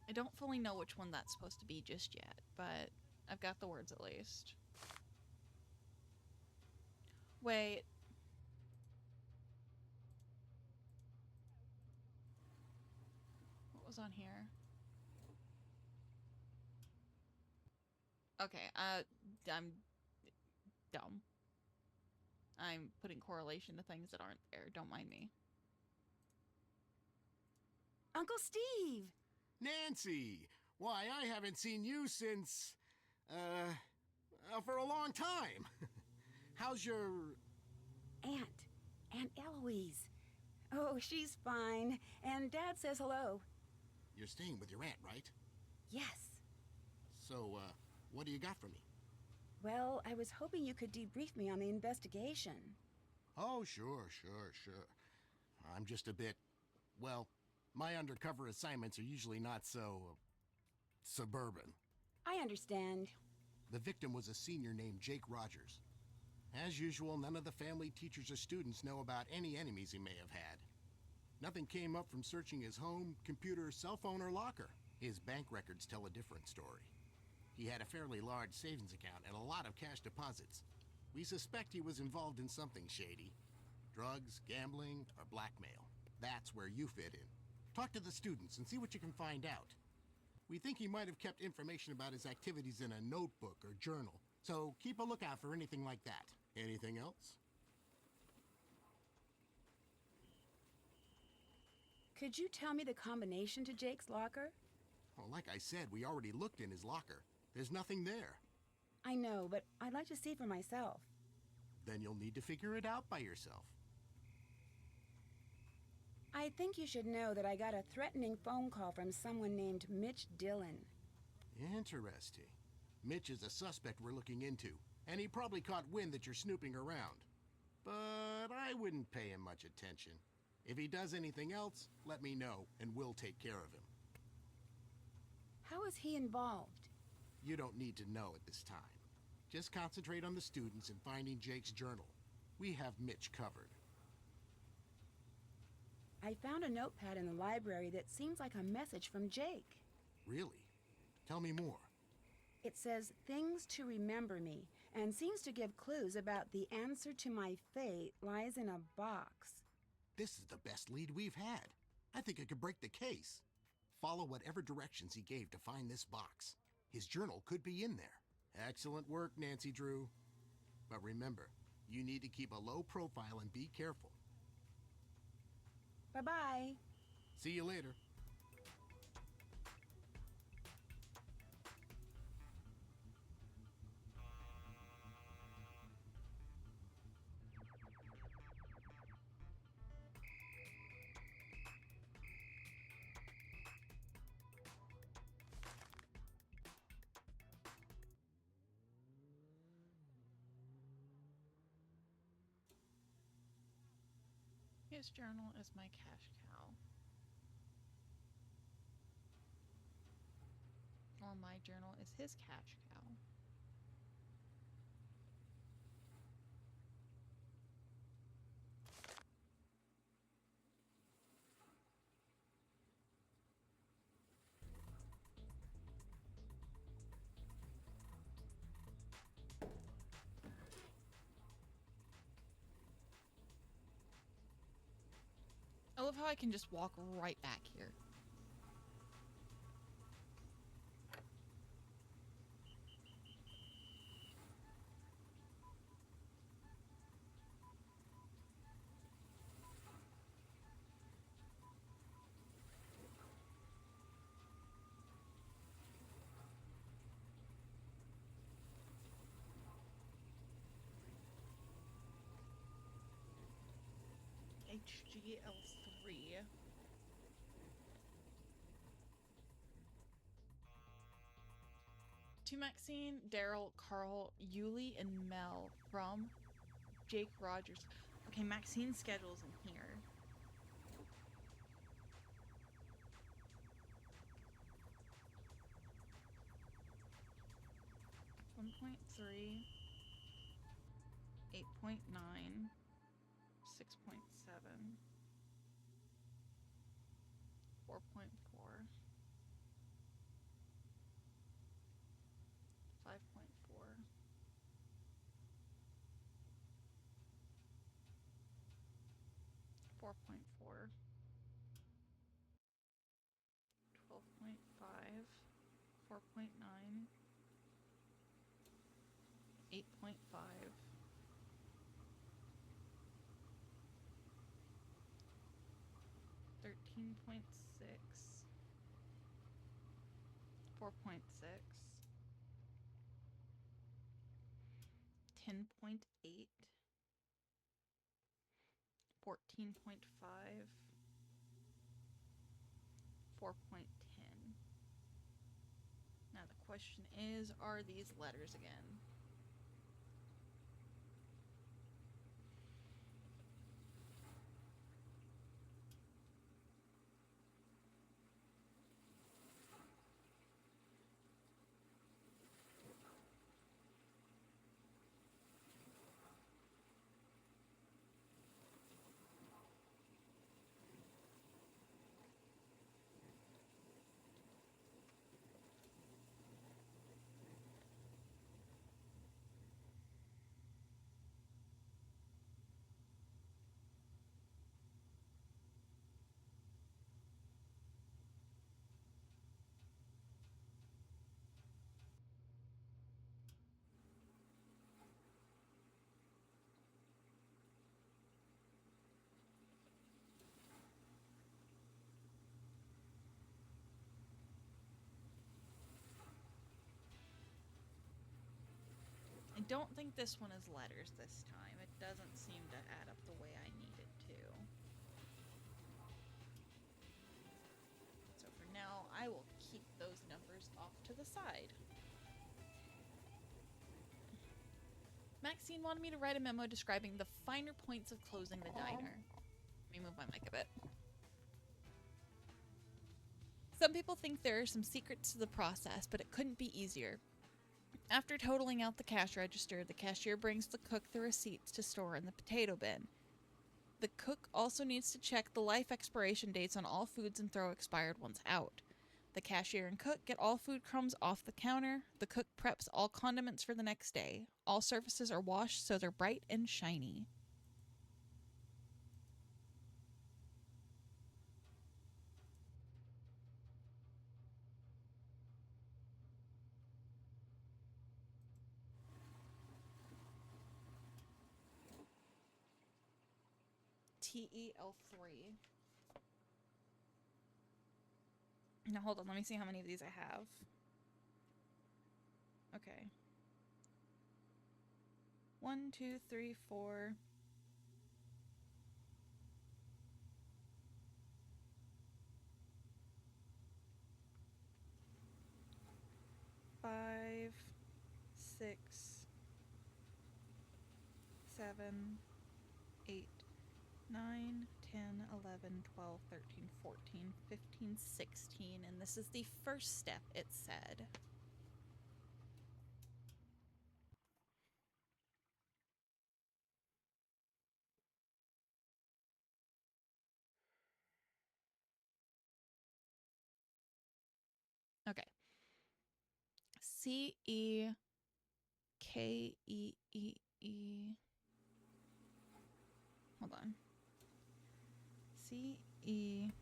I don't fully know which one that's supposed to be just yet, but I've got the words at least. Wait. What was on here? Okay, I'm dumb. I'm putting correlation to things that aren't there. Don't mind me. Uncle Steve! Nancy! Why, I haven't seen you since, for a long time. How's your... Aunt Eloise. Oh, she's fine. And Dad says hello. You're staying with your aunt, right? Yes. So, what do you got for me? Well, I was hoping you could debrief me on the investigation. Oh, sure. I'm just a bit... Well, my undercover assignments are usually not so... suburban. I understand. The victim was a senior named Jake Rogers. As usual, none of the family, teachers, or students know about any enemies he may have had. Nothing came up from searching his home, computer, cell phone, or locker. His bank records tell a different story. He had a fairly large savings account and a lot of cash deposits. We suspect he was involved in something shady. Drugs, gambling, or blackmail. That's where you fit in. Talk to the students and see what you can find out. We think he might have kept information about his activities in a notebook or journal, so keep a lookout for anything like that. Anything else? Could you tell me the combination to Jake's locker? Well, like I said, we already looked in his locker. There's nothing there. I know, but I'd like to see for myself. Then you'll need to figure it out by yourself. I think you should know that I got a threatening phone call from someone named Mitch Dillon. Interesting. Mitch is a suspect we're looking into, and he probably caught wind that you're snooping around. But I wouldn't pay him much attention. If he does anything else, let me know, and we'll take care of him. How is he involved? You don't need to know at this time. Just concentrate on the students and finding Jake's journal. We have Mitch covered. I found a notepad in the library that seems like a message from Jake. Really? Tell me more. It says, "Things to remember me," and seems to give clues about the answer to my fate lies in a box. This is the best lead we've had. I think I could break the case. Follow whatever directions he gave to find this box. His journal could be in there. Excellent work, Nancy Drew. But remember, you need to keep a low profile and be careful. Bye-bye. See you later. His journal is my cash cow. Or my journal is his cash cow. I love how I can just walk right back here. HGL3. To Maxine, Daryl, Carl, Yuli, and Mel from Jake Rogers. Okay, Maxine's schedule's in here. One point 3, 8.9, 6.7, 4.4, 5.4, 4.4, 12.5, 4.9, 8.5, 13.6, 4.6, 10.8, 14.5, 4.10. Now the question is, are these letters again? I don't think this one is letters this time. It doesn't seem to add up the way I need it to. So for now, I will keep those numbers off to the side. Maxine wanted me to write a memo describing the finer points of closing the diner. Let me move my mic a bit. Some people think there are some secrets to the process, but it couldn't be easier. After totaling out the cash register, the cashier brings the cook the receipts to store in the potato bin. The cook also needs to check the life expiration dates on all foods and throw expired ones out. The cashier and cook get all food crumbs off the counter. The cook preps all condiments for the next day. All surfaces are washed so they're bright and shiny. TEL3. Now hold on, let me see how many of these I have. Okay. 1, 2, 3, 4. 5, 6, 7, 8, 9, 10, 11, 12, 13, 14, 15, 16, and this is the first step, it said. Okay. CEKEEE. Hold on. CEKEEIHIGMHCYRYSGTNY.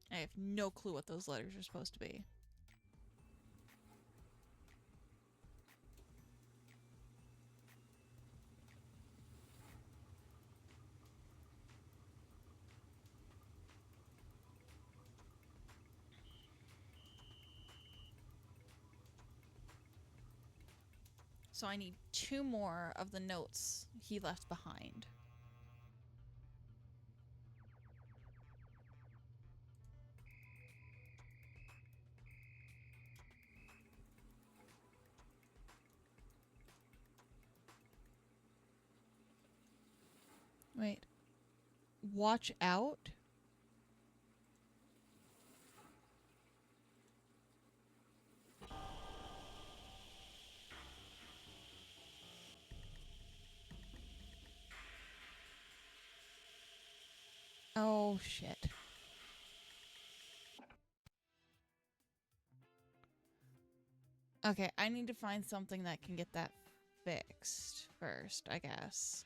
I have no clue what those letters are supposed to be. So I need 2 more of the notes he left behind. Wait. Watch out? Oh, shit. Okay, I need to find something that can get that fixed first, I guess.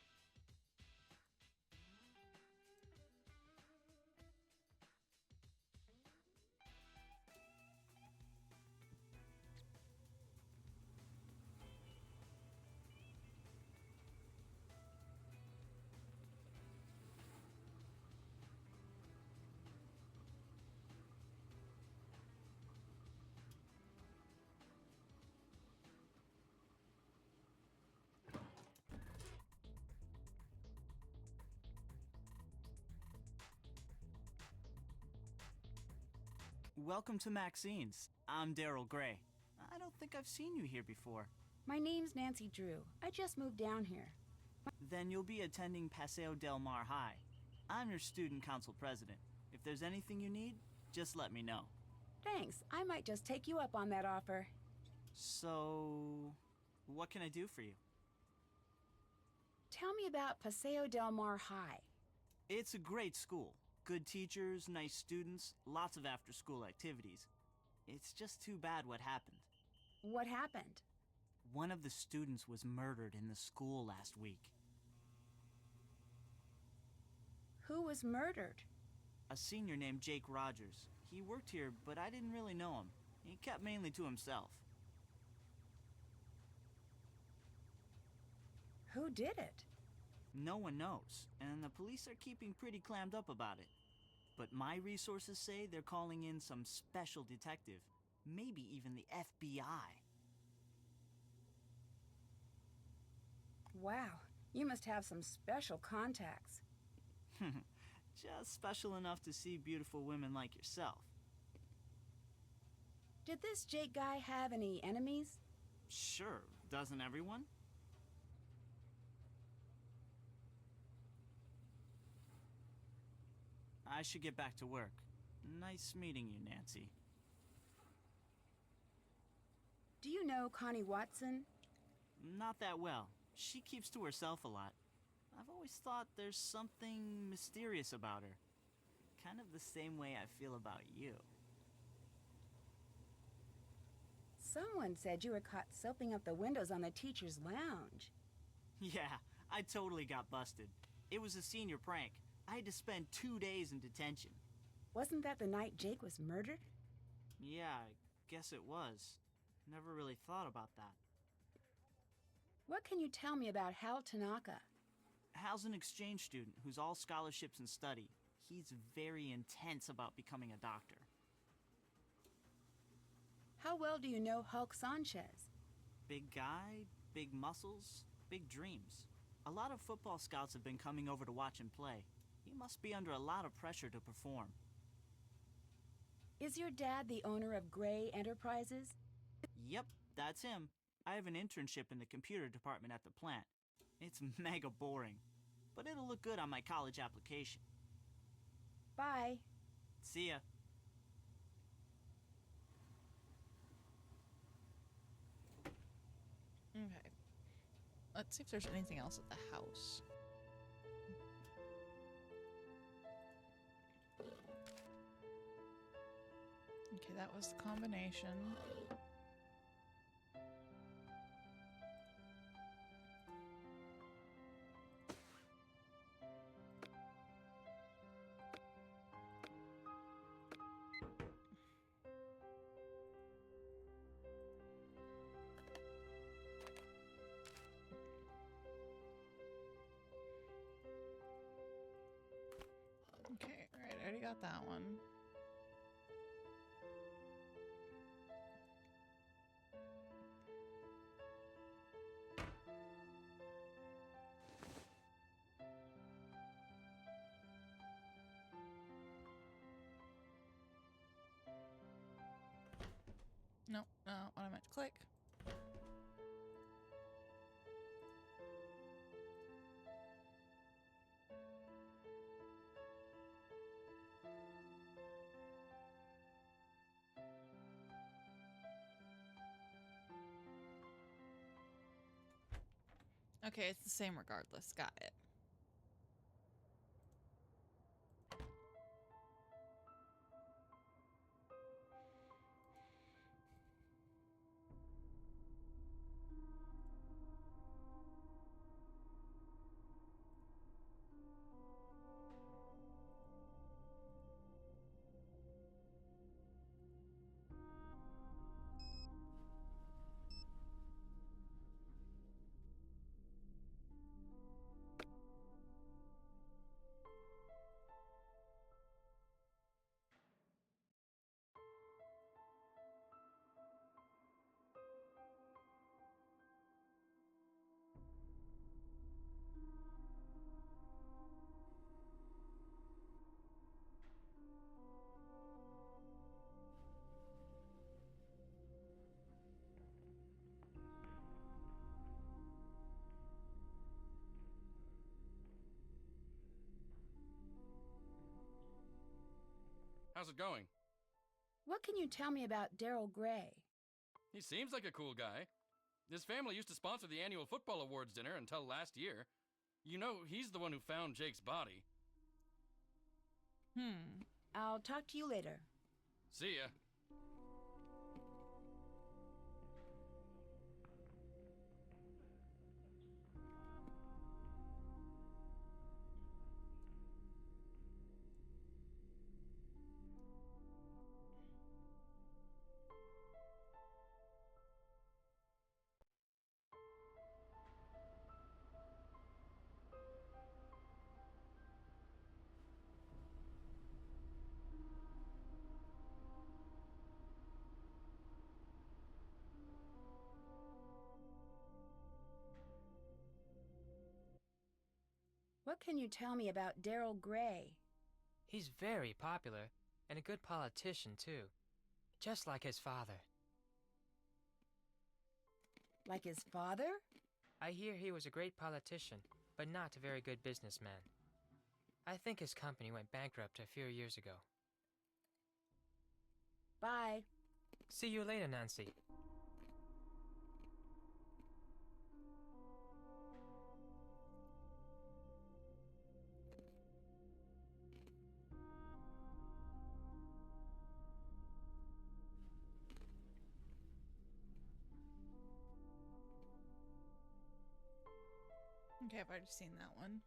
Welcome to Maxine's. I'm Daryl Gray. I don't think I've seen you here before. My name's Nancy Drew. I just moved down here. Then you'll be attending Paseo Del Mar High. I'm your student council president. If there's anything you need, just let me know. Thanks. I might just take you up on that offer. So, what can I do for you? Tell me about Paseo Del Mar High. It's a great school. Good teachers, nice students, lots of after-school activities. It's just too bad what happened. What happened? One of the students was murdered in the school last week. Who was murdered? A senior named Jake Rogers. He worked here, but I didn't really know him. He kept mainly to himself. Who did it? No one knows, and the police are keeping pretty clammed up about it. But my resources say they're calling in some special detective, maybe even the FBI. Wow, you must have some special contacts. Just special enough to see beautiful women like yourself. Did this Jake guy have any enemies? Sure, doesn't everyone? I should get back to work. Nice meeting you, Nancy. Do you know Connie Watson? Not that well. She keeps to herself a lot. I've always thought there's something mysterious about her. Kind of the same way I feel about you. Someone said you were caught soaping up the windows on the teacher's lounge. Yeah, I totally got busted. It was a senior prank. I had to spend 2 days in detention. Wasn't that the night Jake was murdered? Yeah, I guess it was. Never really thought about that. What can you tell me about Hal Tanaka? Hal's an exchange student who's all scholarships and study. He's very intense about becoming a doctor. How well do you know Hulk Sanchez? Big guy, big muscles, big dreams. A lot of football scouts have been coming over to watch him play. He must be under a lot of pressure to perform. Is your dad the owner of Gray Enterprises? Yep, that's him. I have an internship in the computer department at the plant. It's mega boring, but it'll look good on my college application. Bye. See ya. Okay. Let's see if there's anything else at the house. Okay, that was the combination. Okay, alright, I already got that one. No, what I meant to click. Okay, it's the same regardless. Got it. How's it going? What can you tell me about Daryl Gray? He seems like a cool guy. His family used to sponsor the annual football awards dinner until last year. You know, he's the one who found Jake's body. I'll talk to you later. See ya. What can you tell me about Daryl Gray? He's very popular, and a good politician, too. Just like his father. Like his father? I hear he was a great politician, but not a very good businessman. I think his company went bankrupt a few years ago. Bye. See you later, Nancy. Okay, I've already seen that one.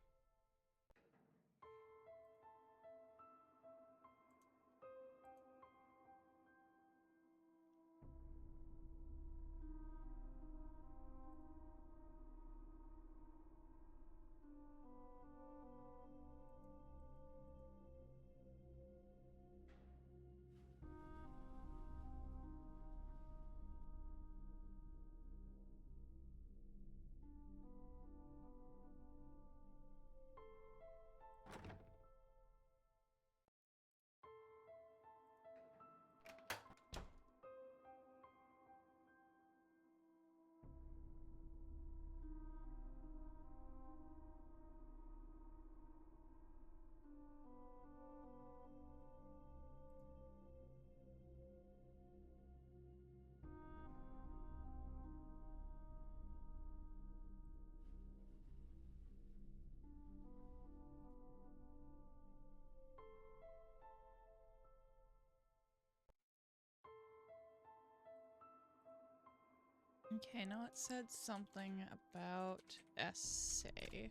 Okay, now it said something about essay.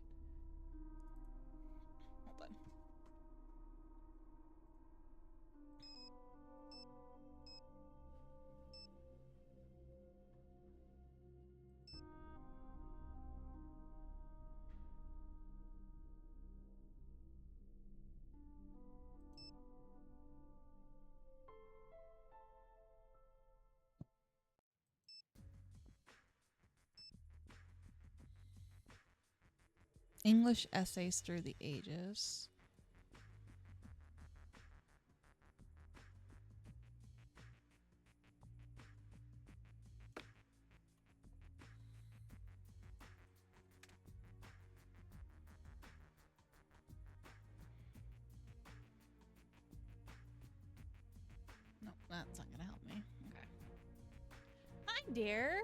Hold on. English essays through the ages. No, that's not gonna help me. Okay. Hi, dear.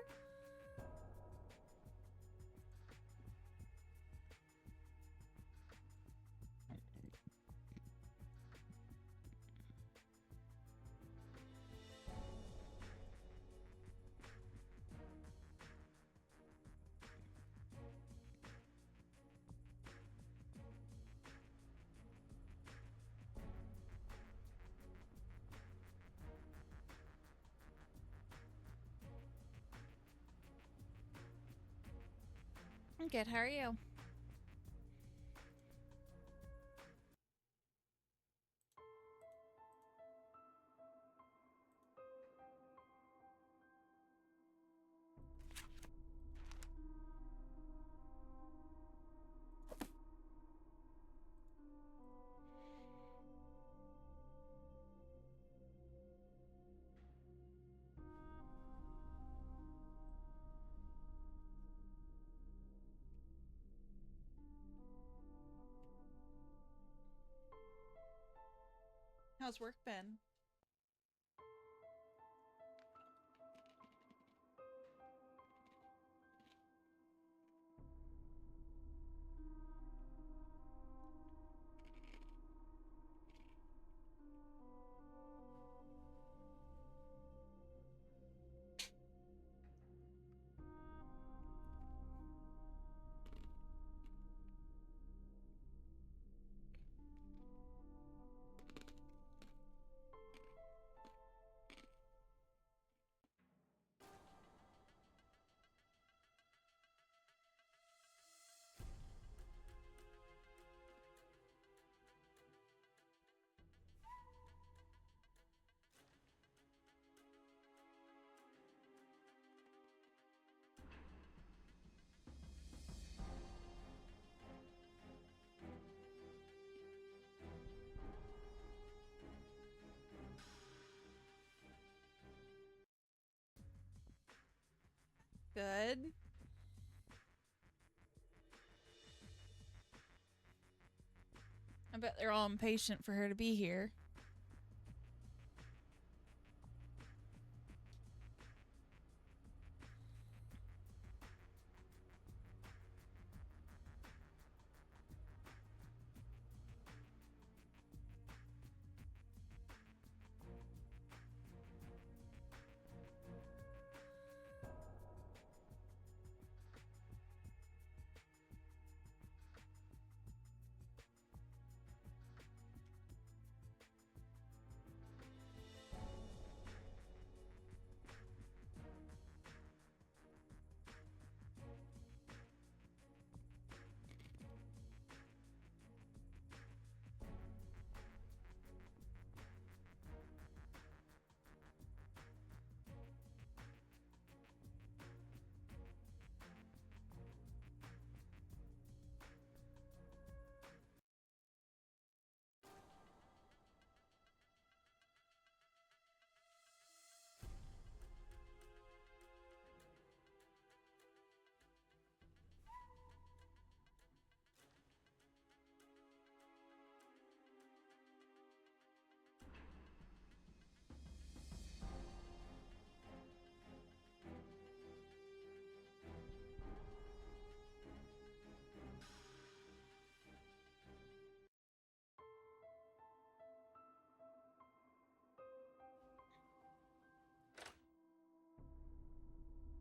I'm good. How are you? How's work been? Good. I bet they're all impatient for her to be here.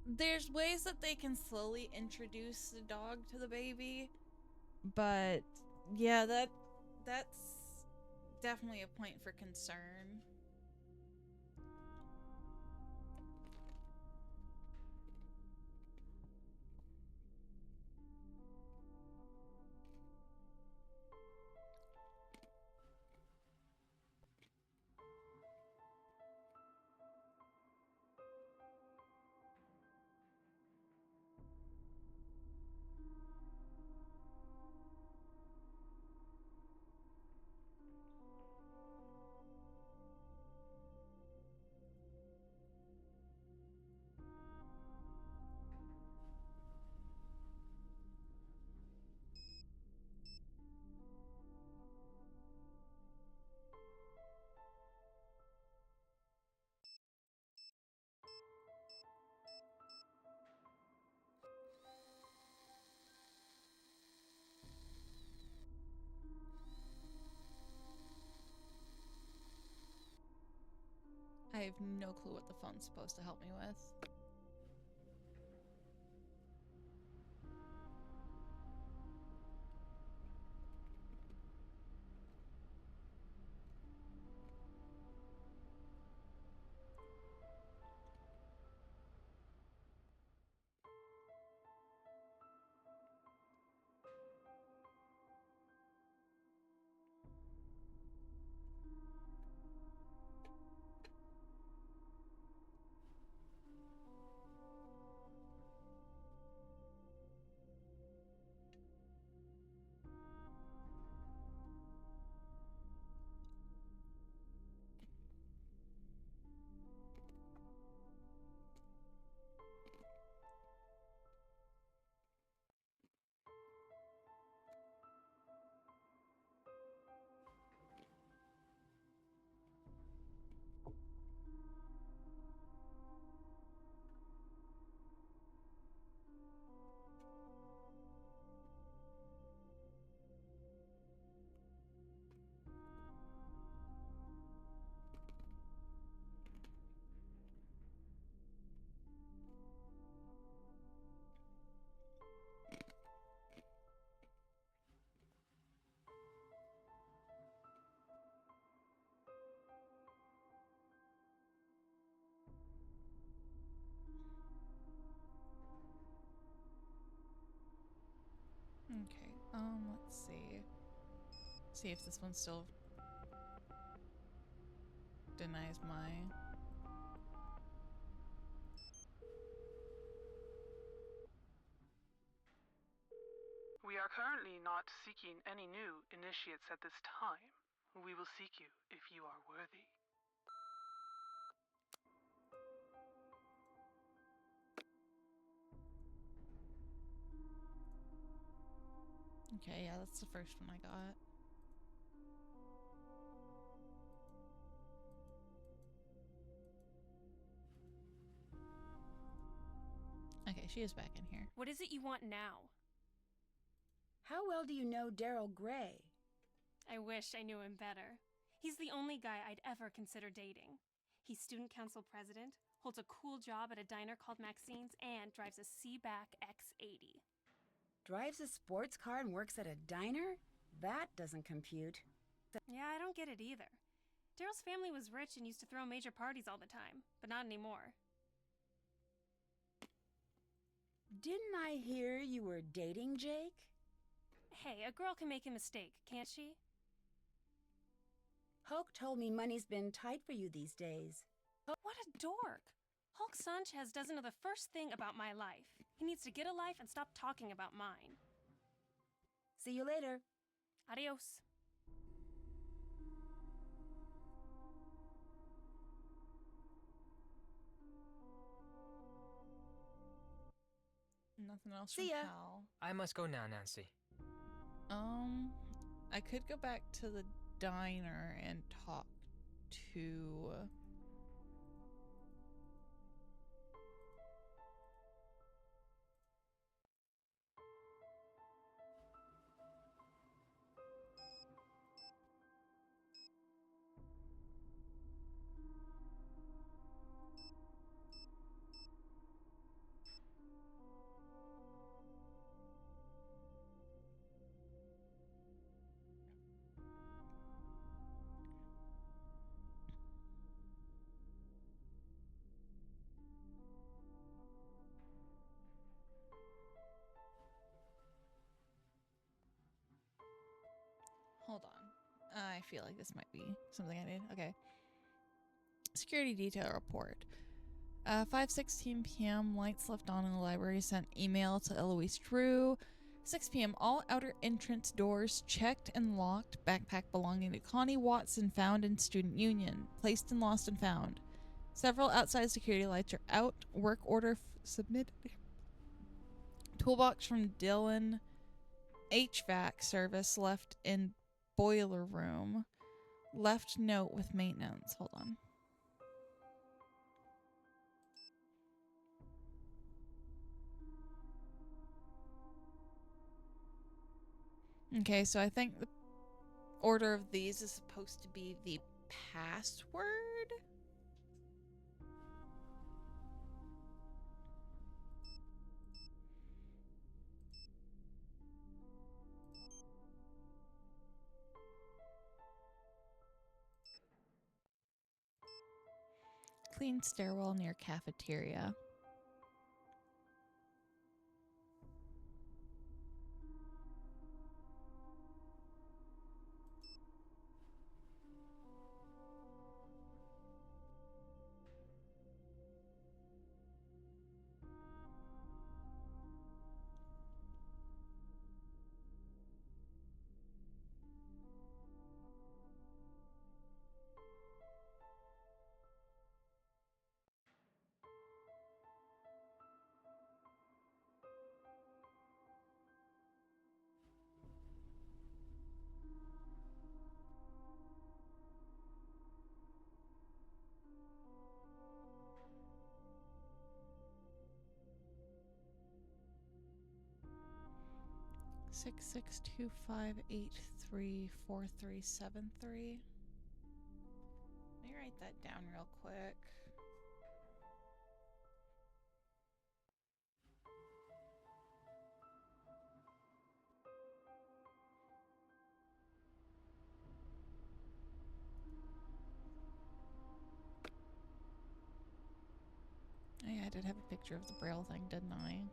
there's ways that they can slowly introduce the dog to the baby, but yeah, that's definitely a point for concern. I have no clue what the phone's supposed to help me with. Okay, let's see. See if this one still denies my... We are currently not seeking any new initiates at this time. We will seek you if you are worthy. Okay, yeah, that's the first one I got. Okay, she is back in here. What is it you want now? How well do you know Daryl Gray? I wish I knew him better. He's the only guy I'd ever consider dating. He's student council president, holds a cool job at a diner called Maxine's, and drives a Seaback X80. Drives a sports car and works at a diner? That doesn't compute. Yeah, I don't get it either. Daryl's family was rich and used to throw major parties all the time, but not anymore. Didn't I hear you were dating Jake? Hey, a girl can make a mistake, can't she? Hulk told me money's been tight for you these days. What a dork! Hulk Sanchez doesn't know the first thing about my life. He needs to get a life and stop talking about mine. See you later. Adios. Nothing else See from ya. Cal. I must go now, Nancy. I could go back to the diner and talk to... I feel like this might be something I need. Okay. Security detail report. 5:16 p.m. Lights left on in the library. Sent email to Eloise Drew. 6 p.m. All outer entrance doors checked and locked. Backpack belonging to Connie Watson found in Student Union. Placed in Lost and Found. Several outside security lights are out. Work order submitted. Toolbox from Dylan. HVAC service left in boiler room. Left note with maintenance. Hold on. Okay, so I think the order of these is supposed to be the password? Clean stairwell near cafeteria. Six 662-583-4373. Let me write that down real quick. Oh yeah, I did have a picture of the braille thing, didn't I?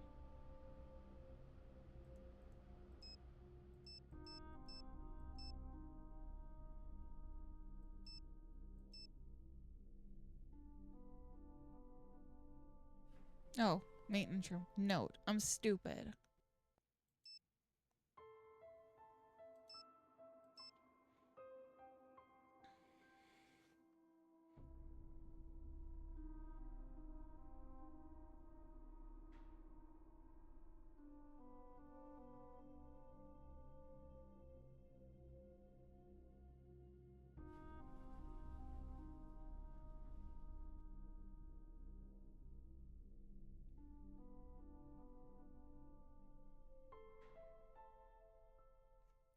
Oh, maintenance room. Note. I'm stupid.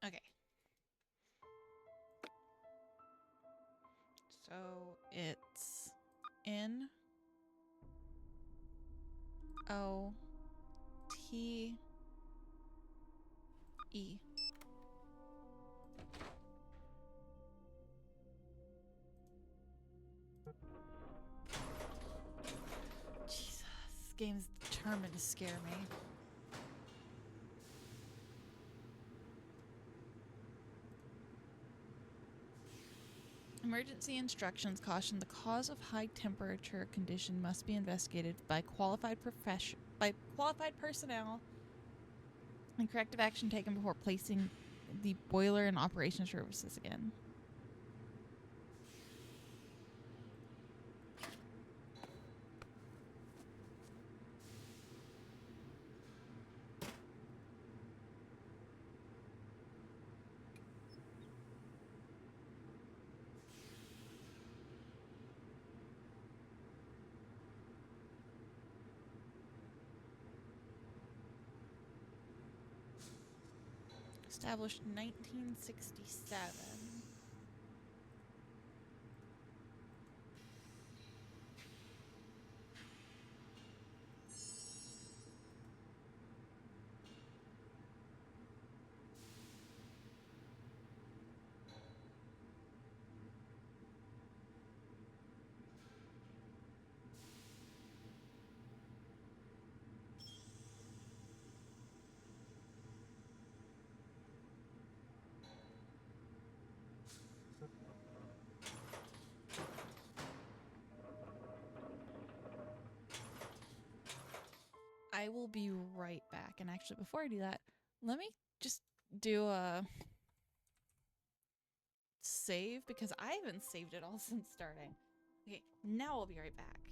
Okay. So it's N O T E. Jesus, this game's determined to scare me. Emergency instructions caution the cause of high temperature condition must be investigated by qualified personnel and corrective action taken before placing the boiler in operation services again. Established 1967. I will be right back. And actually, before I do that, let me just do a save because I haven't saved it all since starting. Okay, now I'll be right back.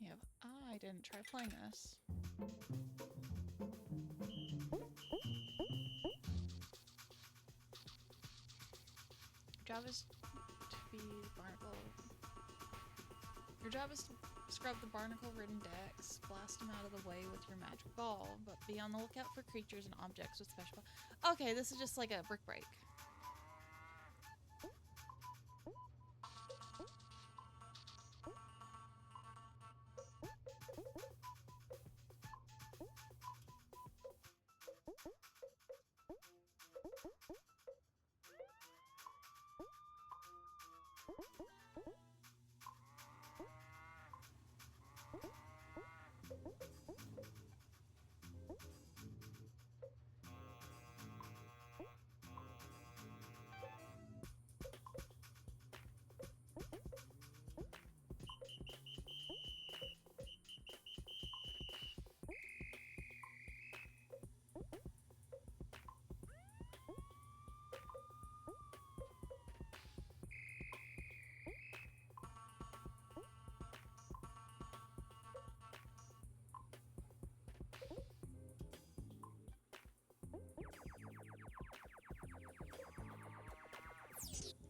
Yeah, I didn't try playing this. Job is to feed barnacle. Your job is to scrub the barnacle-ridden decks, blast them out of the way with your magic ball, but be on the lookout for creatures and objects with special. Okay, this is just like a brick break.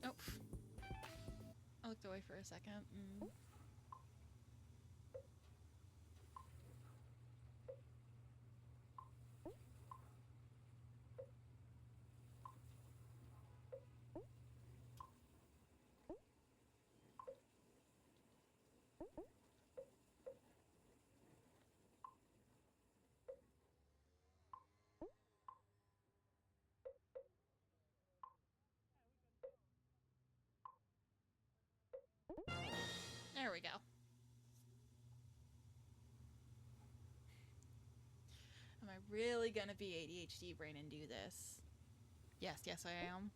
Oh, I looked away for a second. There we go. Am I really gonna be ADHD brain and do this? Yes, yes I am.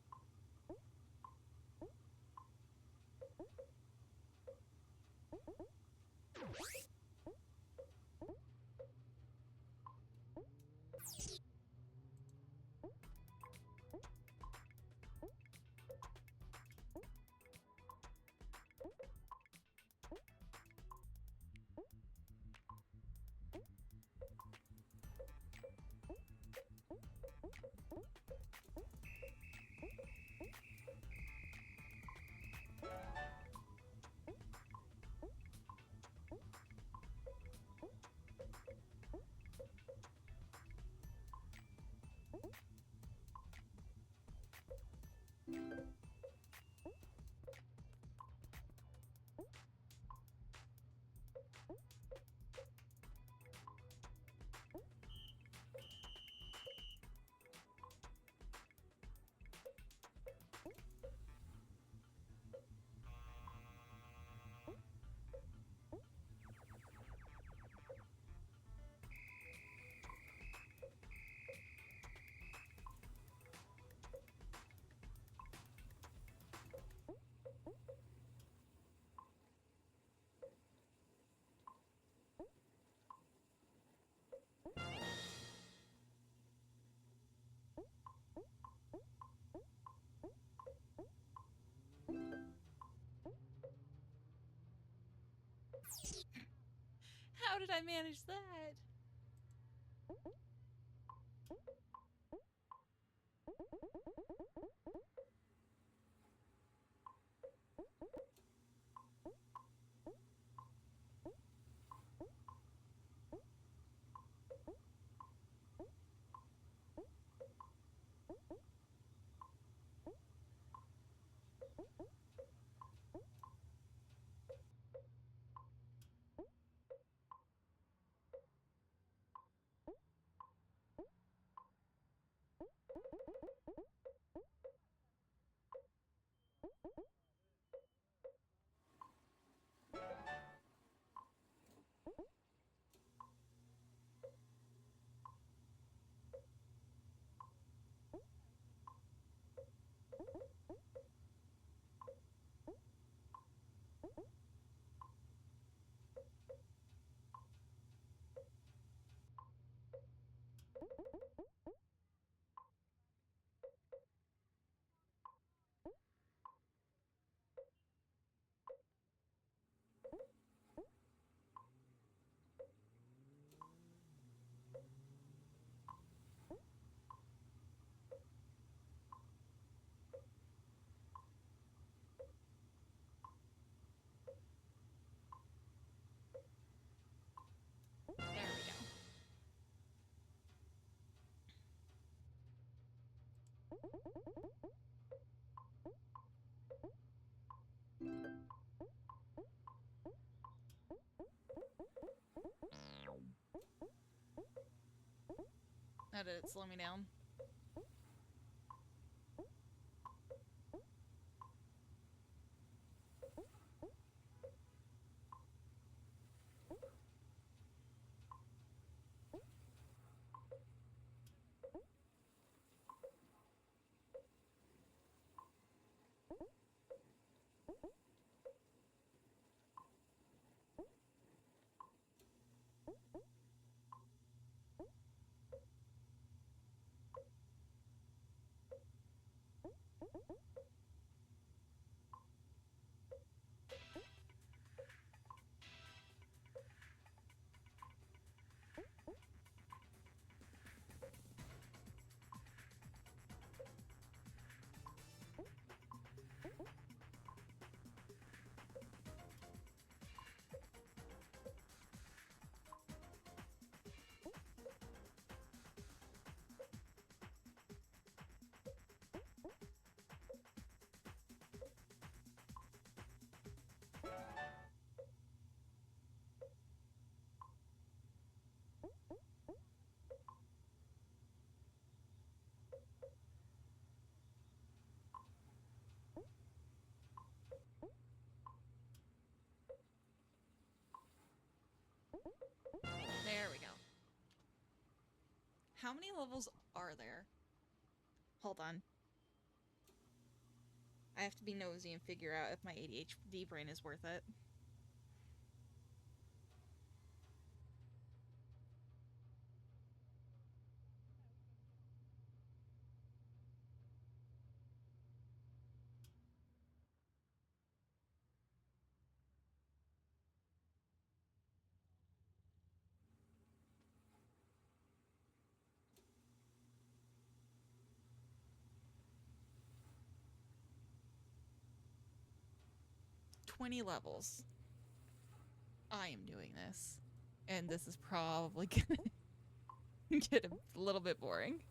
How did I manage that? How did it slow me down? There we go. How many levels are there? Hold on. I have to be nosy and figure out if my ADHD brain is worth it. "20 levels. I am doing this. And this is probably gonna get a little bit boring.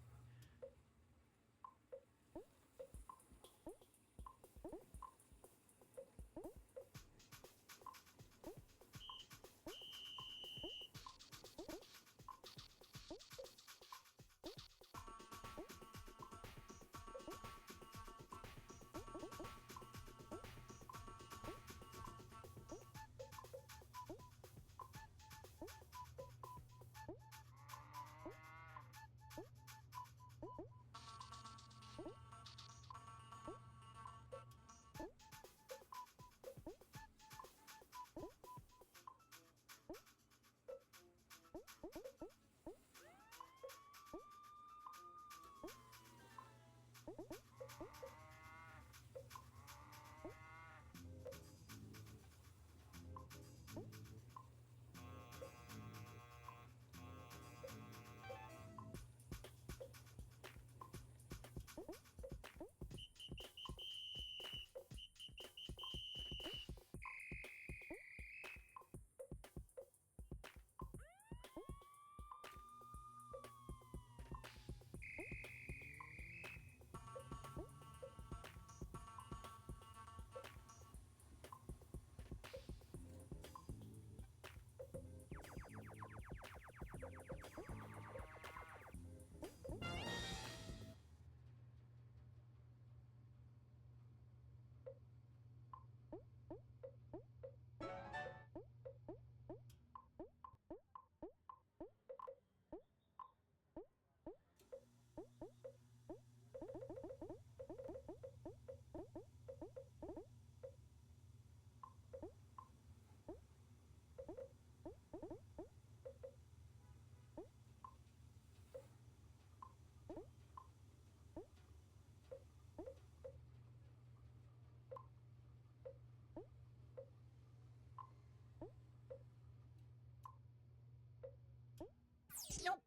Nope.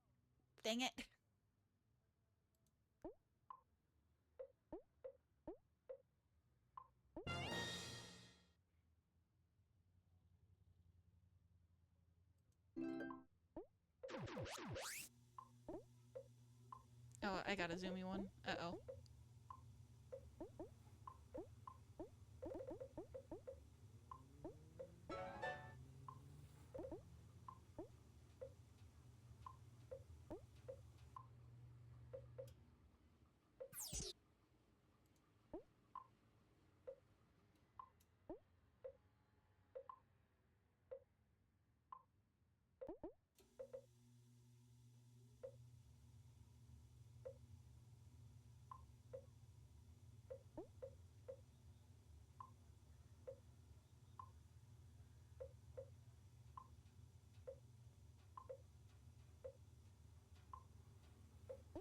Dang it. Oh, I got a zoomy one. Uh-oh.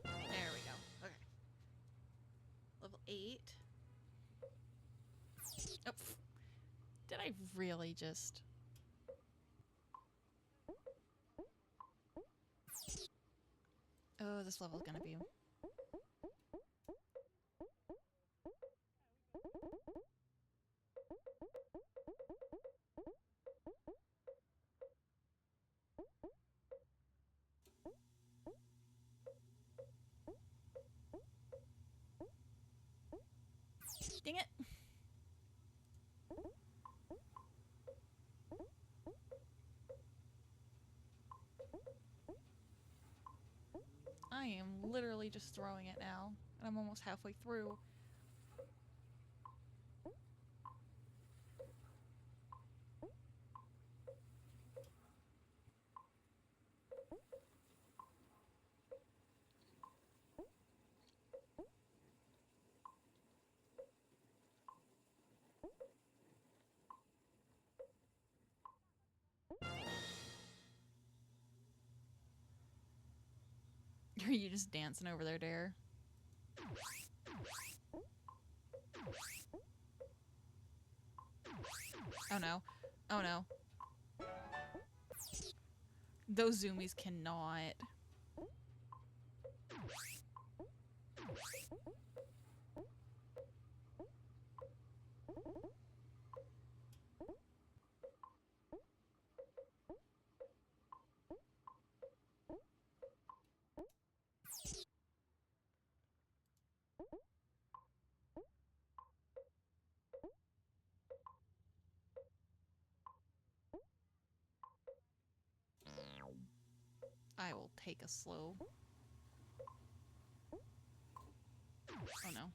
There we go. Okay. Level 8. Oh, did I really just... Oh, this level's gonna be... Dang it! I am literally just throwing it now, and I'm almost halfway through. Are you just dancing over there, Dare? Oh no. Oh no. Those zoomies cannot. I will take a slow. Oh no.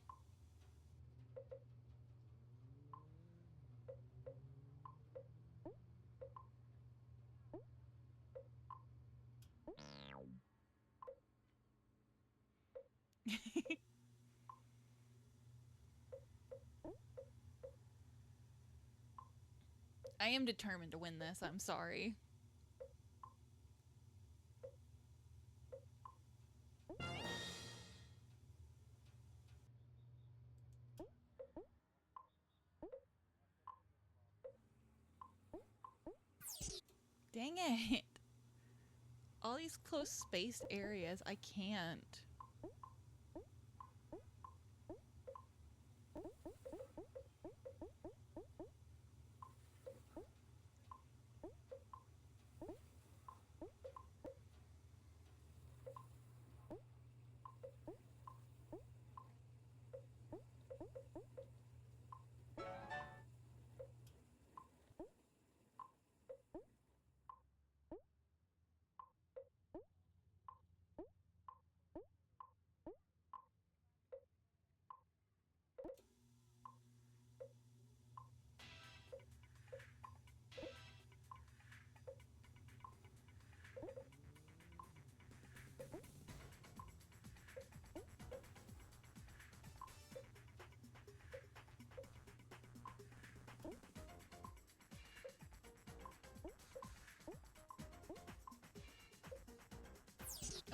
I am determined to win this, I'm sorry. Dang it. All these close spaced areas, I can't.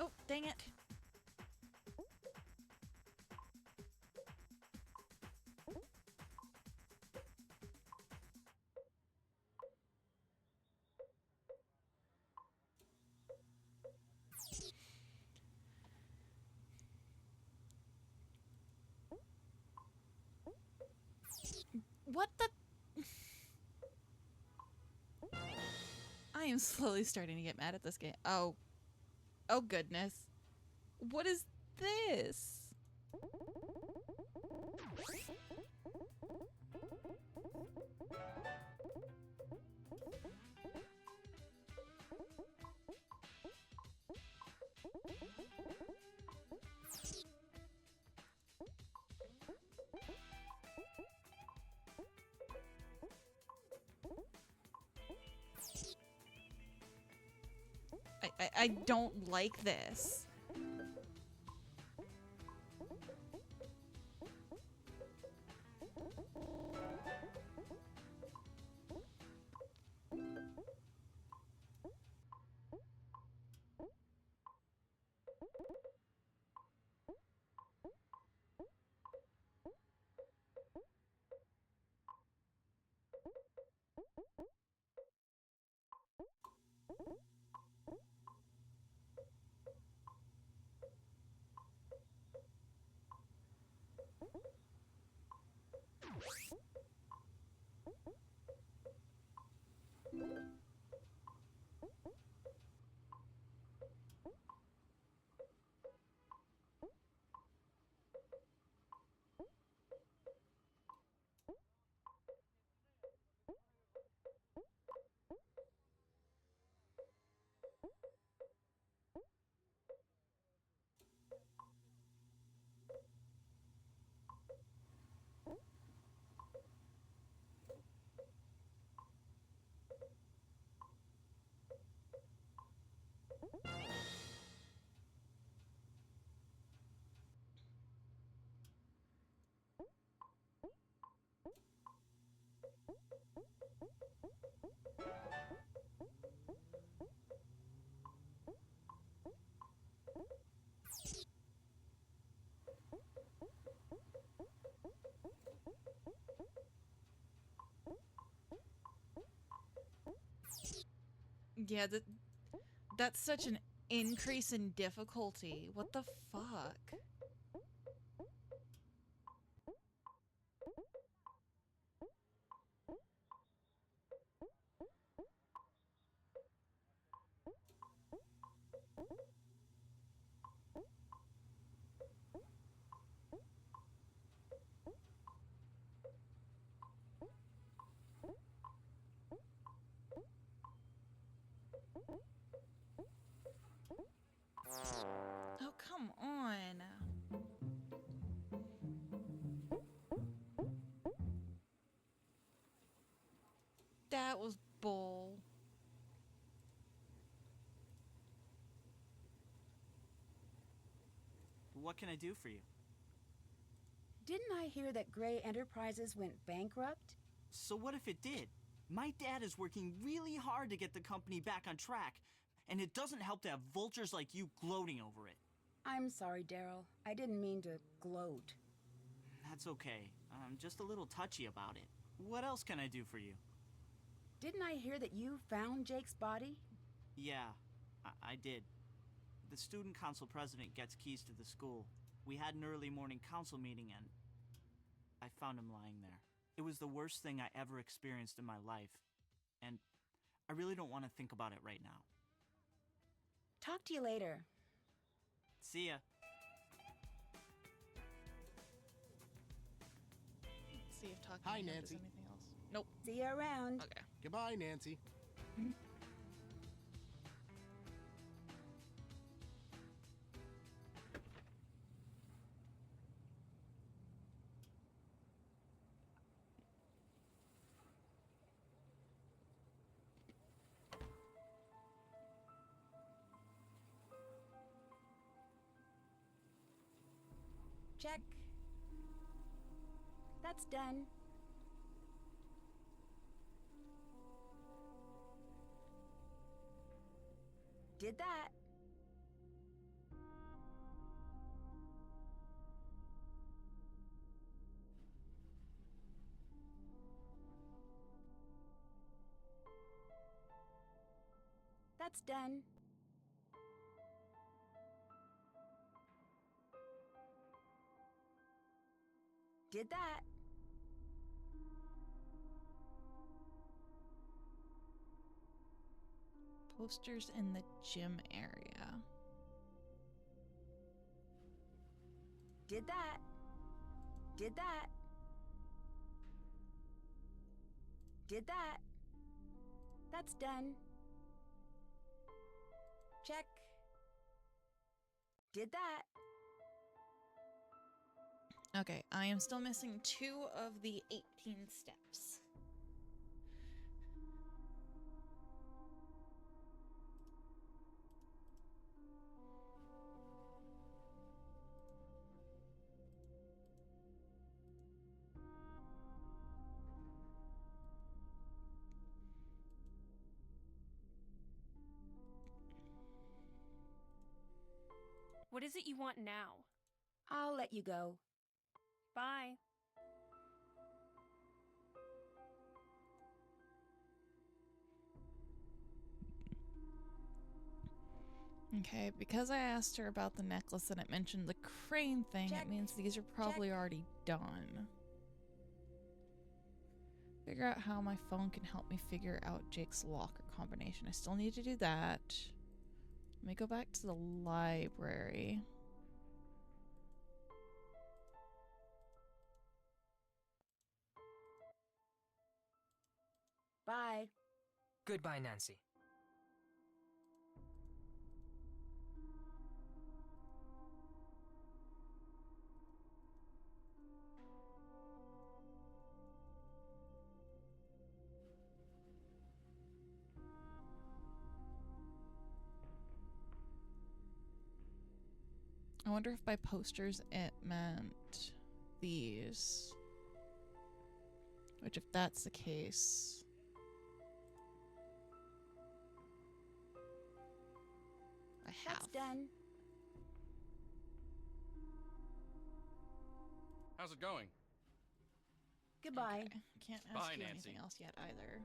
Oh, dang it. What the? I am slowly starting to get mad at this game. Oh. Oh goodness. What is this? I don't like this. Yeah, that's such an increase in difficulty. What the fuck? Oh, come on. That was bull. What can I do for you? Didn't I hear that Gray Enterprises went bankrupt? So what if it did? My dad is working really hard to get the company back on track, and it doesn't help to have vultures like you gloating over it. I'm sorry, Daryl. I didn't mean to gloat. That's okay. I'm just a little touchy about it. What else can I do for you? Didn't I hear that you found Jake's body? Yeah, I did. The student council president gets keys to the school. We had an early morning council meeting and I found him lying there. It was the worst thing I ever experienced in my life. And I really don't want to think about it right now. Talk to you later. See ya. Let's see if talking Hi, to him Nancy. does anything else. Nope. See you around. Okay. Goodbye, Nancy. Check. That's done. Did that. That's done. Did that. Posters in the gym area. Did that. Did that. Did that. That's done. Check. Did that. Okay, I am still missing 2 of the 18 steps. What is it you want now? I'll let you go. Bye. Okay, because I asked her about the necklace and it mentioned the crane thing, Check. it means these are probably Check. already done. Figure out how my phone can help me figure out Jake's locker combination. I still need to do that. Let me go back to the library. Bye. Goodbye, Nancy. I wonder if by posters it meant these. Which, if that's the case... I have. That's done. How's it going? Goodbye. Okay. Can't ask Bye, you Nancy. anything else yet either.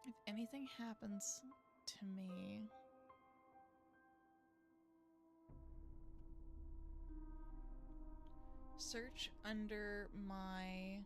If anything happens to me... Search under my...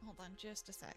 Hold on just a sec.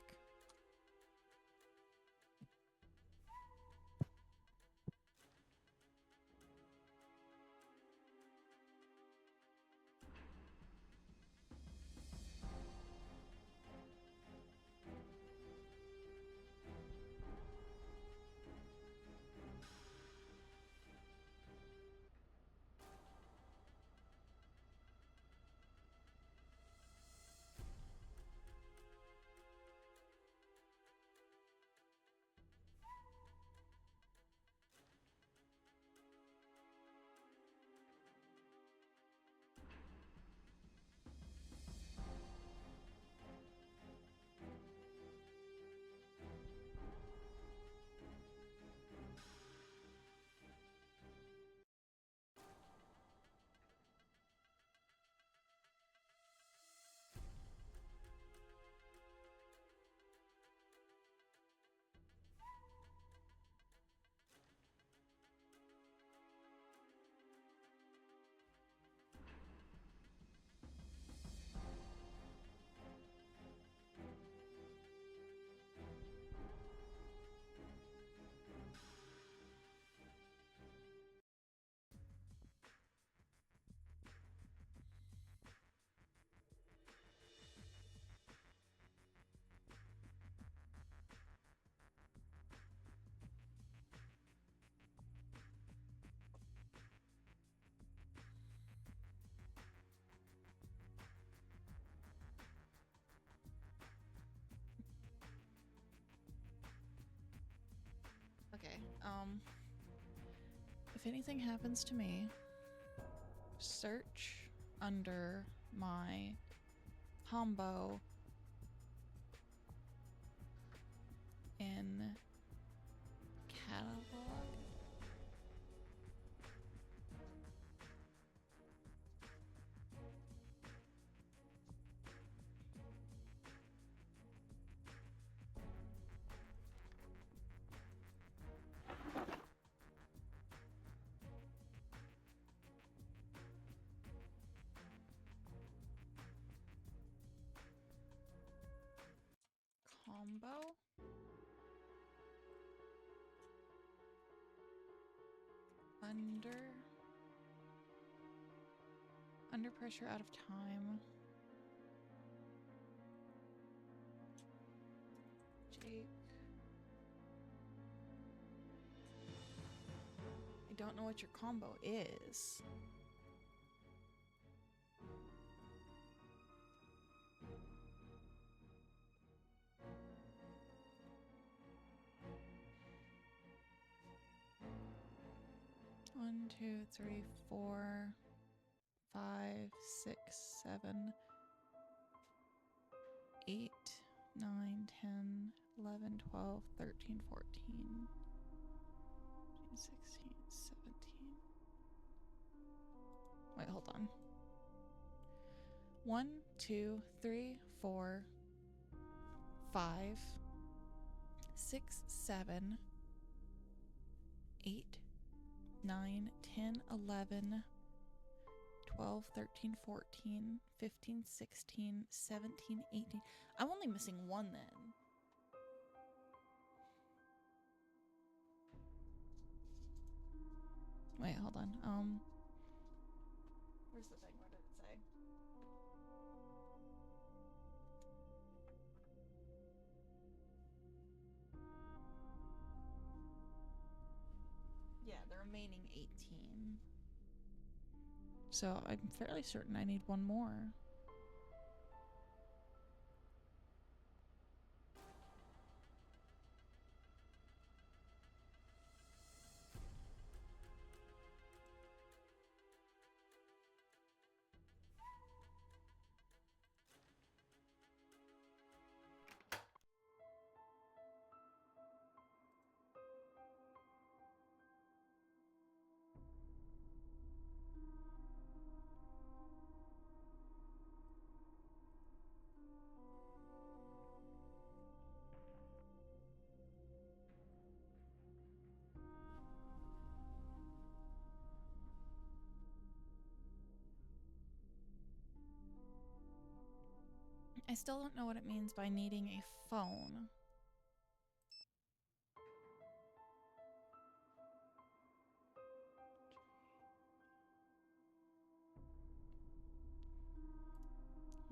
Okay, if anything happens to me, search under my combo in catalog. combo. Under pressure, out of time. Jake. I don't know what your combo is. One, two, three, 4, 5, 6, 7, 8, 9, 10, 11, 12, 13, 14, 16, 17. Wait, hold on. 1, 2, 3, 4, 5, 6, 7, 8, 9, 10, 11, 12, 13, 14, 15, 16, 17, 18. I'm only missing one then. Wait, hold on. Where's the thing? What did it say? Yeah, the remaining 18. So I'm fairly certain I need one more. I still don't know what it means by needing a phone.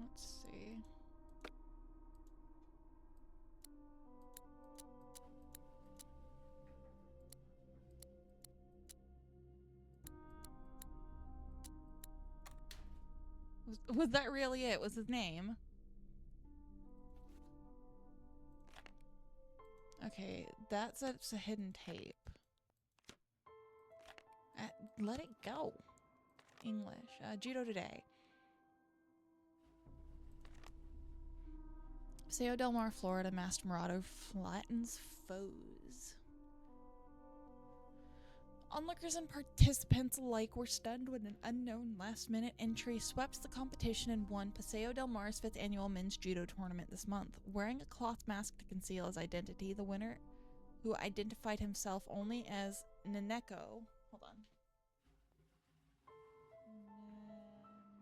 Let's see. Was that really it? Was his name? Okay, that's a hidden tape. Let it go. English. Judo today. Paseo Del Mar, Florida. Master Murado flattens foes. Onlookers and participants alike were stunned when an unknown last-minute entry swept the competition and won Paseo Del Mar's 5th annual men's judo tournament this month. Wearing a cloth mask to conceal his identity, the winner, who identified himself only as Neneko, hold on,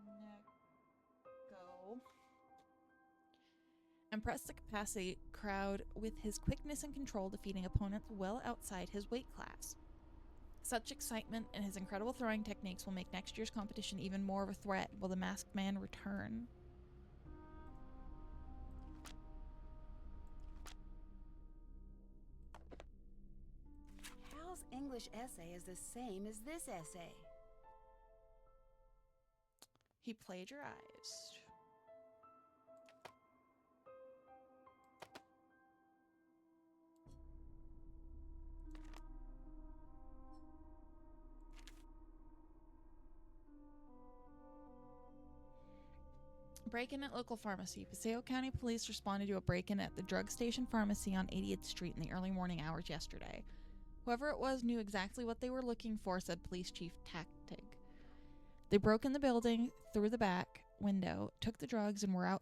Neneko, impressed the capacity crowd with his quickness and control, defeating opponents well outside his weight class. Such excitement and his incredible throwing techniques will make next year's competition even more of a threat. Will the masked man return? Hal's English essay is the same as this essay. He plagiarized. Break-in at local pharmacy. Paseo County Police responded to a break-in at the drug station pharmacy on 80th Street in the early morning hours yesterday. Whoever it was knew exactly what they were looking for, said Police Chief Tactig. They broke in the building through the back window, took the drugs, and were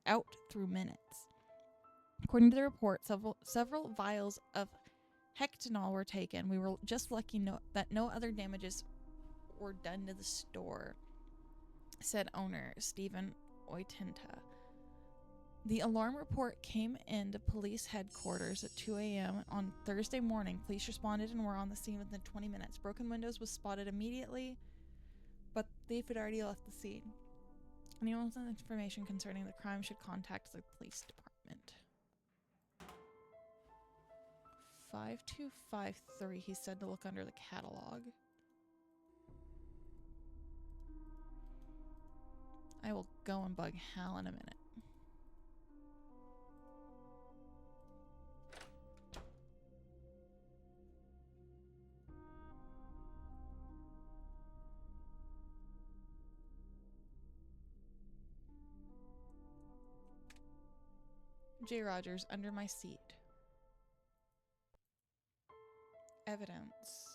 out through minutes. According to the report, several vials of hectanol were taken. We were just lucky that no other damages were done to the store, said owner Stephen Oitenta. The alarm report came into police headquarters at 2 a.m. on Thursday morning. Police responded and were on the scene within 20 minutes. Broken windows was spotted immediately, but the thief had already left the scene. Anyone with information concerning the crime should contact the police department. 5253, he said to look under the catalog. I will go and bug Hal in a minute. J. Rogers, under my seat. Evidence.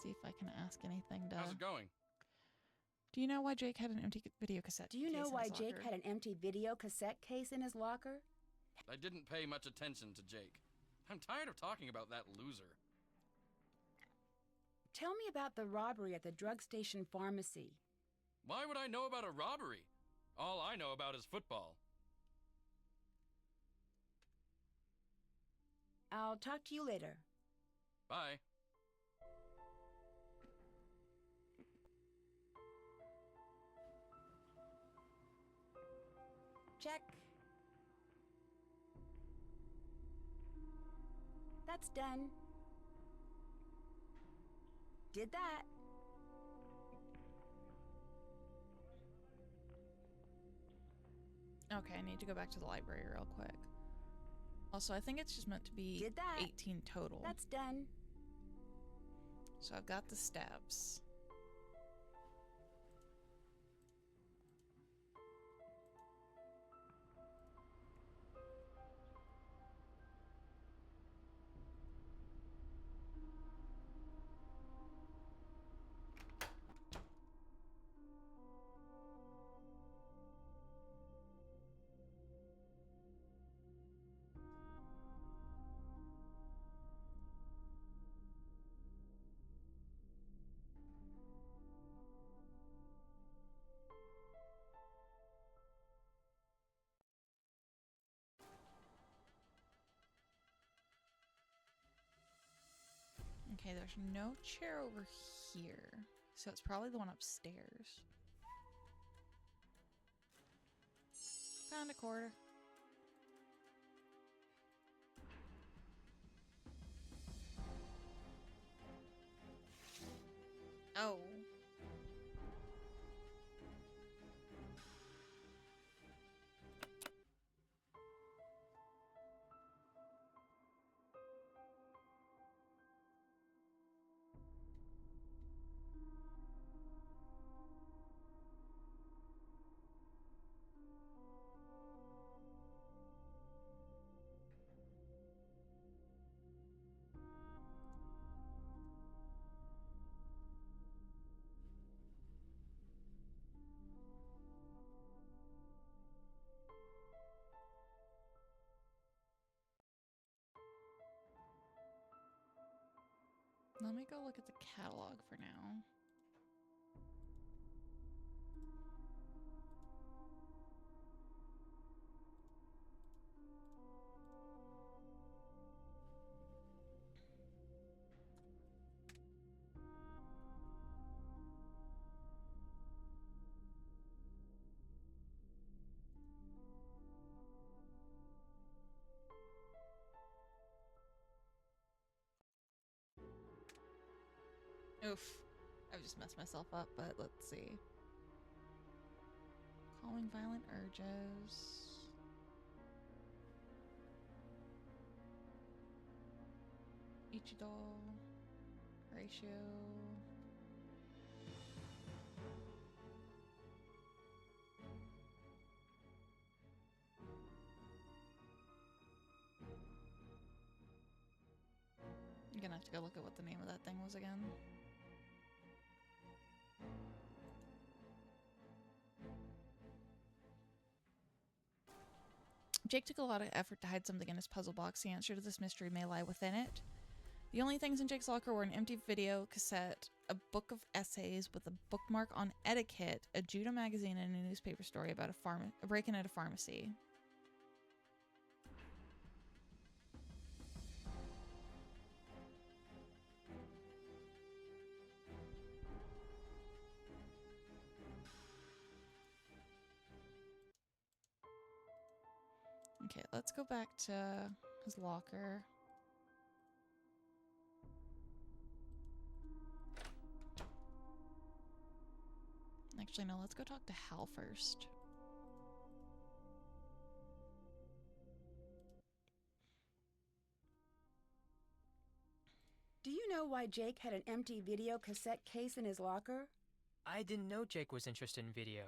See if I can ask anything to... How's it going? Do you know why Jake had an empty video cassette Do you case know in why his Jake locker? had an empty video cassette case in his locker? I didn't pay much attention to Jake. I'm tired of talking about that loser. Tell me about the robbery at the drug station pharmacy. Why would I know about a robbery? All I know about is football. I'll talk to you later. Bye. Check. That's done. Did that. Okay, I need to go back to the library real quick. Also, I think it's just meant to be Did that. 18 total. That's done. So I've got the steps. Okay, there's no chair over here, so it's probably the one upstairs. Found a quarter. Oh. Let me go look at the catalog for now. Oof. I've just messed myself up, but let's see. Calming violent urges. Ichido. Ratio. gonna have to go look at what the name of that thing was again. Jake took a lot of effort to hide something in his puzzle box. The answer to this mystery may lie within it. The only things in Jake's locker were an empty video cassette, a book of essays with a bookmark on etiquette, a Judah magazine, and a newspaper story about a break-in at a pharmacy. Okay, let's go back to his locker. Actually, no, let's go talk to Hal first. Do you know why Jake had an empty video cassette case in his locker? I didn't know Jake was interested in video.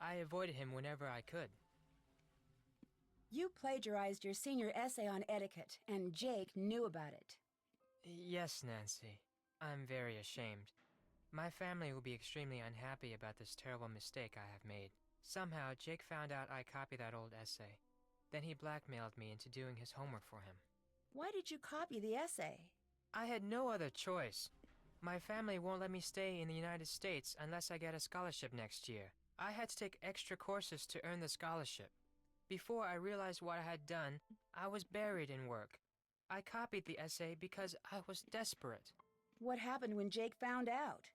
I avoided him whenever I could. You plagiarized your senior essay on etiquette, and Jake knew about it. Yes, Nancy. I'm very ashamed. My family will be extremely unhappy about this terrible mistake I have made. Somehow, Jake found out I copied that old essay. Then he blackmailed me into doing his homework for him. Why did you copy the essay? I had no other choice. My family won't let me stay in the United States unless I get a scholarship next year. I had to take extra courses to earn the scholarship. Before I realized what I had done, I was buried in work. I copied the essay because I was desperate. What happened when Jake found out?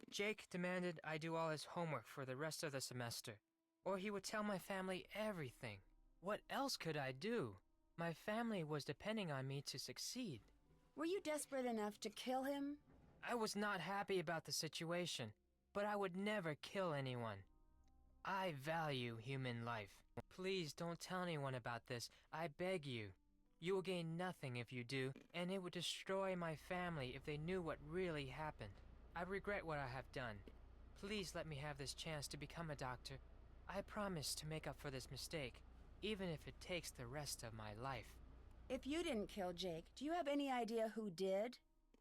Jake demanded I do all his homework for the rest of the semester, or he would tell my family everything. What else could I do? My family was depending on me to succeed. Were you desperate enough to kill him? I was not happy about the situation, but I would never kill anyone. I value human life. Please don't tell anyone about this, I beg you. You will gain nothing if you do, and it would destroy my family if they knew what really happened. I regret what I have done. Please let me have this chance to become a doctor. I promise to make up for this mistake, even if it takes the rest of my life. If you didn't kill Jake, do you have any idea who did?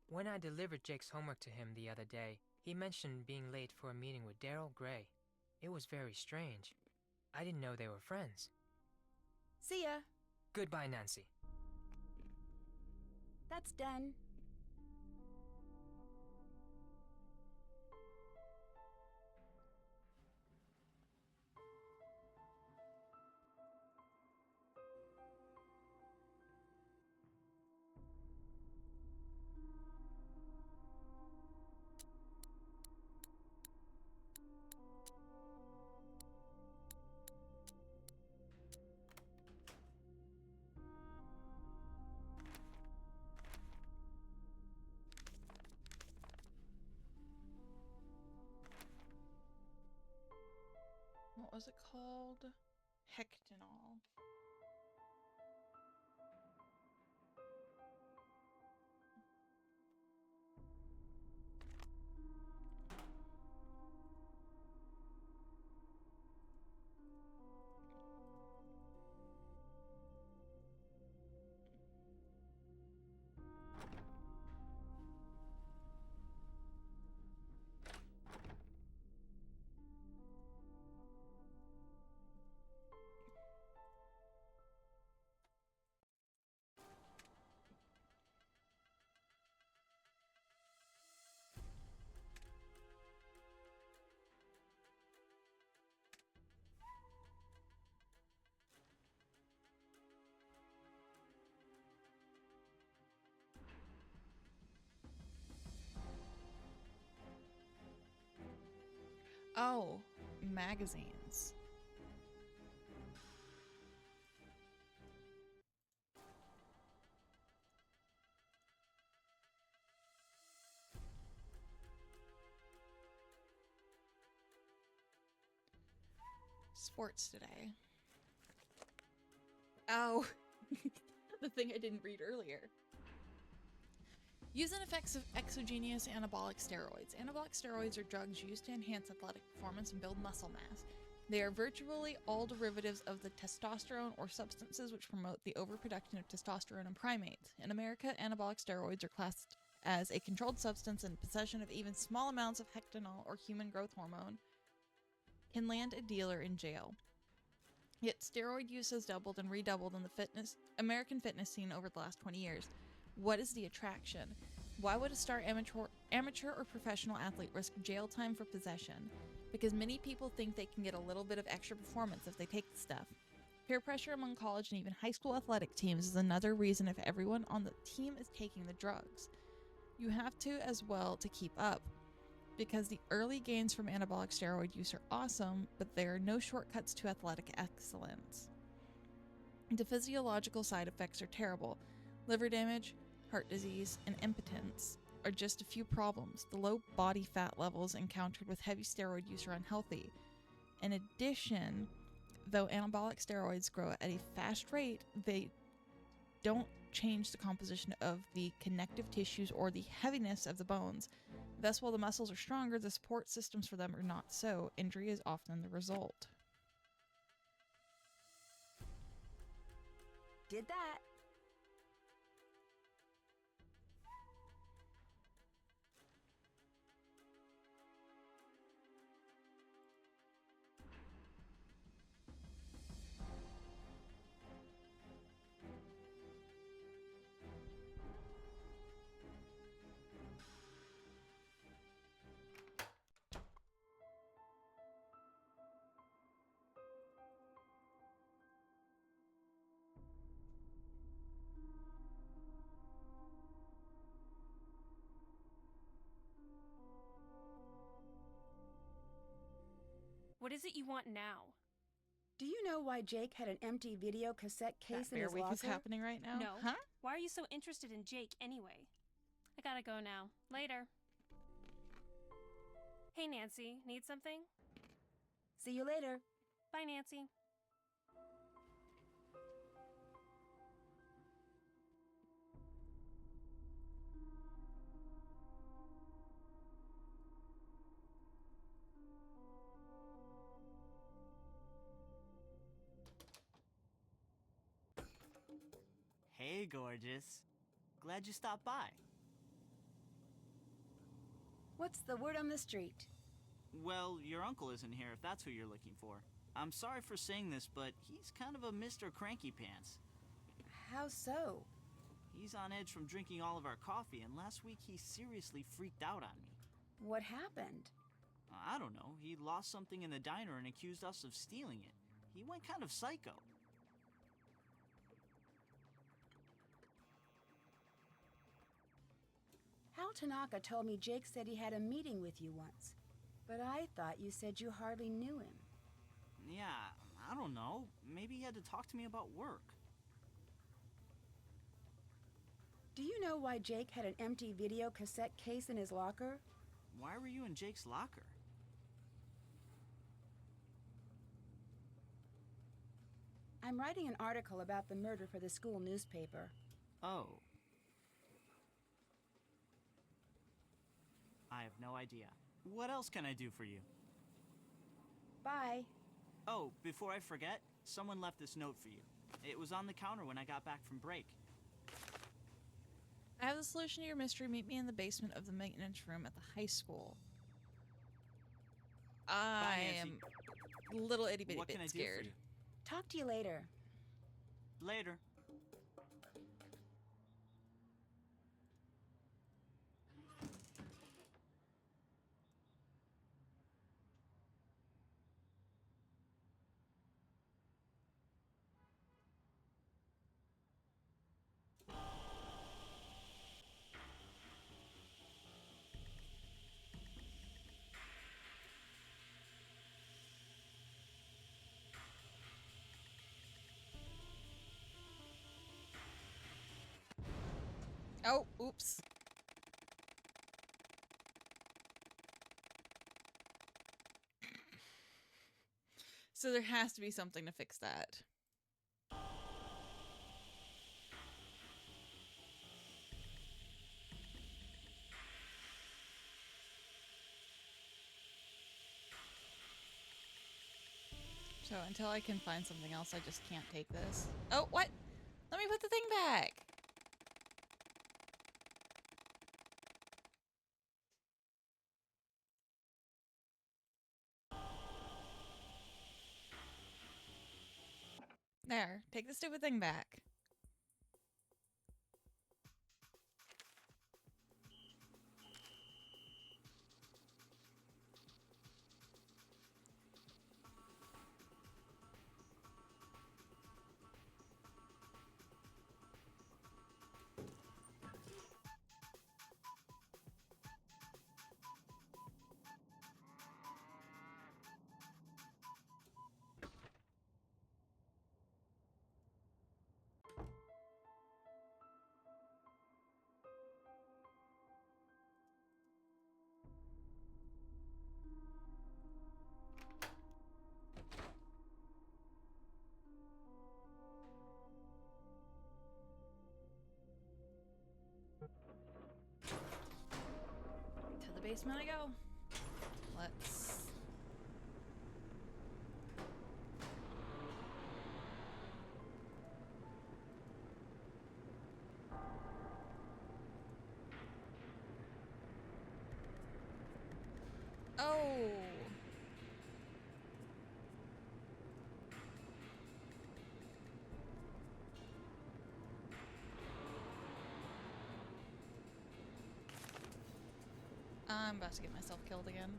When I delivered Jake's homework to him the other day, he mentioned being late for a meeting with Daryl Gray. It was very strange. I didn't know they were friends. See ya. Goodbye, Nancy. That's done. What was it called? Hectanol. Oh, magazines. Sports today. Oh, the thing I didn't read earlier. Use and effects of exogenous anabolic steroids. Anabolic steroids are drugs used to enhance athletic performance and build muscle mass. They are virtually all derivatives of the testosterone or substances which promote the overproduction of testosterone in primates. In America, anabolic steroids are classed as a controlled substance in possession of even small amounts of hectanol or human growth hormone can land a dealer in jail. Yet steroid use has doubled and redoubled in the American fitness scene over the last 20 years. What is the attraction? Why would a star amateur or professional athlete risk jail time for possession? Because many people think they can get a little bit of extra performance if they take the stuff. Peer pressure among college and even high school athletic teams is another reason if everyone on the team is taking the drugs. You have to as well to keep up, because the early gains from anabolic steroid use are awesome, but there are no shortcuts to athletic excellence. The physiological side effects are terrible. Liver damage, heart disease, and impotence are just a few problems. The low body fat levels encountered with heavy steroid use are unhealthy. In addition, though anabolic steroids grow at a fast rate, they don't change the composition of the connective tissues or the heaviness of the bones. Thus, while the muscles are stronger, the support systems for them are not so. Injury is often the result. Did that. What is it you want now? Do you know why Jake had an empty video cassette case That in Bear his Week locker? is happening right now? No. Huh? Why are you so interested in Jake anyway? I gotta go now. Later. Hey, Nancy. Need something? See you later. Bye, Nancy. Hey, gorgeous. Glad you stopped by. What's the word on the street? Well, your uncle isn't here if that's who you're looking for. I'm sorry for saying this, but he's kind of a Mr. Cranky Pants. How so? He's on edge from drinking all of our coffee, and last week he seriously freaked out on me. What happened? I don't know. He lost something in the diner and accused us of stealing it. He went kind of psycho. Hal Tanaka told me Jake said he had a meeting with you once. But I thought you said you hardly knew him. Yeah, I don't know. Maybe he had to talk to me about work. Do you know why Jake had an empty video cassette case in his locker? Why were you in Jake's locker? I'm writing an article about the murder for the school newspaper. Oh. I have no idea. What else can I do for you? Bye. Oh, before I forget, someone left this note for you. It was on the counter when I got back from break. I have the solution to your mystery. Meet me in the basement of the maintenance room at the high school. I am Nancy. little itty bitty What bit can I do for scared. you? Talk to you later. Later. Oh, oops. So there has to be something to fix that. So until I can find something else, I just can't take this. Oh, what? Let me put the thing back. There. Take the stupid thing back. To the basement I go. Let's... Oh! I'm about to get myself killed again.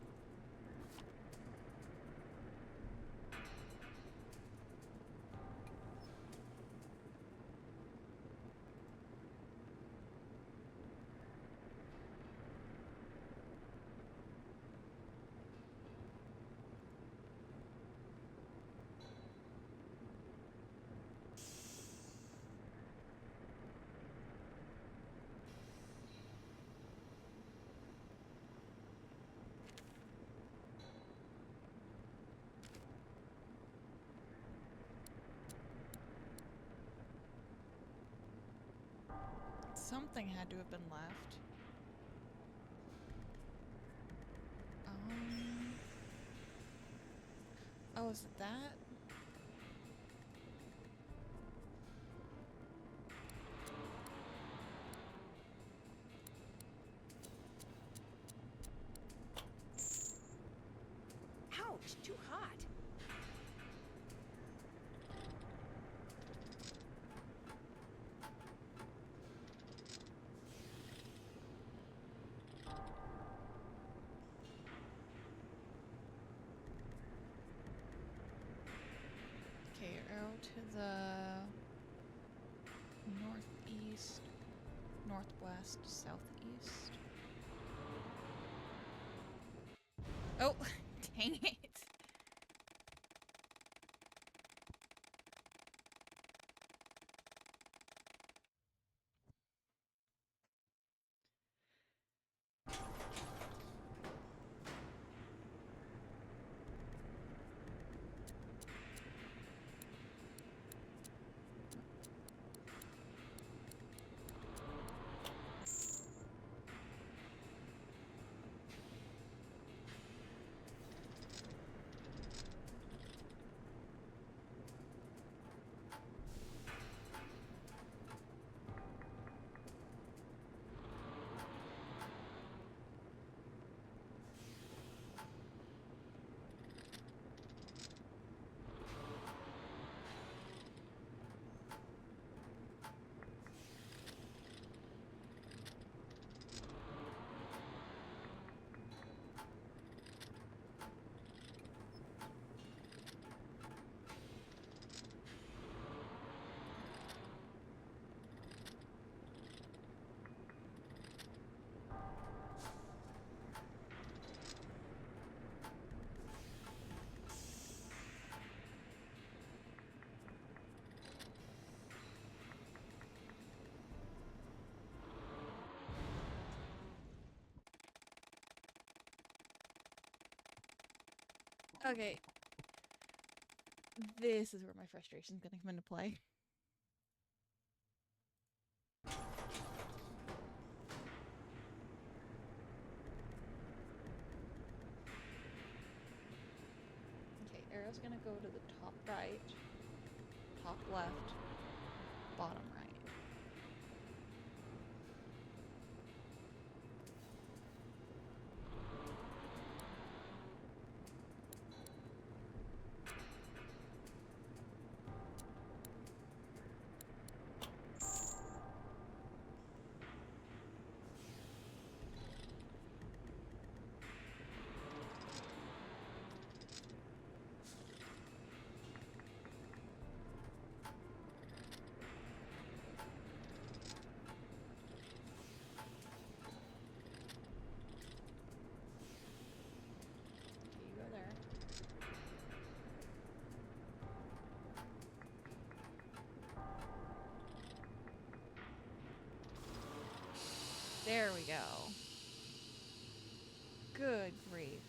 Something had to have been left. Oh, is it that? Ouch, too hot. Okay, arrow to the northeast, northwest, southeast. Oh, dang it. Okay. This is where my frustration's gonna come into play. Okay, arrow's gonna go to the top right, top left, bottom right. There we go. Good grief.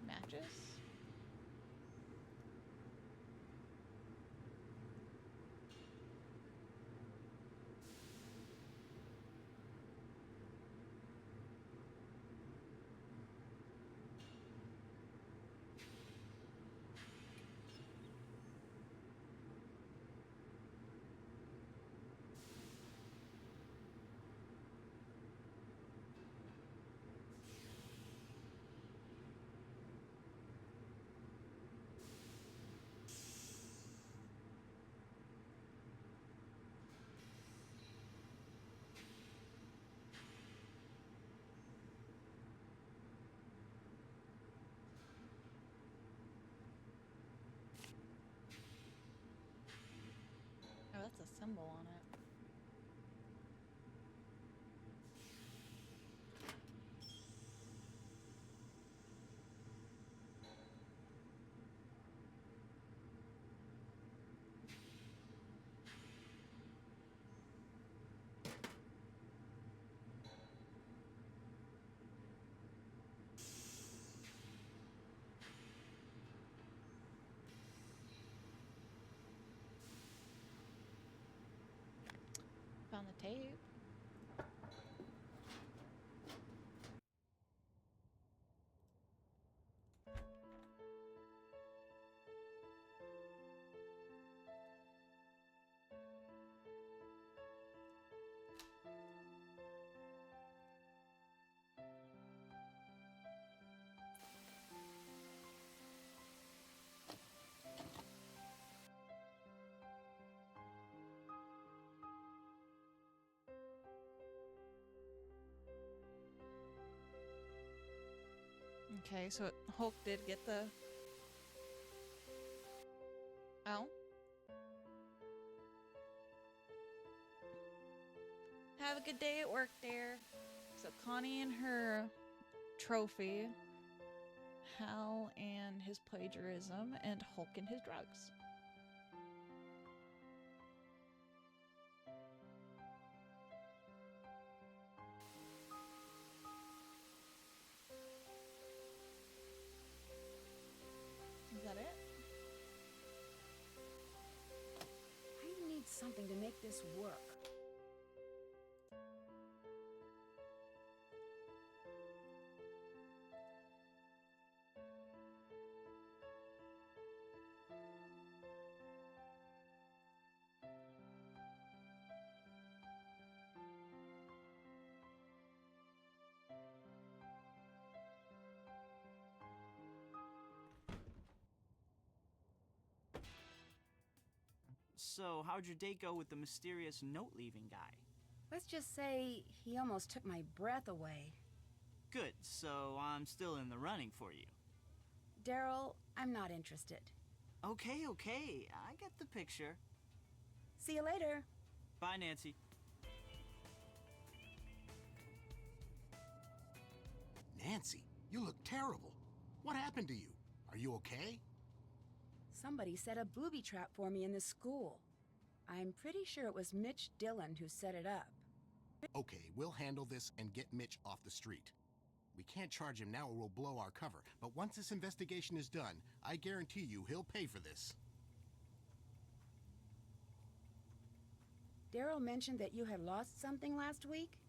Matches? Oh, that's a symbol on it. Found the tape. Okay, so Hulk did get the... Oh? Have a good day at work, dear. So Connie and her trophy, Hal and his plagiarism, and Hulk and his drugs. Is that it? I need something to make this work. So, how'd your date go with the mysterious note-leaving guy? Let's just say he almost took my breath away. Good, so I'm still in the running for you. Daryl, I'm not interested. Okay, I get the picture. See you later. Bye, Nancy. Nancy, you look terrible. What happened to you? Are you okay? Somebody set a booby trap for me in the school. I'm pretty sure it was Mitch Dillon who set it up. Okay, we'll handle this and get Mitch off the street. We can't charge him now or we'll blow our cover. But once this investigation is done, I guarantee you he'll pay for this. Daryl mentioned that you had lost something last week?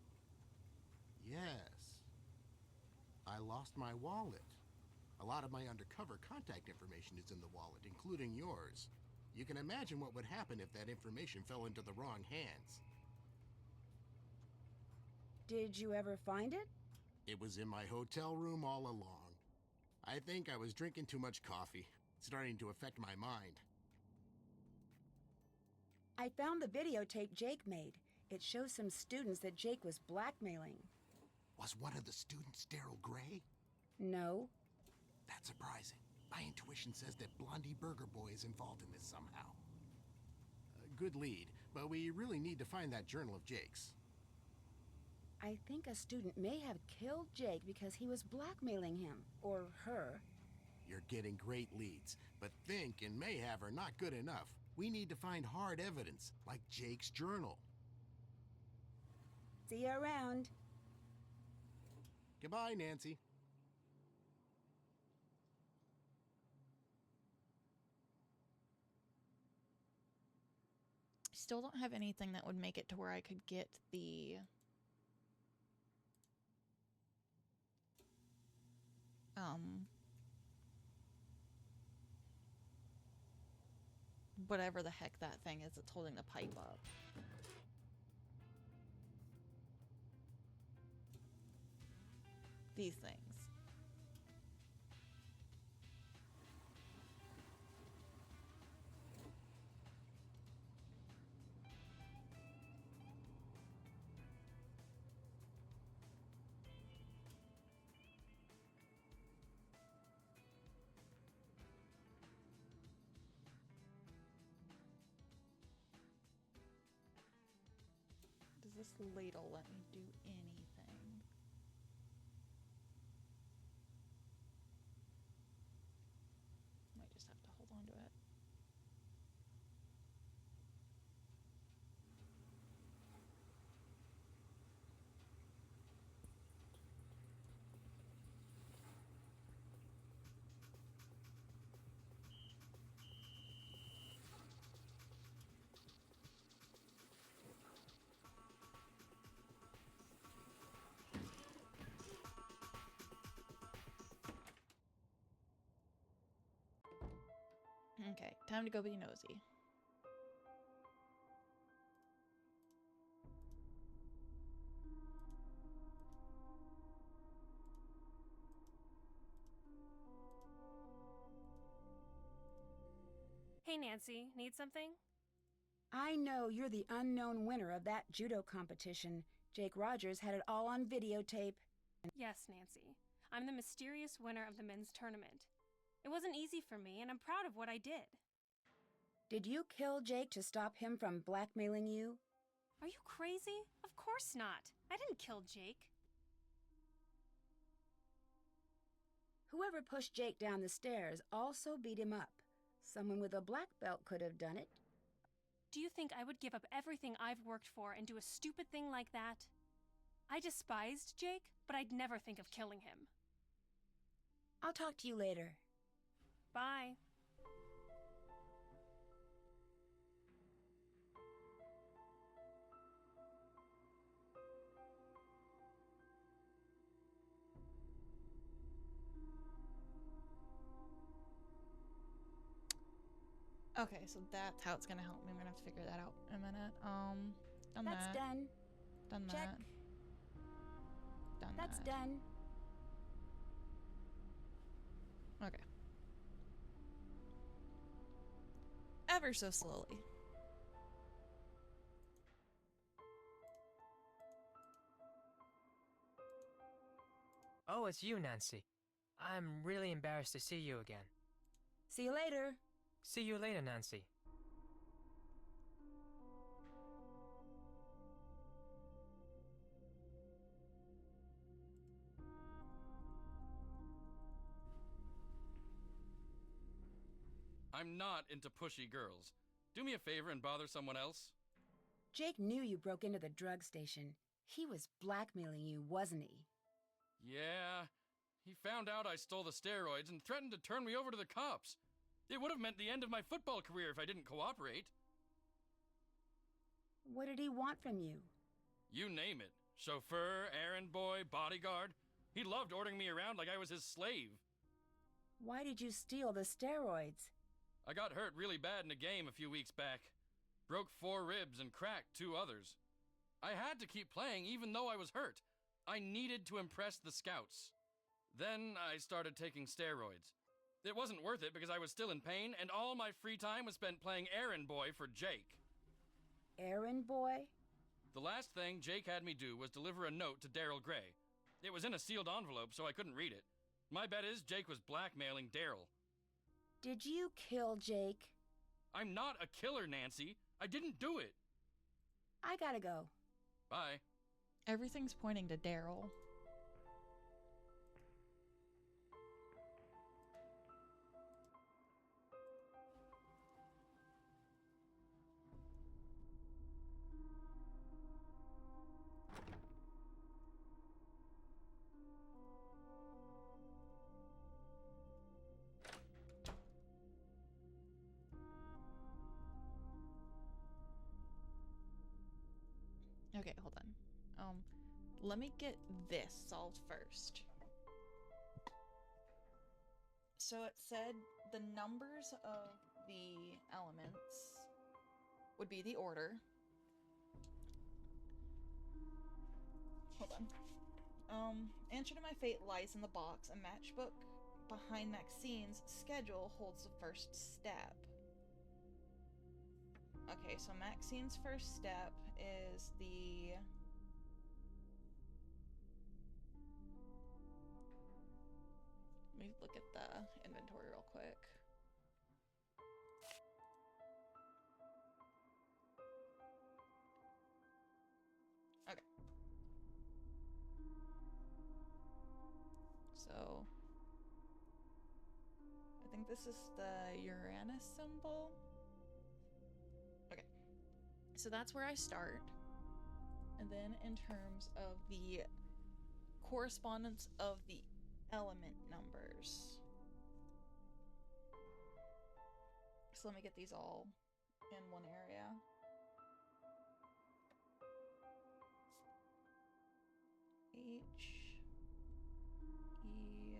Yes. I lost my wallet. A lot of my undercover contact information is in the wallet, including yours. You can imagine what would happen if that information fell into the wrong hands. Did you ever find it? It was in my hotel room all along. I think I was drinking too much coffee, starting to affect my mind. I found the videotape Jake made. It shows some students that Jake was blackmailing. Was one of the students Daryl Gray? No. That's surprising. My intuition says that Blondie Burger Boy is involved in this somehow. Good lead, but we really need to find that journal of Jake's. I think a student may have killed Jake because he was blackmailing him, or her. You're getting great leads, but think and may have are not good enough. We need to find hard evidence, like Jake's journal. See you around. Goodbye, Nancy. Still don't have anything that would make it to where I could get the whatever the heck that thing is that's holding the pipe up. These things. Does this ladle let me do anything? Might just have to hold on to it. Okay, time to go be nosy. Hey, Nancy, need something? I know you're the unknown winner of that judo competition. Jake Rogers had it all on videotape. Yes, Nancy. I'm the mysterious winner of the men's tournament. It wasn't easy for me, and I'm proud of what I did. Did you kill Jake to stop him from blackmailing you? Are you crazy? Of course not. I didn't kill Jake. Whoever pushed Jake down the stairs also beat him up. Someone with a black belt could have done it. Do you think I would give up everything I've worked for and do a stupid thing like that? I despised Jake, but I'd never think of killing him. I'll talk to you later. Bye. Okay, so that's how it's gonna help me. I'm gonna have to figure that out in a minute. Done That's that. done. Done Check. that. Done That's that. done. Okay. Ever so slowly. Oh, it's you, Nancy. I'm really embarrassed to see you again. See you later. See you later, Nancy. I'm not into pushy girls. Do me a favor and bother someone else. Jake knew you broke into the drug station. He was blackmailing you, wasn't he? Yeah, he found out I stole the steroids and threatened to turn me over to the cops. It would have meant the end of my football career if I didn't cooperate. What did he want from you? You name it. Chauffeur, errand boy, bodyguard. He loved ordering me around like I was his slave. Why did you steal the steroids? I got hurt really bad in a game a few weeks back. Broke 4 ribs and cracked 2 others. I had to keep playing even though I was hurt. I needed to impress the scouts. Then I started taking steroids. It wasn't worth it because I was still in pain, and all my free time was spent playing errand boy for Jake. Errand boy? The last thing Jake had me do was deliver a note to Daryl Gray. It was in a sealed envelope, so I couldn't read it. My bet is Jake was blackmailing Daryl. Did you kill Jake? I'm not a killer, Nancy. I didn't do it. I gotta go. Bye. Everything's pointing to Daryl. Okay, hold on. Let me get this solved first. So it said the numbers of the elements would be the order. Hold on. Answer to my fate lies in the box. A matchbook behind Maxine's schedule holds the first step. Okay, so Maxine's first step is the... Let me look at the inventory real quick. Okay. So... I think this is the Uranus symbol. Okay. So that's where I start. And then in terms of the correspondence of the element numbers. So let me get these all in one area. H, E,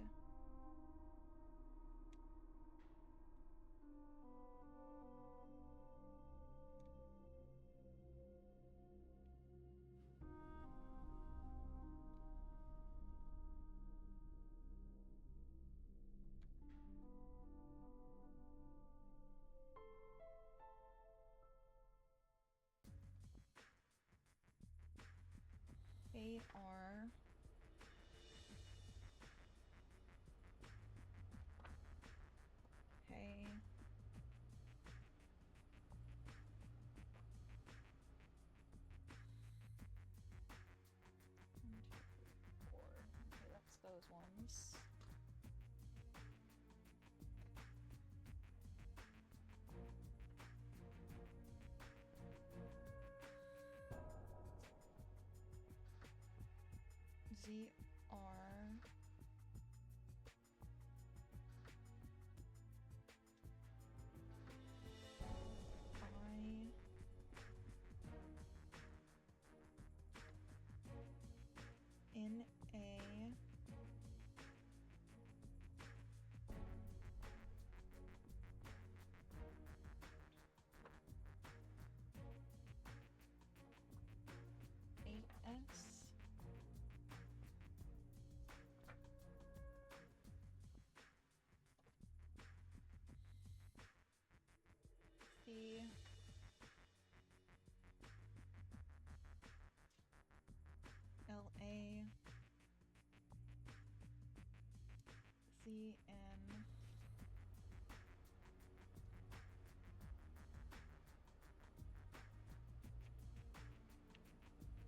A, R, K, four. Okay, that's those ones. Z, R, I, N, A, A, S, C, L, A, C, N,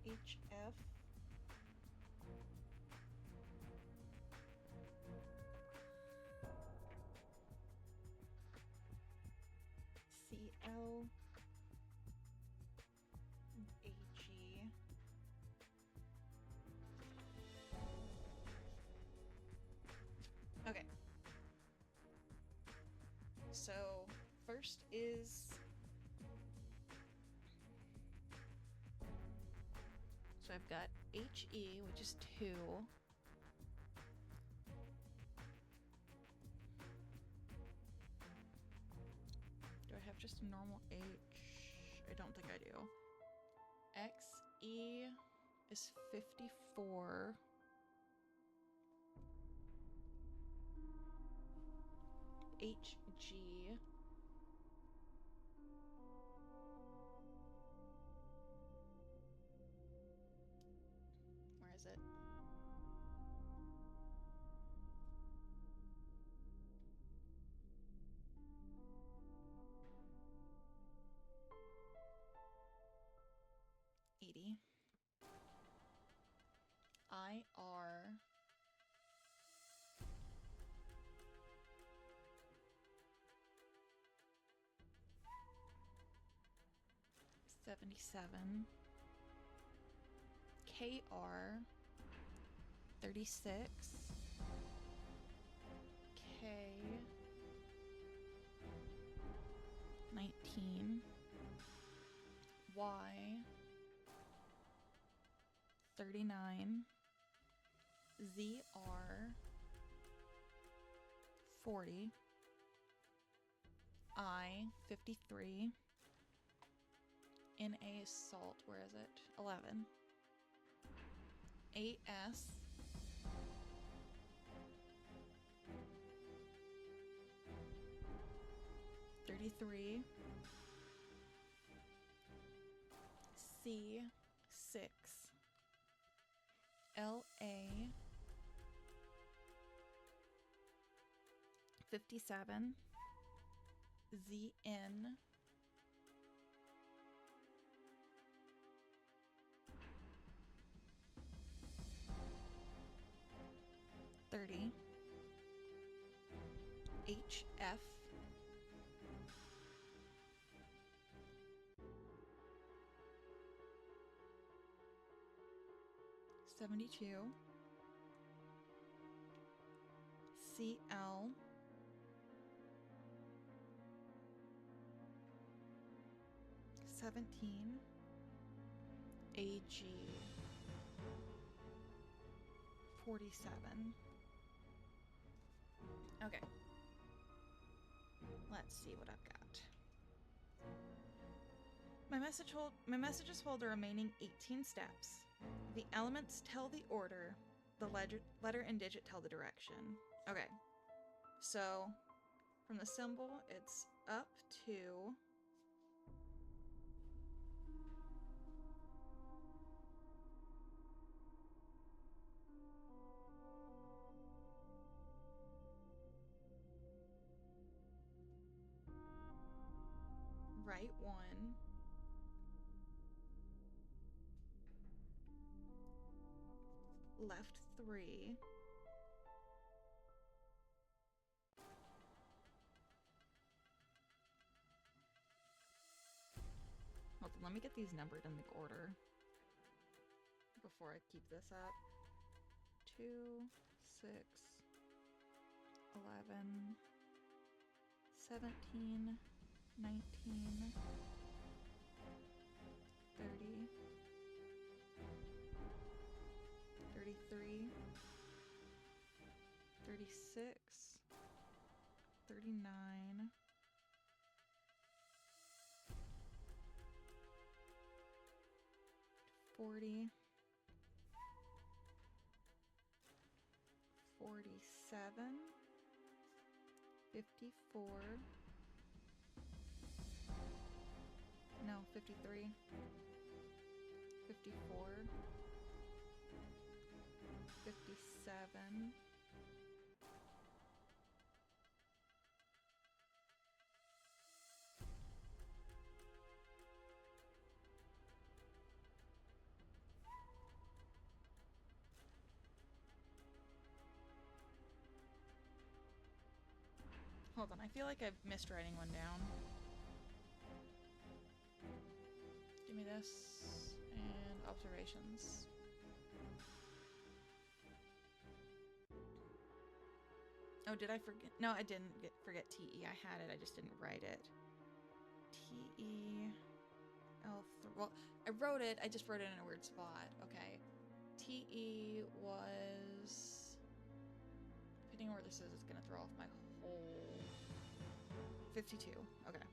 H, F, C, L, A, G, okay. So first is so I've got HE, which is 2. Do I have just a normal H? I don't think I do. XE is 54. HG where is it? 77. KR 36. K 19. Y 39. ZR 40. I 53. NA salt, where is it? 11. AS 33. C 6. LA 57. ZN 30. HF 72. CL 17. AG 47. Okay. Let's see what I've got. My messages hold the remaining 18 steps. The elements tell the order. The letter and digit tell the direction. Okay. So, from the symbol, it's up to... right 1. Left 3. Hold on, let me get these numbered in the order before I keep this up. 2, 6, 11, 17, 19, 30, 33, 36, 39, 40, 47, 54, no, 53, 54, 57, 'Hold on, I feel like I've missed writing one down. Give me this, and observations. Oh, did I forget? No, I didn't forget TE. I had it, I just didn't write it. TE L3. Well, I wrote it, I just wrote it in a weird spot. Okay. TE was... Depending on where this is, it's gonna throw off my whole... 52. Okay.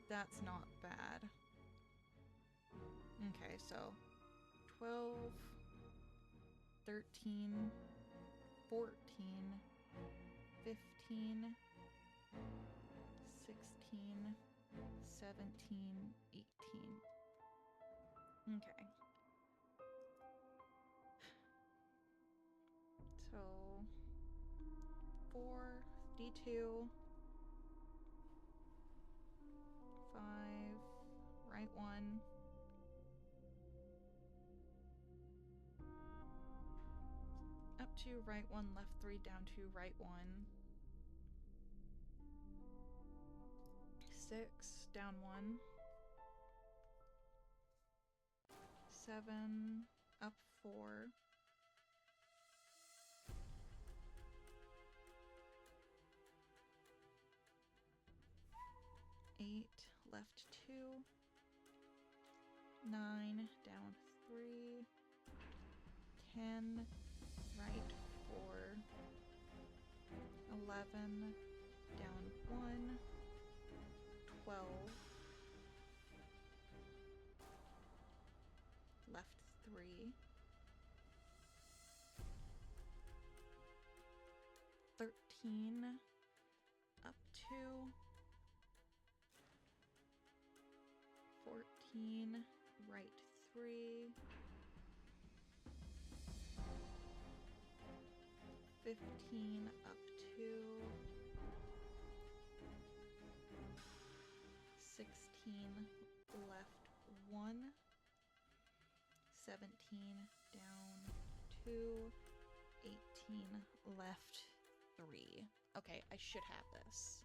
That's not bad. Okay, so 12, 13, 14, 15, 16, 17, 18. Okay. So 4, D2, 5, right 1. Up 2, right 1, left 3, down 2, right 1. 6, down 1. 7, up 4. 8, left 2. 9, down 3. 10, right 4. 11, down 1. 12, left 3. 13, up 2. 14, right 3. 15, up 2. 16, left 1. 17, down 2. 18, left 3. Okay, I should have this.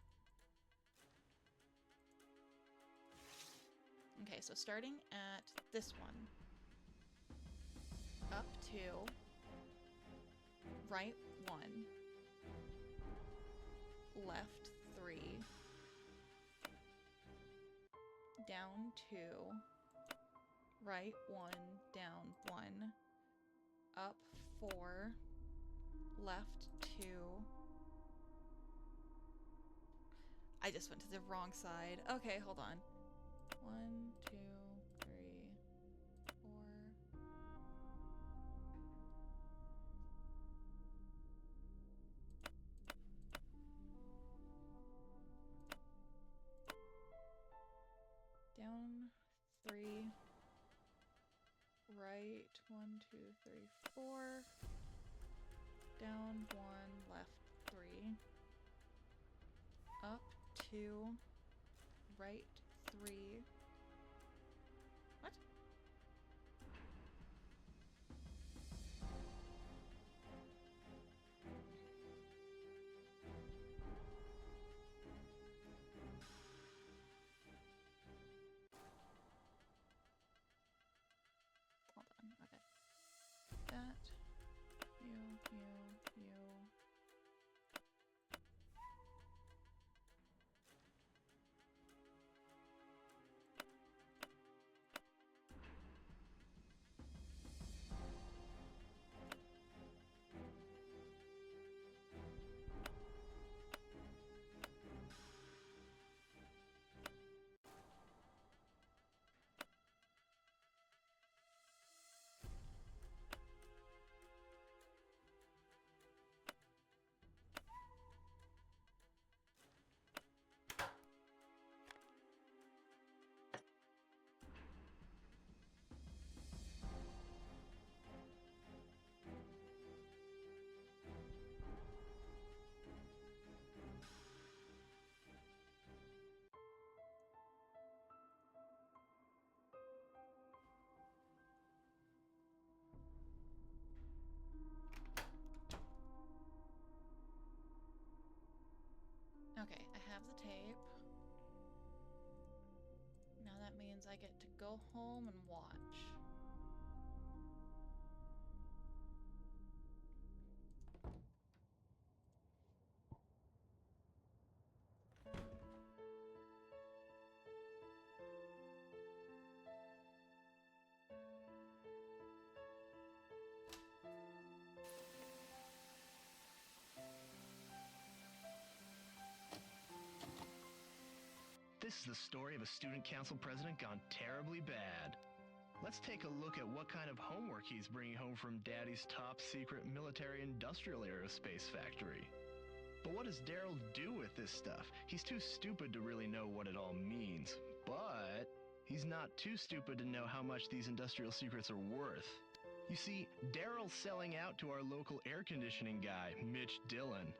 Okay, so starting at this one. Up 2. Right 1. Left 3. Down 2. Right 1, down 1. Up 4. Left 2. I just went to the wrong side. Okay, hold on. 1, 2, 3, 4. Down 3. Right 1, 2, 3, 4. Down 1, left 3. Up 2. Right 3. What? Hold on. Okay. That. You. Okay, I have the tape. Now that means I get to go home and watch. This is the story of a student council president gone terribly bad. Let's take a look at what kind of homework he's bringing home from Daddy's top secret military industrial aerospace factory. But what does Daryl do with this stuff? He's too stupid to really know what it all means. But he's not too stupid to know how much these industrial secrets are worth. You see, Daryl's selling out to our local air conditioning guy, Mitch Dillon.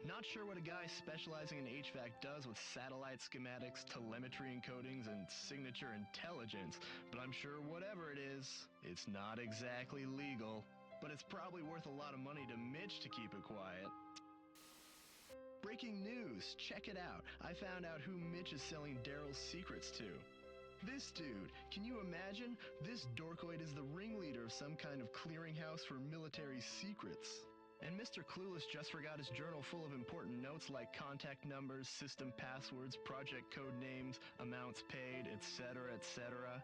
Not sure what a guy specializing in HVAC does with satellite schematics, telemetry encodings, and signature intelligence, but I'm sure whatever it is, it's not exactly legal. But it's probably worth a lot of money to Mitch to keep it quiet. Breaking news, check it out. I found out who Mitch is selling Daryl's secrets to. This dude, can you imagine? This dorkoid is the ringleader of some kind of clearinghouse for military secrets. And Mr. Clueless just forgot his journal full of important notes like contact numbers, system passwords, project code names, amounts paid, etc., etc.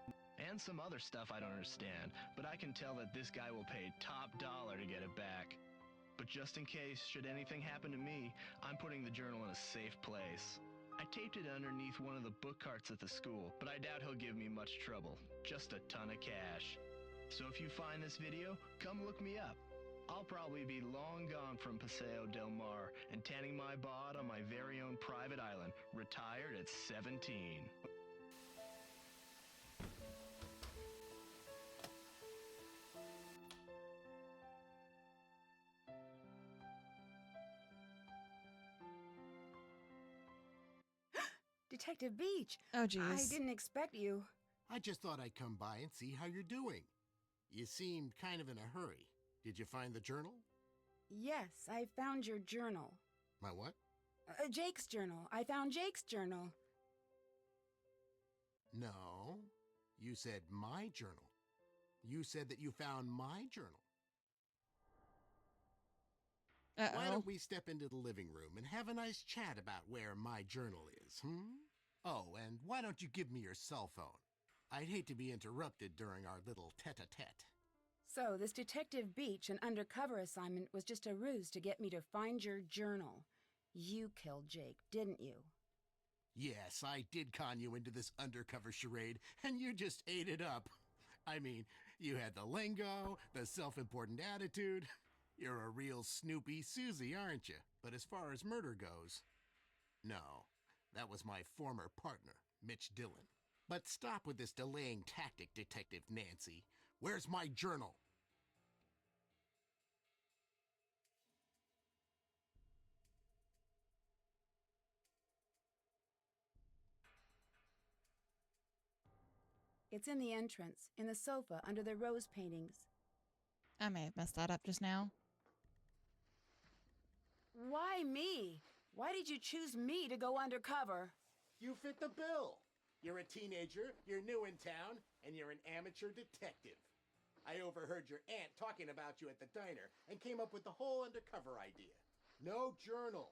And some other stuff I don't understand, but I can tell that this guy will pay top dollar to get it back. But just in case, should anything happen to me, I'm putting the journal in a safe place. I taped it underneath one of the book carts at the school, but I doubt he'll give me much trouble. Just a ton of cash. So if you find this video, come look me up. I'll probably be long gone from Paseo del Mar and tanning my bod on my very own private island, retired at 17. Detective Beach. Oh, I geez. didn't expect you. I just thought I'd come by and see how you're doing. You seemed kind of in a hurry. Did you find the journal? Yes, I found your journal. My what? Jake's journal. I found Jake's journal. No. You said my journal. You said that you found my journal. Why Uh-oh. don't we step into the living room and have a nice chat about where my journal is, Oh, and why don't you give me your cell phone? I'd hate to be interrupted during our little tete-a-tete. So, this Detective Beach, an undercover assignment, was just a ruse to get me to find your journal. You killed Jake, didn't you? Yes, I did con you into this undercover charade, and you just ate it up. I mean, you had the lingo, the self-important attitude. You're a real Snoopy Susie, aren't you? But as far as murder goes, no. That was my former partner, Mitch Dillon. But stop with this delaying tactic, Detective Nancy. Where's my journal? It's in the entrance, in the sofa, under the rose paintings. I may have messed that up just now. Why me? Why did you choose me to go undercover? You fit the bill. You're a teenager, you're new in town, and you're an amateur detective. I overheard your aunt talking about you at the diner and came up with the whole undercover idea. No journal.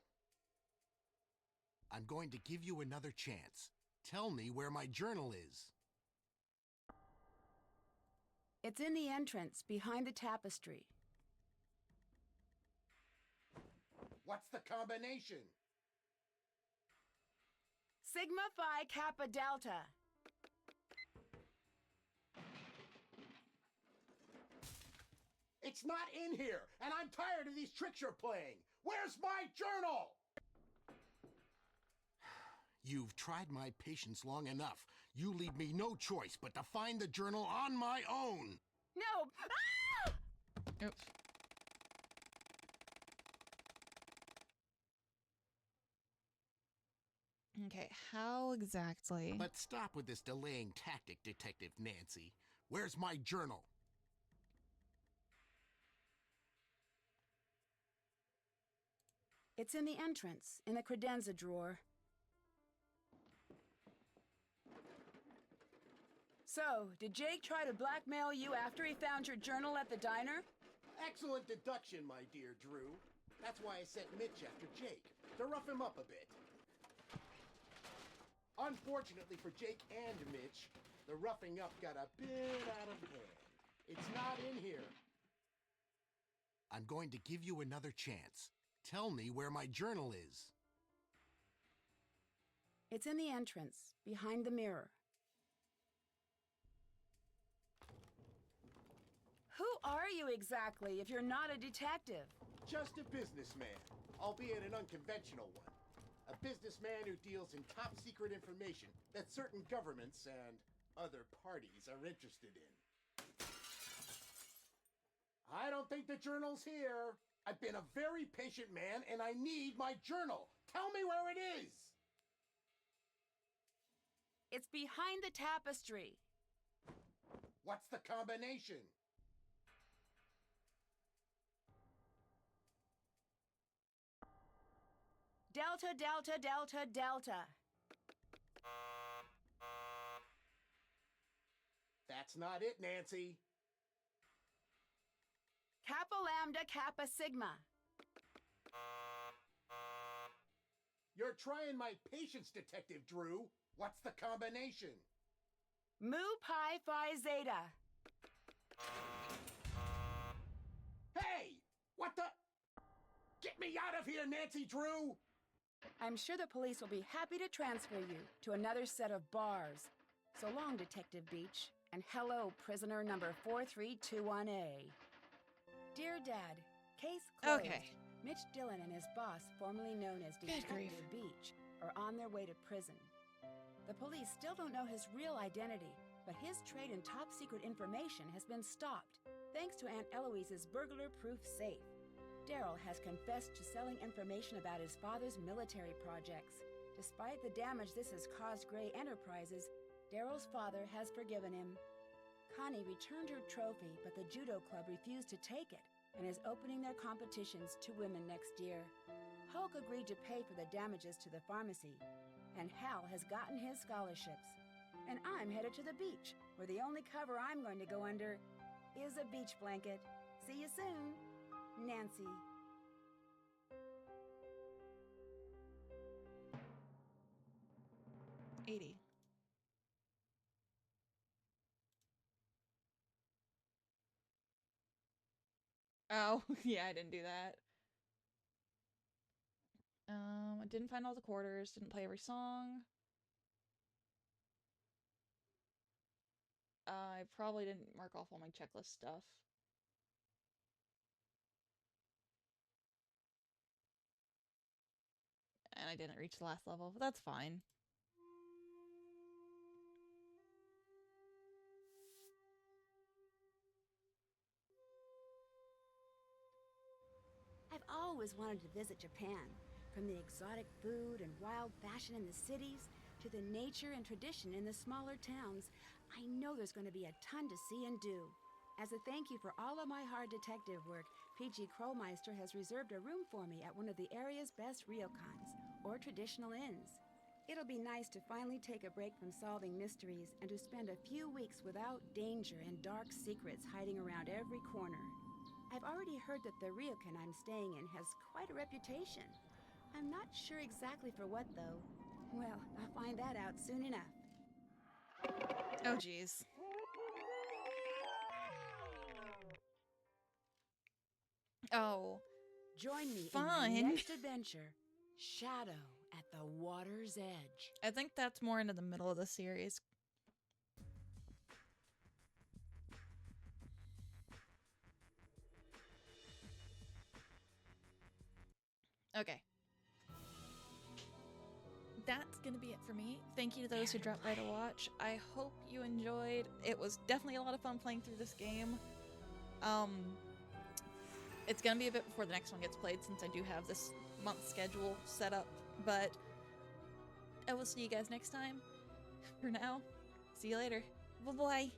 I'm going to give you another chance. Tell me where my journal is. It's in the entrance, behind the tapestry. What's the combination? Sigma Phi Kappa Delta. It's not in here, and I'm tired of these tricks you're playing. Where's my journal? You've tried my patience long enough. You leave me no choice but to find the journal on my own. No! Ah! Oops. Okay, how exactly? But stop with this delaying tactic, Detective Nancy. Where's my journal? It's in the entrance, in the credenza drawer. So, did Jake try to blackmail you after he found your journal at the diner? Excellent deduction, my dear Drew. That's why I sent Mitch after Jake, to rough him up a bit. Unfortunately for Jake and Mitch, the roughing up got a bit out of hand. It's not in here. I'm going to give you another chance. Tell me where my journal is. It's in the entrance, behind the mirror. Who are you exactly if you're not a detective? Just a businessman, albeit an unconventional one. A businessman who deals in top secret information that certain governments and other parties are interested in. I don't think the journal's here. I've been a very patient man and I need my journal. Tell me where it is. It's behind the tapestry. What's the combination? Delta, Delta, Delta, Delta. That's not it, Nancy. Kappa Lambda Kappa Sigma. You're trying my patience, Detective Drew. What's the combination? Mu Pi Phi Zeta. Hey! What the? Get me out of here, Nancy Drew! I'm sure the police will be happy to transfer you to another set of bars. So long, Detective Beach, and hello, prisoner number 4321A. Dear Dad, case closed. Okay. Mitch Dillon and his boss, formerly known as Good grief. Detective Beach, are on their way to prison. The police still don't know his real identity, but his trade in top-secret information has been stopped, thanks to Aunt Eloise's burglar-proof safe. Daryl has confessed to selling information about his father's military projects. Despite the damage this has caused Gray Enterprises, Daryl's father has forgiven him. Connie returned her trophy, but the judo club refused to take it and is opening their competitions to women next year. Hulk agreed to pay for the damages to the pharmacy, and Hal has gotten his scholarships. And I'm headed to the beach, where the only cover I'm going to go under is a beach blanket. See you soon, Nancy. $80. Oh, yeah, I didn't do that. I didn't find all the quarters, didn't play every song. I probably didn't mark off all my checklist stuff. And I didn't reach the last level, but that's fine. I've always wanted to visit Japan. From the exotic food and wild fashion in the cities to the nature and tradition in the smaller towns, I know there's going to be a ton to see and do. As a thank you for all of my hard detective work, PG Krolmeister has reserved a room for me at one of the area's best ryokans, or traditional inns. It'll be nice to finally take a break from solving mysteries and to spend a few weeks without danger and dark secrets hiding around every corner. I've already heard that the ryokan I'm staying in has quite a reputation. I'm not sure exactly for what, though. Well, I'll find that out soon enough. Oh, jeez. Oh, Join me in fun. my next adventure, Shadow at the Water's Edge. I think that's more into the middle of the series. Okay. That's gonna be it for me. Thank you to those who dropped by to watch. I hope you enjoyed. It was definitely a lot of fun playing through this game. It's gonna be a bit before the next one gets played since I do have this month schedule set up, but I will see you guys next time. For now, see you later. Bye-bye.